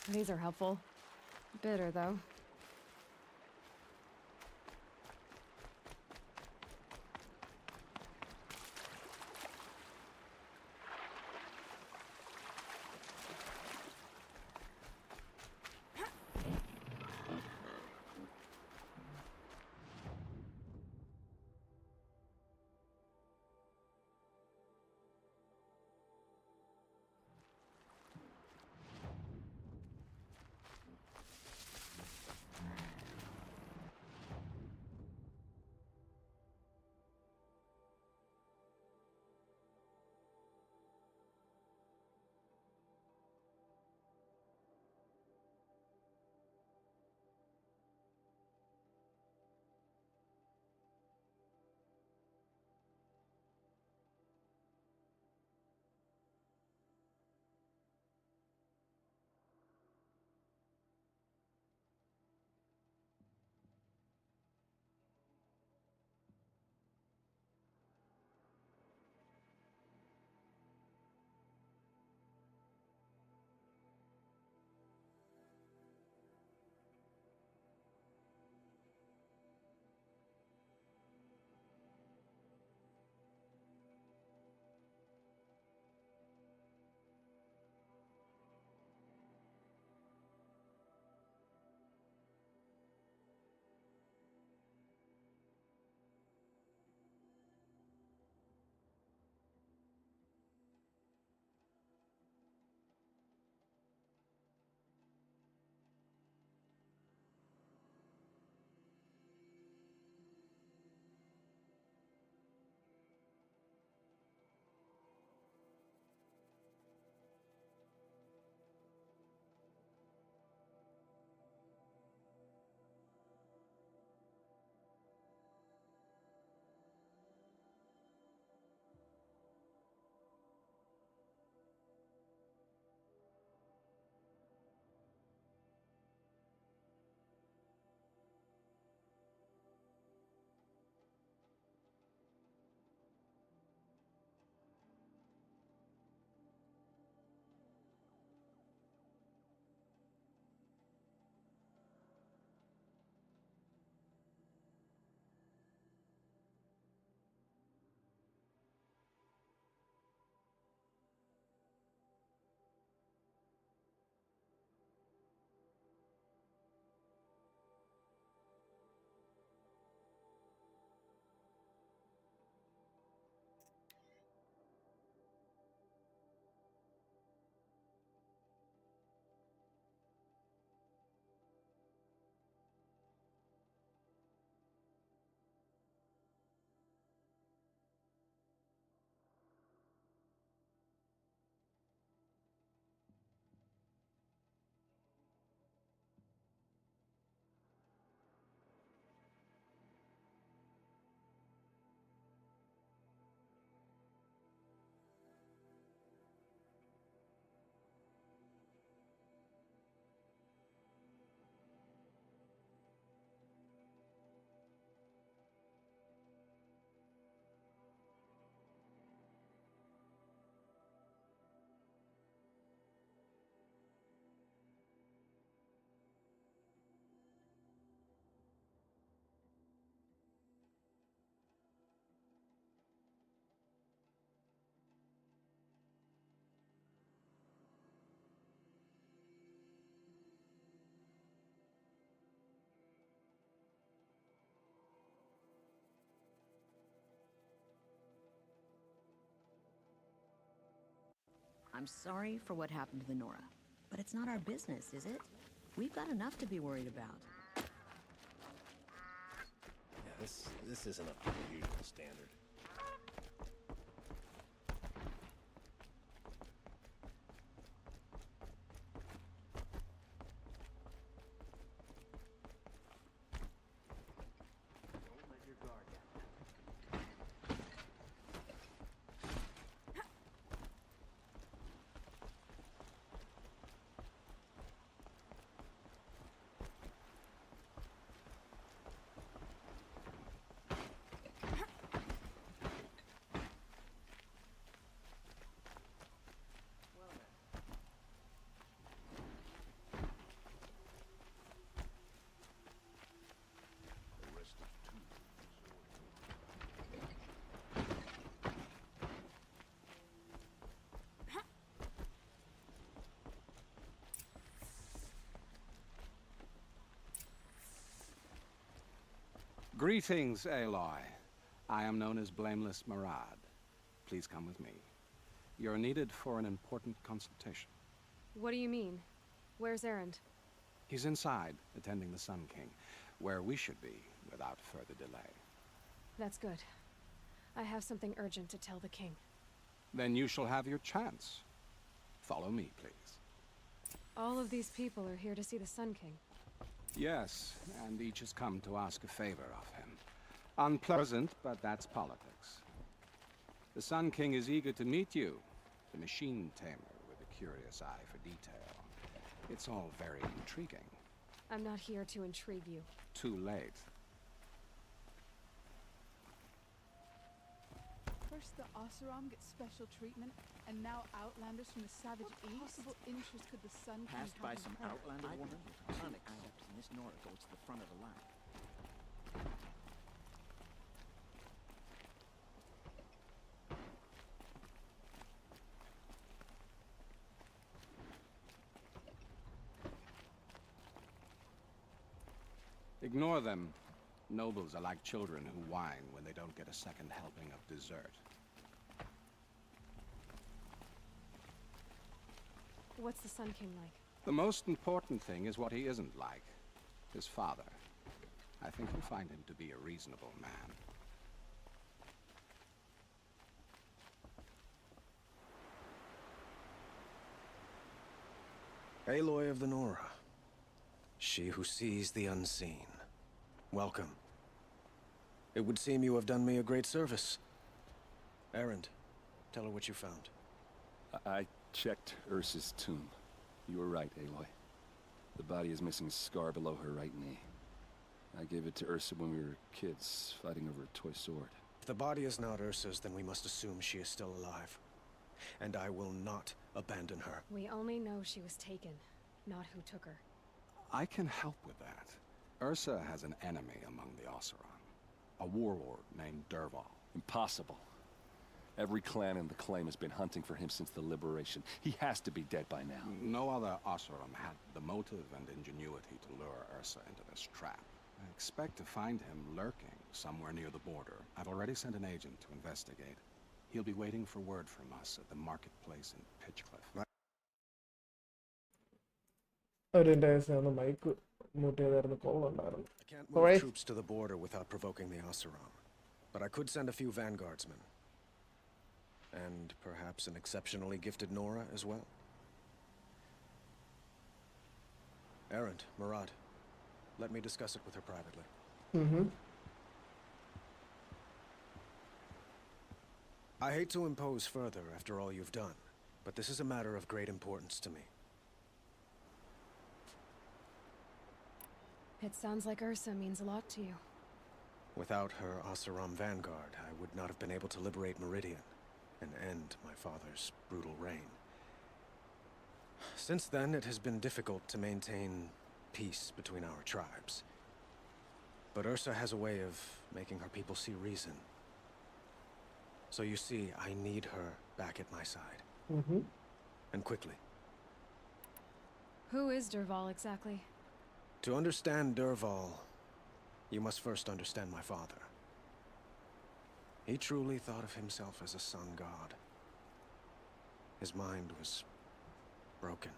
These are helpful. Bitter, though. I'm sorry for what happened to the Nora, but it's not our business, is it? We've got enough to be worried about. Yeah, this isn't up to the usual standard. Greetings, Aloy. I am known as Blameless Marad. Please come with me. You're needed for an important consultation. What do you mean? Where's Erend? He's inside, attending the Sun King, where we should be without further delay. That's good. I have something urgent to tell the king. Then you shall have your chance. Follow me, please. All of these people are here to see the Sun King. Yes, and each has come to ask a favor of him. Unpleasant, but that's politics. The Sun King is eager to meet you, the machine tamer with a curious eye for detail. It's all very intriguing. I'm not here to intrigue you. Too late. First the Oseram get special treatment, and now Outlanders from the Savage East? What possible interest could the Sun King Passed by have in some her? Outlander woman with tonic steps, and this Nora goes to the front of the line. Ignore them. Nobles are like children who whine when they don't get a second helping of dessert. What's the Sun King like? The most important thing is what he isn't like. His father. I think you'll find him to be a reasonable man. Aloy of the Nora. She who sees the unseen. Welcome. It would seem you have done me a great service. Erend, tell her what you found. I checked Ursa's tomb. You were right, Aloy. The body is missing a scar below her right knee. I gave it to Ursa when we were kids, fighting over a toy sword. If the body is not Ursa's, then we must assume she is still alive. And I will not abandon her. We only know she was taken, not who took her. I can help with that. Ursa has an enemy among the Oseram. A warlord named Dervahl. Impossible. Every clan in the Claim has been hunting for him since the liberation. He has to be dead by now. No other Oseram had the motive and ingenuity to lure Ursa into this trap. I expect to find him lurking somewhere near the border. I've already sent an agent to investigate. He'll be waiting for word from us at the marketplace in Pitchcliff. I can't move troops to the border without provoking the Oseram, but I could send a few vanguardsmen. And perhaps an exceptionally gifted Nora as well. Erend, Marad, let me discuss it with her privately. I hate to impose further after all you've done, but this is a matter of great importance to me. It sounds like Ursa means a lot to you. Without her Oseram vanguard, I would not have been able to liberate Meridian and end my father's brutal reign. Since then, it has been difficult to maintain peace between our tribes. But Ursa has a way of making her people see reason. So you see, I need her back at my side. And quickly. Who is Dervahl exactly? To understand Dervahl, you must first understand my father. He truly thought of himself as a sun god. His mind was broken.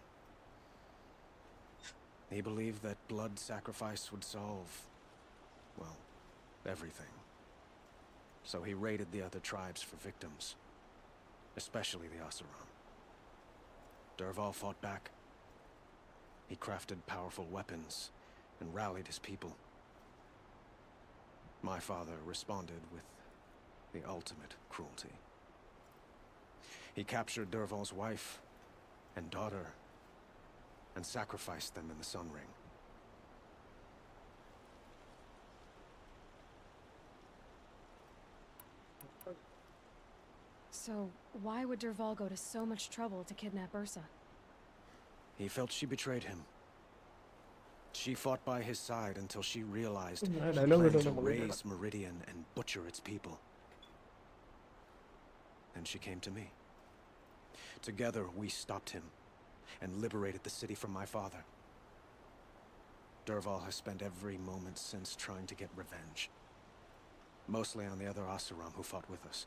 He believed that blood sacrifice would solve, well, everything. So he raided the other tribes for victims, especially the Oseram. Dervahl fought back. He crafted powerful weapons and rallied his people. My father responded with the ultimate cruelty. He captured Dervahl's wife and daughter and sacrificed them in the Sun Ring. So, why would Dervahl go to so much trouble to kidnap Ursa? He felt she betrayed him. She fought by his side until she realized he I planned love it. to raise Meridian and butcher its people. And she came to me. Together, we stopped him and liberated the city from my father. Dervahl has spent every moment since trying to get revenge. Mostly on the other Oseram who fought with us.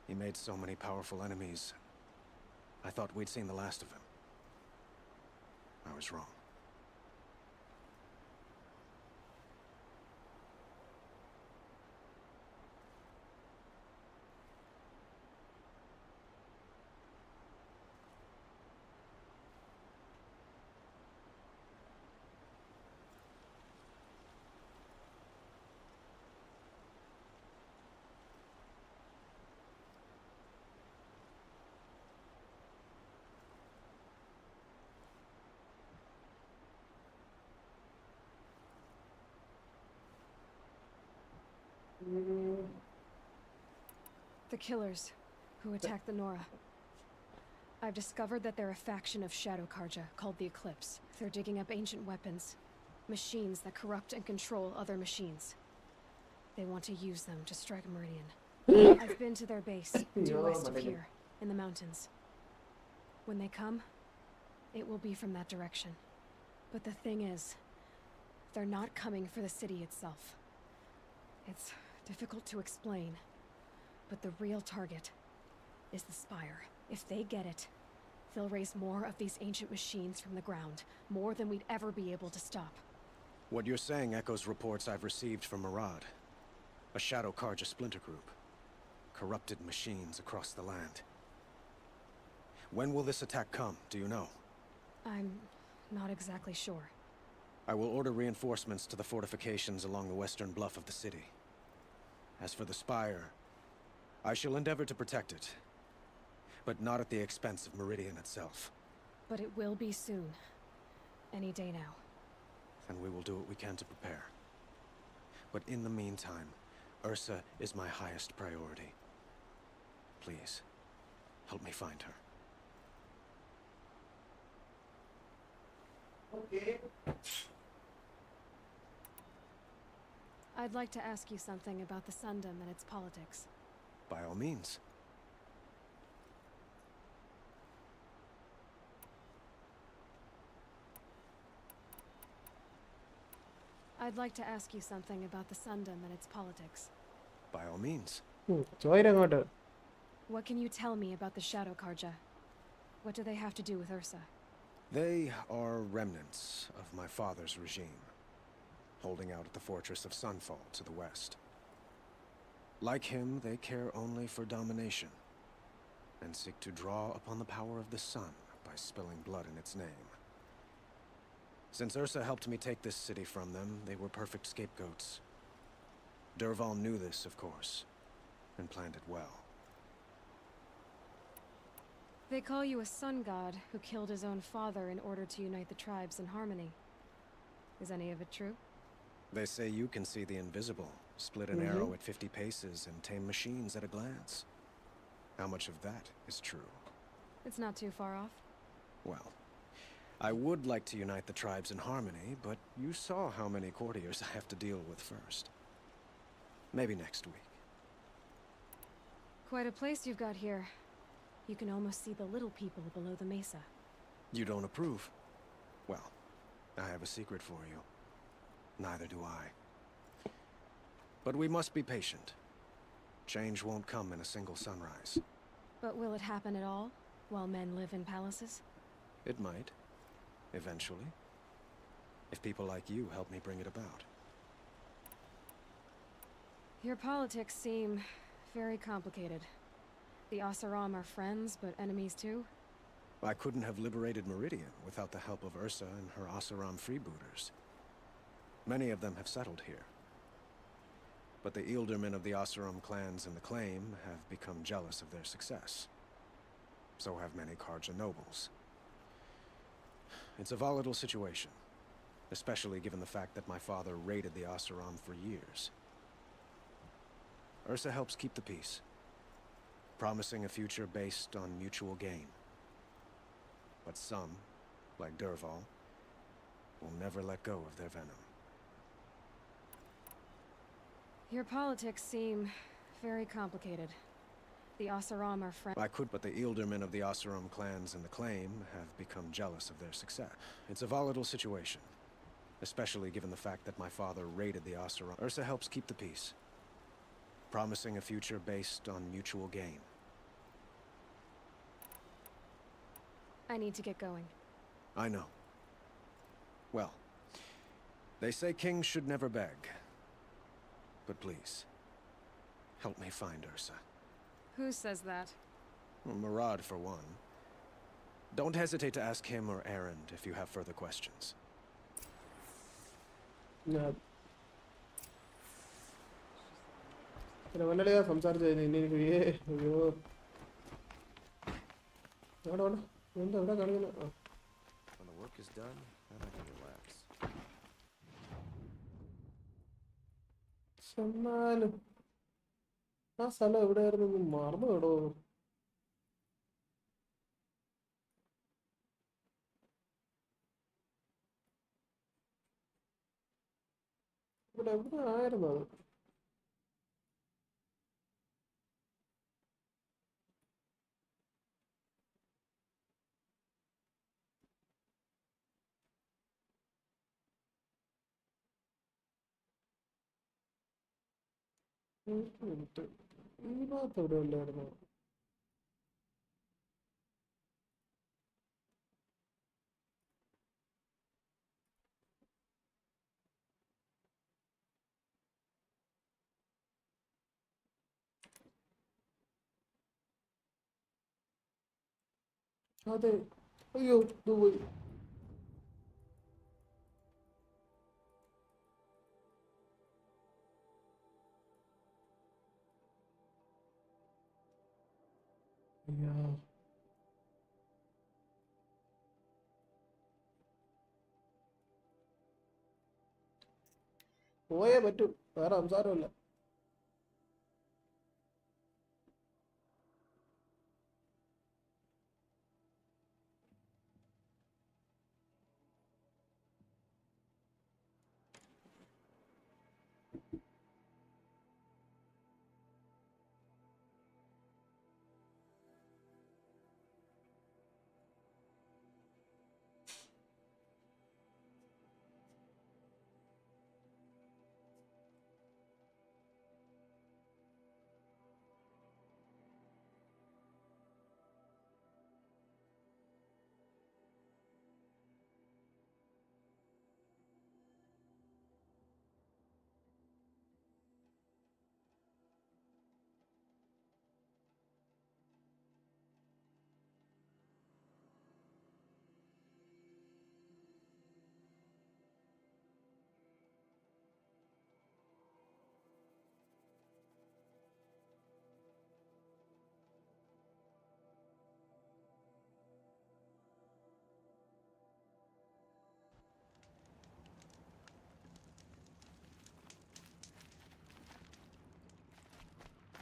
He made so many powerful enemies, I thought we'd seen the last of him. I was wrong. The killers who attacked the Nora. I've discovered that they're a faction of Shadow Karja called the Eclipse. They're digging up ancient weapons, machines that corrupt and control other machines. They want to use them to strike Meridian. I've been to their base, due west of here, in the mountains. When they come, it will be from that direction. But the thing is, they're not coming for the city itself. It's difficult to explain, but the real target is the Spire. If they get it, they'll raise more of these ancient machines from the ground, more than we'd ever be able to stop. What you're saying echoes reports I've received from Murad, a Shadow Karja splinter group. Corrupted machines across the land. When will this attack come, do you know? I'm not exactly sure. I will order reinforcements to the fortifications along the western bluff of the city. As for the Spire, I shall endeavor to protect it, but not at the expense of Meridian itself. But it will be soon. Any day now. And we will do what we can to prepare. But in the meantime, Ursa is my highest priority. Please, help me find her. Okay. I'd like to ask you something about the Sundom and its politics. By all means. I'd like to ask you something about the Sundom and its politics. By all means. What can you tell me about the Shadow Karja? What do they have to do with Ursa? They are remnants of my father's regime, holding out at the fortress of Sunfall to the west. Like him, they care only for domination, and seek to draw upon the power of the sun by spilling blood in its name. Since Ursa helped me take this city from them, they were perfect scapegoats. Dervahl knew this, of course, and planned it well. They call you a sun god who killed his own father in order to unite the tribes in harmony. Is any of it true? They say you can see the invisible, split an arrow at 50 paces, and tame machines at a glance. How much of that is true? It's not too far off. Well, I would like to unite the tribes in harmony, but you saw how many courtiers I have to deal with first. Maybe next week. Quite a place you've got here. You can almost see the little people below the mesa. You don't approve? Well, I have a secret for you. Neither do I. But we must be patient. Change won't come in a single sunrise. But will it happen at all, while men live in palaces? It might. Eventually. If people like you help me bring it about. Your politics seem very complicated. The Oseram are friends, but enemies too? I couldn't have liberated Meridian without the help of Ursa and her Oseram freebooters. Many of them have settled here. But the Ealdormen of the Oseram clans in the Claim have become jealous of their success. So have many Carja nobles. It's a volatile situation, especially given the fact that my father raided the Oseram for years. Ursa helps keep the peace, promising a future based on mutual gain. But some, like Dervahl, will never let go of their venom. Your politics seem very complicated. The Oseram are friends. But the Ealdormen of the Oseram clans in the Claim have become jealous of their success. It's a volatile situation, especially given the fact that my father raided the Oseram. Ursa helps keep the peace, promising a future based on mutual gain. I need to get going. I know. Well, they say kings should never beg. But please, help me find Ursa. Who says that? Well, Murad, for one. Don't hesitate to ask him or Erend if you have further questions. Yeah. When the work is done, then I can relax. Samman. ആ സ്ഥലം എവിടെയായിരുന്നു മറന്നു കേടോ. ഇവിടെ എവിടെ ആയിരുന്നു അത്? ഈ ഭാഗത്ത് എവിടെ ഉണ്ടായിരുന്നു? അതെ, അയ്യോ ഇത് പോയി. പോയേ പറ്റൂ, വേറെ സംസാരമില്ല.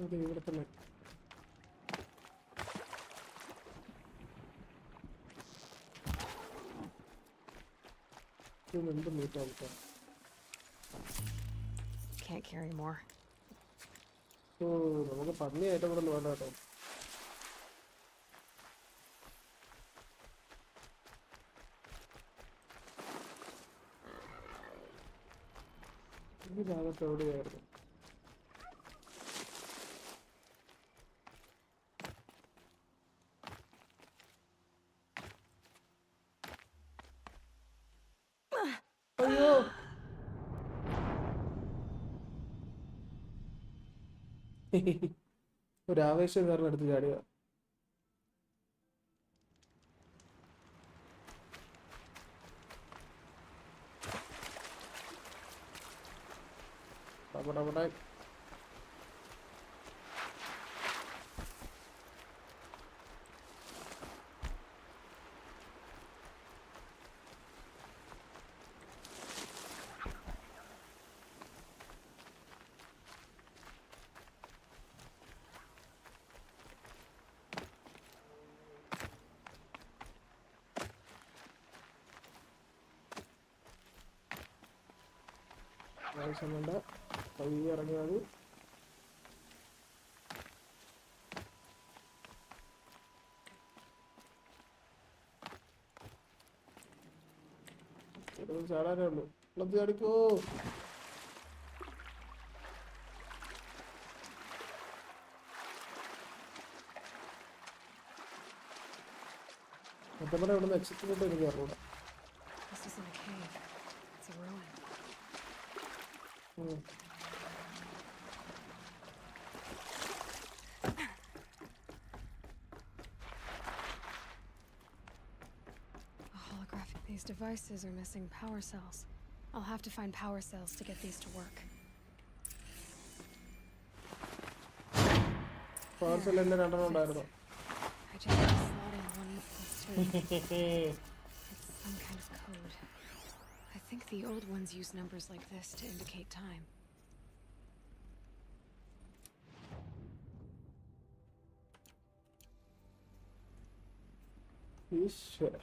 അതെ, ഇവിടെ തന്നെ. എന്ത് മീറ്റാ? Can't carry more. ഓ, നമുക്ക് പന്നിയായിട്ട് ഇവിടെ നിന്ന് വേണ്ട കേട്ടോ. ഈ ഭാഗത്ത് എവിടെയായിരുന്നു? അയ്യോ ഒരു ആവേശം കാരണം എടുത്ത് ചാടിയ അവിടെ ആവശ്യം വേണ്ട പയ്യെ ഇറങ്ങിയാൽ മതി ചാടാനേ ഉള്ളൂ ഉള്ളത് ചാടിക്കോ മറ്റേ ഇവിടെ നിന്ന് എക്സിറ്റ് എനിക്ക് അറിഞ്ഞൂടാ These devices are missing power cells. I'll have to find power cells to get these to work. Power cell ende renderam undairunnu. I just need to slot in 1+3. It's some kind of code. I think the old ones use numbers like this to indicate time. Sure.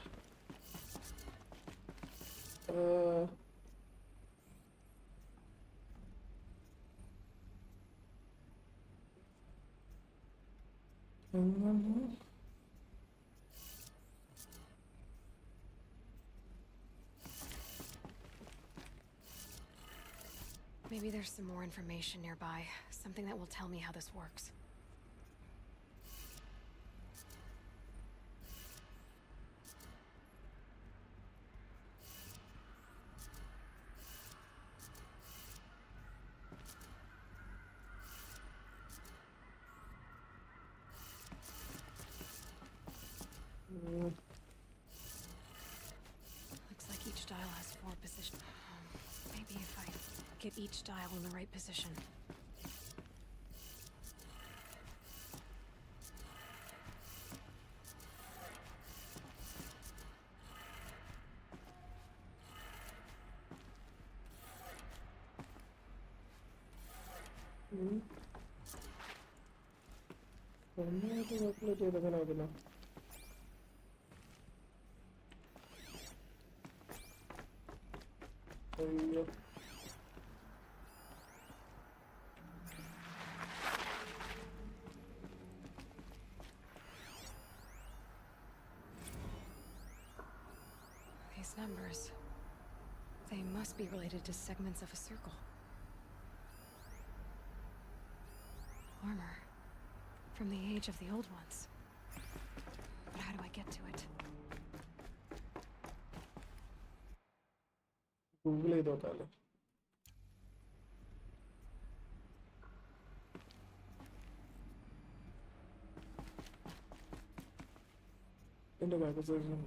Maybe there's some more information nearby, something that will tell me how this works. Looks like each dial has 4 positions. Maybe if I get each dial in the right position. These numbers, they must be related to segments of a circle. Armor from the age of the old ones. But how do I get to it? Google it out. In the position.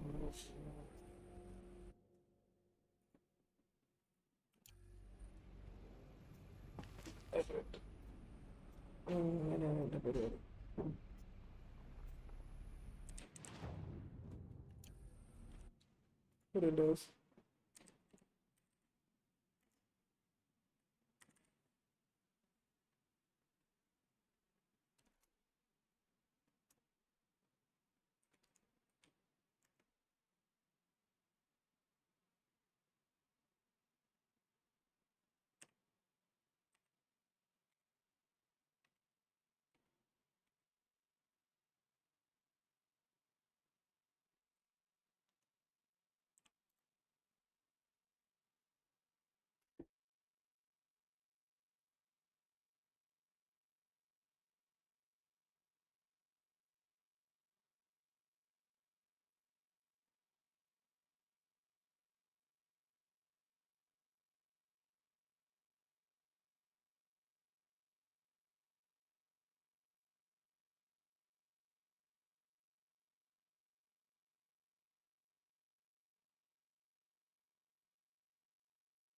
Windows.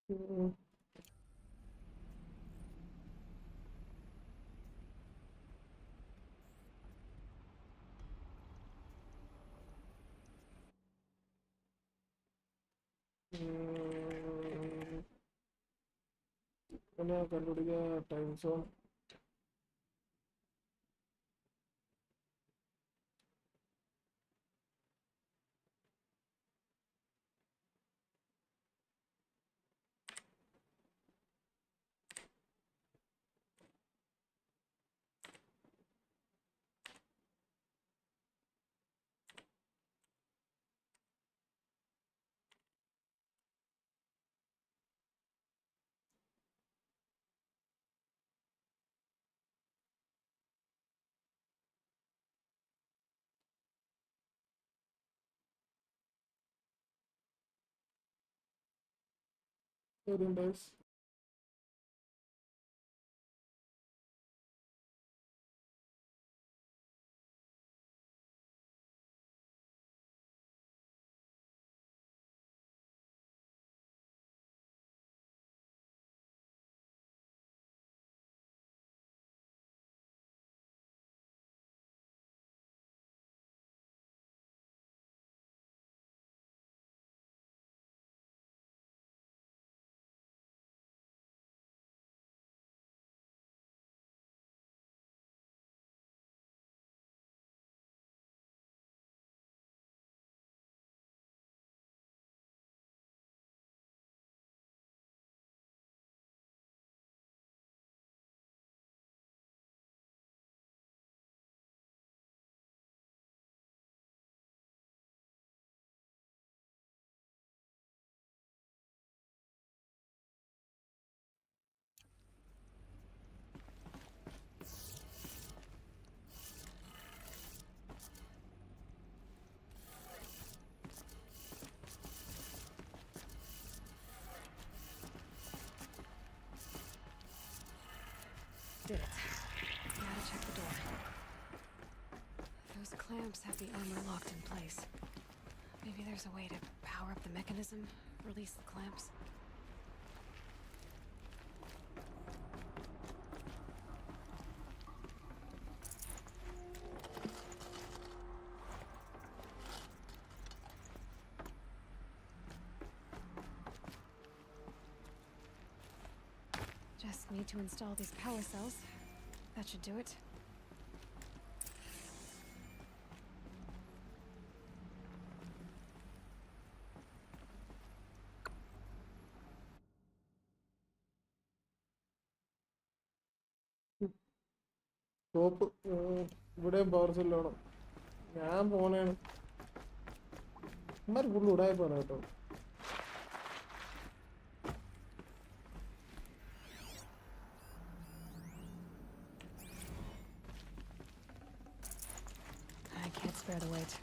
Mm. പിന്നെ കണ്ടുപിടിക്കുക time zone. Very nice. Did it. Gotta check the door. Those clamps have the armor locked in place. Maybe there's a way to power up the mechanism, release the clamps. Just need to install these power cells. That should do it. Top ഇവിടെയും power cell വേണം. ഞാൻ പോണേണ്. ഇമാർ full ഉടായിപ്പാണ് കേട്ടോ. I can't spare the weight.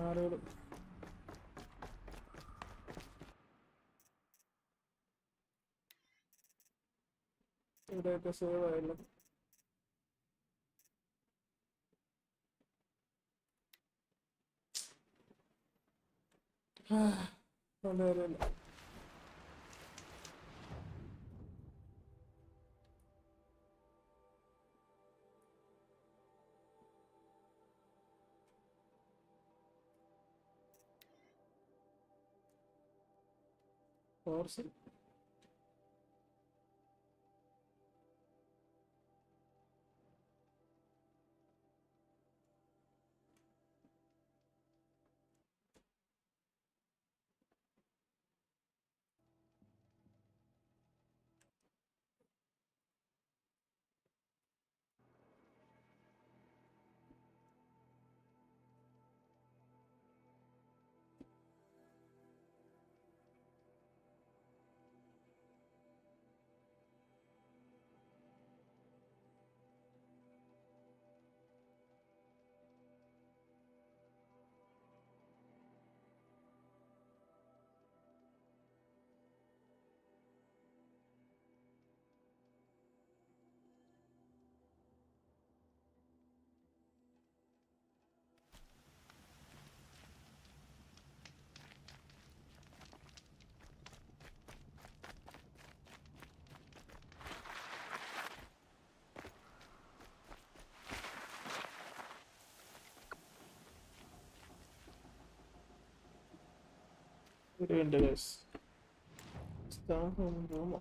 ആളുകൾ ഇവിടെയൊക്കെ save ആയല്ലോ. നല്ല കാര്യമല്ല. Power cell guys. Staff room, room.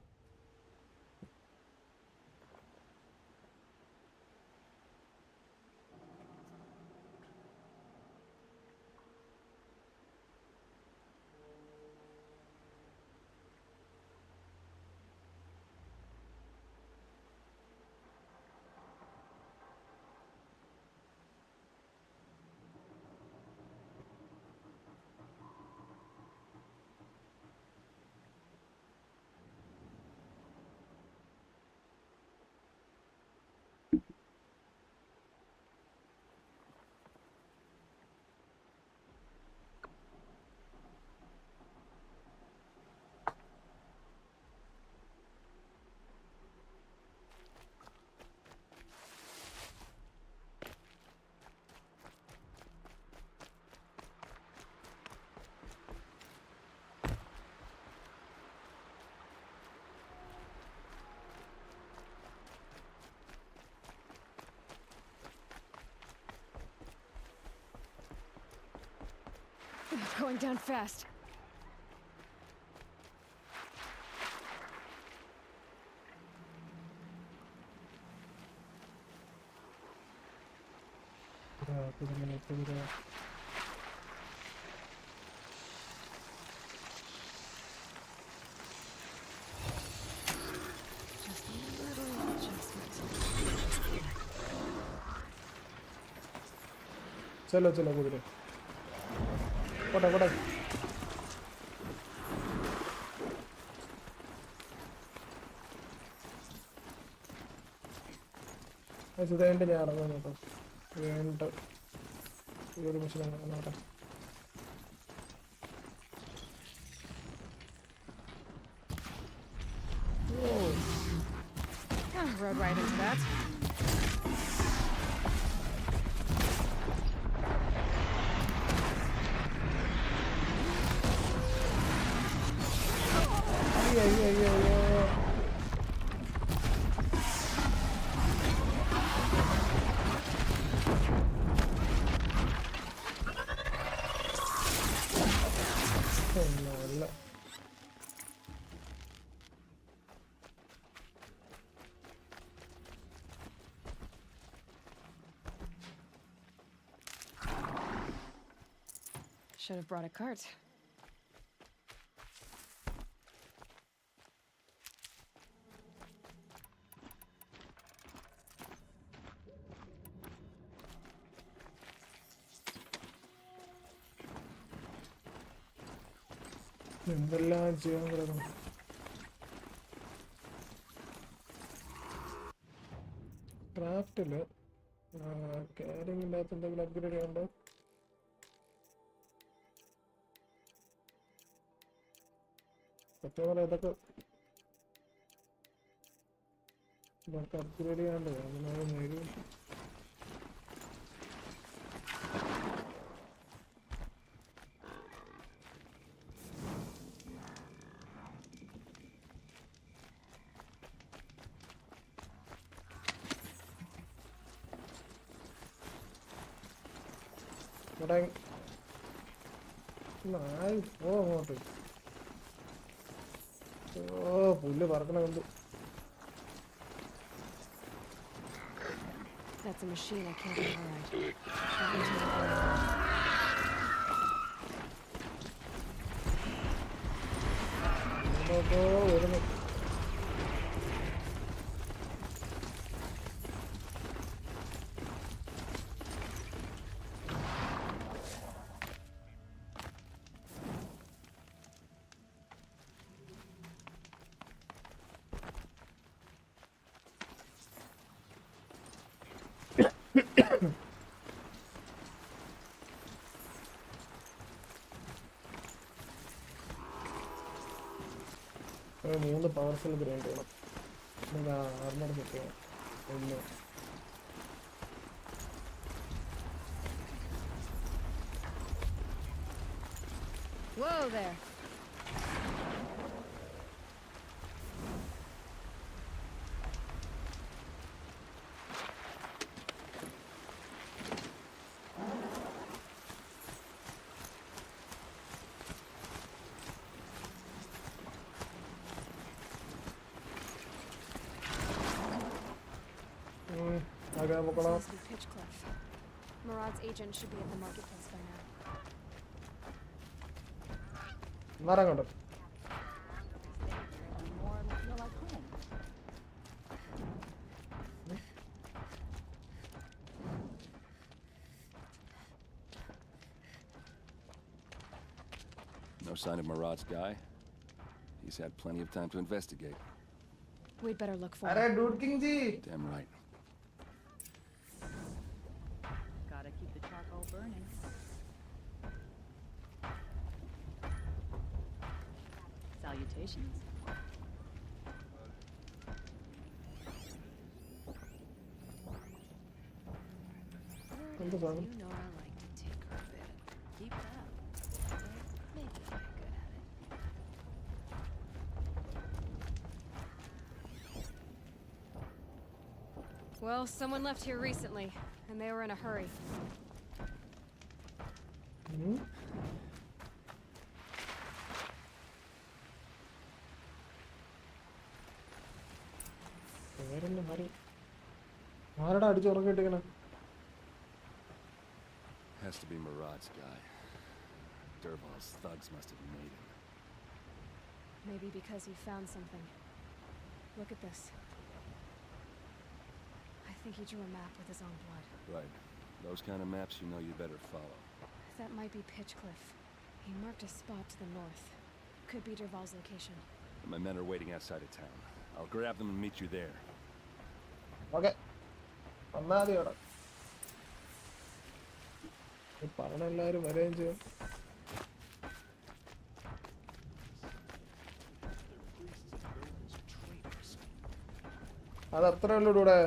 Going down fast. Just a little adjustment. चलो चलो गुजरे पटा पटा ऐसे तो एंड जा रहा हूँ मैं तो एंड ये तो मुझे लगा ना Rode right into that. Yeah. Should have brought a cart. എന്തെല്ലാം ചെയ്യാൻ കിടക്കണം ക്രാഫ്റ്റില് ക്യാരിങ് ഇല്ലാത്ത എന്തെങ്കിലും അപ്ഗ്രേഡ് ചെയ്യാനുണ്ടോ സത്യം പറയാം ഇതൊക്കെ അപ്ഗ്രേഡ് ചെയ്യാണ്ട് അതിനാണ് നേരിടും അങ്ങോട്ട് പുല്ല് പറക്കണ കണ്ടു That's a machine I can't override. വരുന്നു മൂന്ന് പവർഫുൾ ഗ്രൈൻഡ് ചെയ്യണം ആർമർ സെറ്റ് ചെയ്യണം ഒന്ന് Whoa there. must be Pitchcliff. Murad's agent should be at the marketplace by now. Marangado. More feel like home. No sign of Murad's guy. He's had plenty of time to investigate. We'd better look for Arey him. dude king ji. Damn right. Gotta keep the charcoal burning. Salutations. Come to son. You know I like to take her bit. Keep it up. Maybe I'll get good at it. Well, someone left here recently, and they were in a hurry. Hmm? Where in the hurry? ആരടാ അടിച്ച് ഉറങ്ങിയിട്ടിങ്ങനെ? Has to be Murad's guy. Dervahl's thugs must have made him. Maybe because he found something. Look at this. I think he drew a map with his own blood. Right. Those kind of maps you know you better follow. That might be Pitchcliff. He marked a spot to the north. Could be Dervahl's location. My men are waiting outside of town. I'll grab them and meet you there. Okay. വന്നാ മതി അവിടെ. പറഞ്ഞ എല്ലാവരും വരെയും ചെയ്യും. അത് അത്രേ ഉള്ളൂ ഇവിടെ.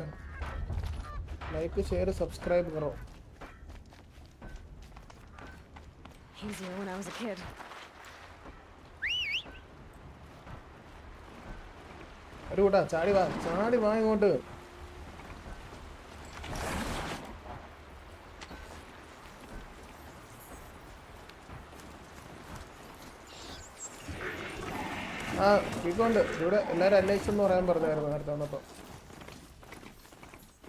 ലൈക്ക് ഷെയർ സബ്സ്ക്രൈബ് കറോ. Easier when I was a kid. ഒരു കൂട്ടാ ചാടി വാ ഇങ്ങോട്ട്. ആ ഇപ്പോണ്ട് ഇവിടെ എല്ലാവരും അന്വേഷിച്ചെന്ന് പറയാൻ പറഞ്ഞായിരുന്നു നേരത്തെ വന്നപ്പോൾ.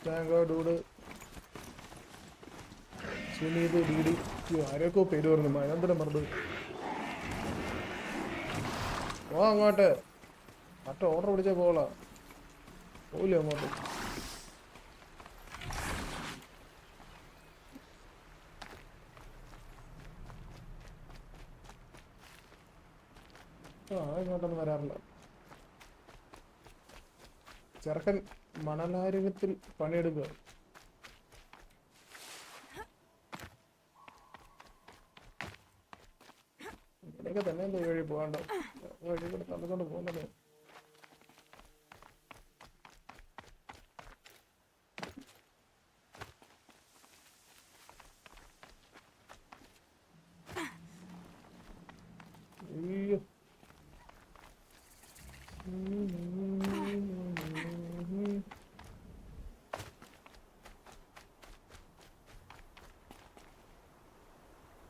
ജാങ്കോ ഡൂഡ് സുനീത് ഡീഡി ആരൊക്കെ പേര് പറഞ്ഞു. മഴന്തരം മറന്നു. പോ അങ്ങോട്ട്. മറ്റേ ഓർഡർ പിടിച്ചാൽ പോകലാ. പോയില്ലേ അങ്ങോട്ട്. ഇങ്ങോട്ടൊന്നും വരാറില്ല. ചെറുക്കൻ മണലാരണ്യത്തിൽ പണിയെടുക്കുക. ഇവിടെയൊക്കെ തന്നെ എന്തോ വഴി പോകണ്ട. വഴി കൂടെ തന്നിക്കൊണ്ട് പോകുന്നത്. അയ്യോ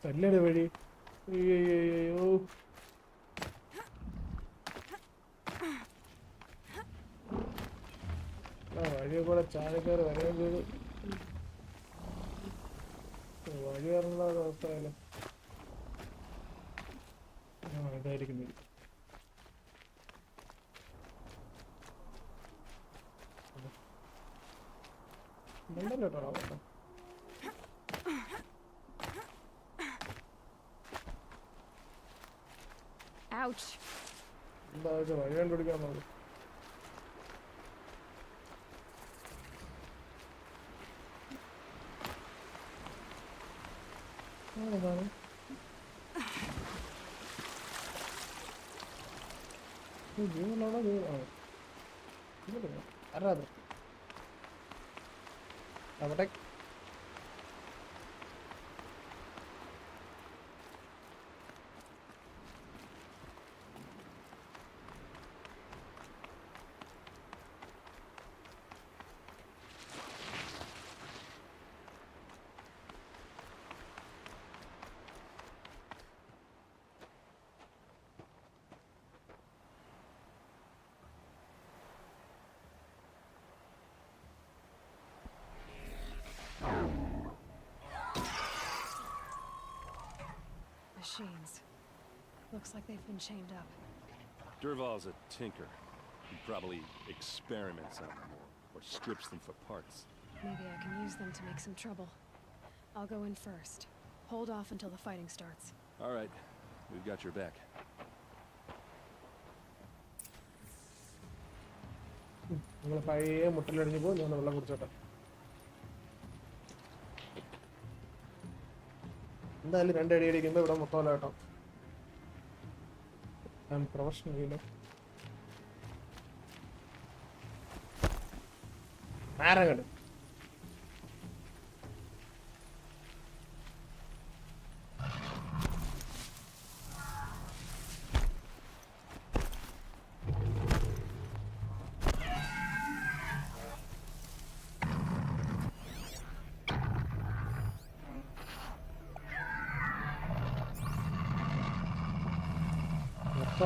തല്ലയുടെ വഴി. അയ്യോ വഴിയെ കൂടെ ചാടിക്കയറി വരെയും ചെയ്ത് വഴി കയറുന്ന അവസ്ഥയല്ലേ. ഇതായിരിക്കും കേട്ടോ. Ouch. എന്താ വഴി കണ്ടുപിടിക്കാൻ നോക്കും. അതാണ് ജീവനാണോ ജീവനാണോ അറിയാതെ അവിടെ machines. Looks like they've been chained up. Dervahl's a tinker. He probably experiments on them or strips them for parts. Maybe I can use them to make some trouble. I'll go in first. Hold off until the fighting starts. All right. We've got your back. നിങ്ങൾ പയ്യെ മുട്ടിലടിഞ്ഞപ്പോൾ ഞാൻ വെള്ളം കുടിച്ചോട്ടെ. എന്തായാലും 2 അടി അടിക്കുമ്പോൾ ഇവിടെ മൊത്തമല്ല കേട്ടോ. I'm professional, you know. ആരങ്ങട്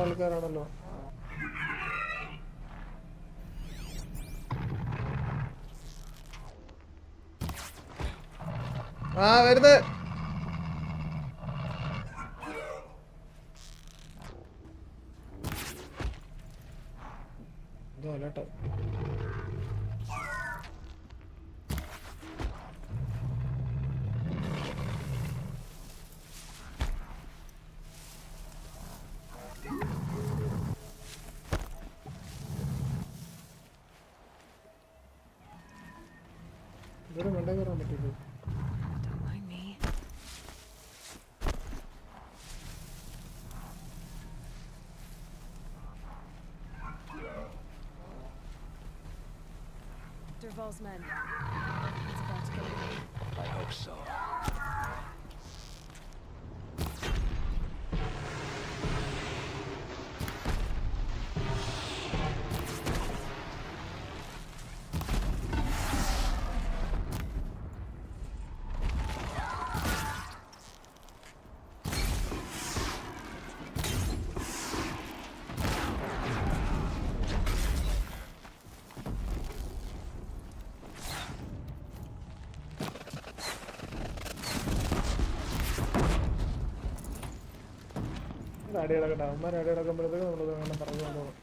ആൾക്കാരാണല്ലോ. ആ വരുന്നത് എന്തോ അല്ലേട്ടോ. ഇവിടെ മണ്ട കയറാൻ പറ്റില്ല. Dervahl's men. It's about to get away. I hope so. അടി കിടക്കട്ടെ. അമ്മ അടി കിടക്കുമ്പോഴത്തേക്ക് നമ്മൾ അങ്ങനെ പറഞ്ഞു കൊണ്ടുപോകണം.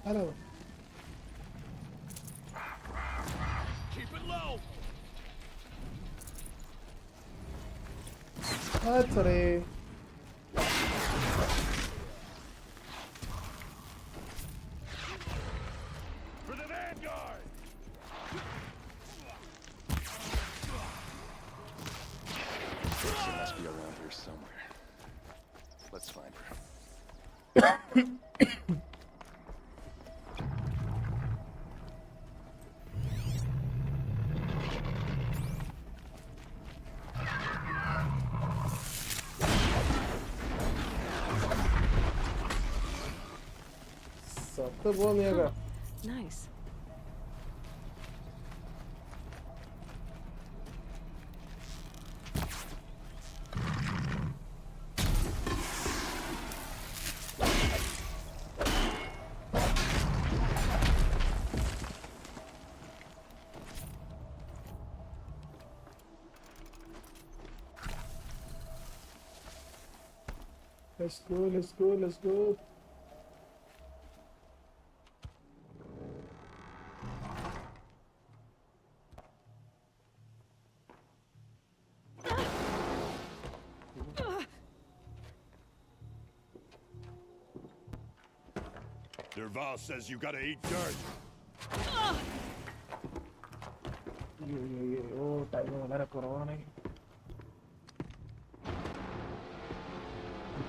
Hello. Keep it low. That's sorry. For the Vanguard. She must be around here somewhere. Let's find her. Nice. Let's go, let's go, let's go. Dervahl says you gotta eat dirt. Oh, time വളരെ കുറവാണ്.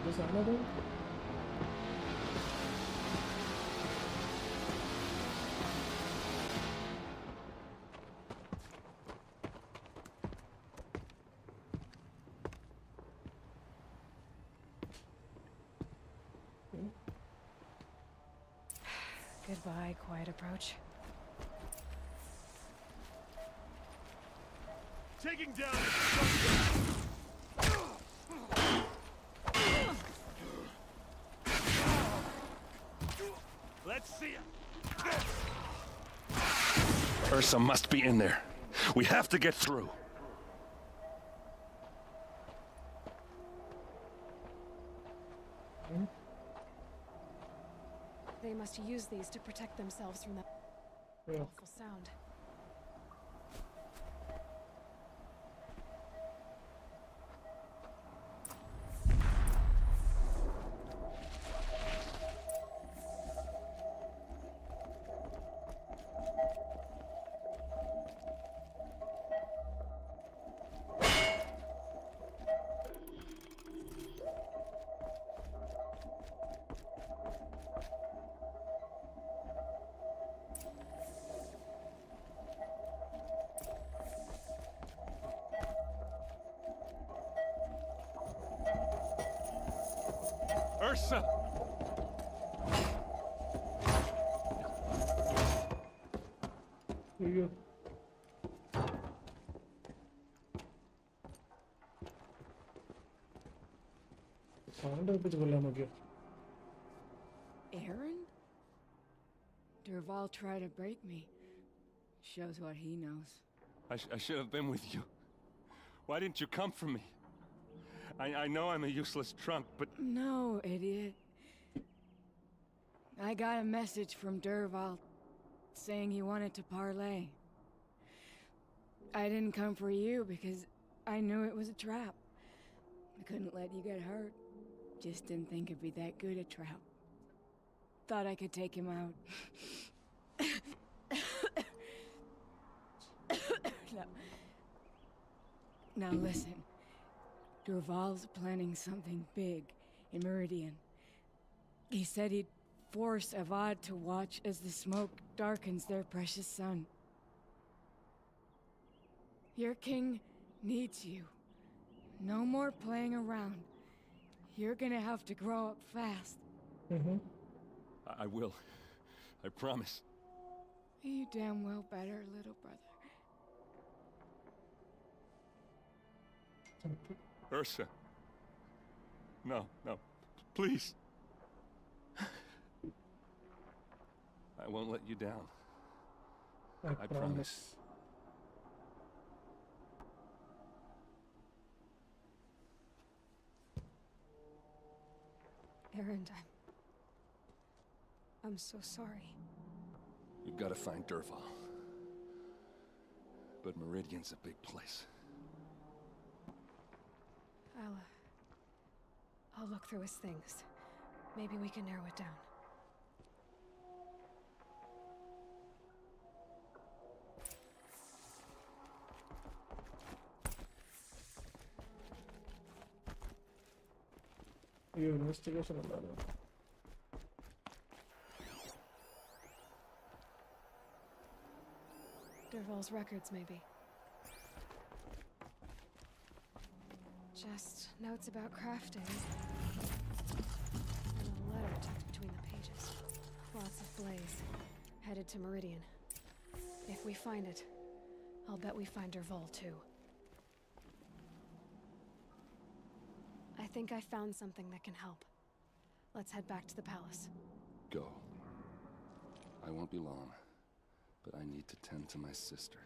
This another? Goodbye, quiet approach. Taking down Let's see it. Ursa must be in there. We have to get through. They must use these to protect themselves from that awful sound. Ursa! അയ്യോ sound വെപ്പിച്ച് കൊല്ലാൻ നോക്കിയോ Aaron? Derval tried to break me. Shows what he knows. I should have been with you. Why didn't you come for me? I know I'm a useless trunk, but... No, idiot. I got a message from Derval saying he wanted to parlay. I didn't come for you because I knew it was a trap. I couldn't let you get hurt. Just didn't think it'd be that good a trap. Thought I could take him out. No. Now listen. Derval's planning something big in Meridian. He said he'd force Avad to watch as the smoke darkens their precious sun. Your king needs you. No more playing around. You're gonna have to grow up fast. I will. I promise. You damn well better, little brother. Ursa. No, please. I won't let you down. I promise. Aaron, I'm so sorry. We've got to find Derval. But Meridian's a big place. I'll look through his things. Maybe we can narrow it down. അയ്യോ investigation ഉണ്ടായിരുന്നു Derval's records, maybe. Just notes about crafting. And a letter tucked between the pages. Lots of blaze. Headed to Meridian. If we find it, I'll bet we find Derval too. I think I found something that can help. Let's head back to the palace. Go. I won't be long, but I need to tend to my sister.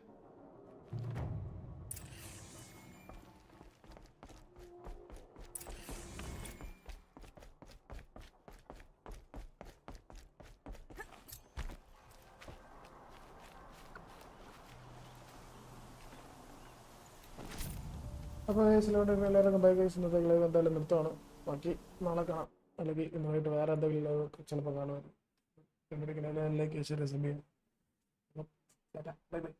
അപ്പോൾ കേസിലോട്ട് എല്ലാവർക്കും by case ഇന്നത്തെ live എന്തായാലും നിർത്തുകയാണ് ബാക്കി നാളെ കാണാം അല്ലെങ്കിൽ ഇന്നുമായിട്ട് വേറെ എന്തെങ്കിലും ലൈവ് ചിലപ്പോൾ കാണുമായിരുന്നു എന്നിട്ട് ലൈക്ക് ശരി റെസ്യൂം ചെയ്യാം ബൈ ബൈ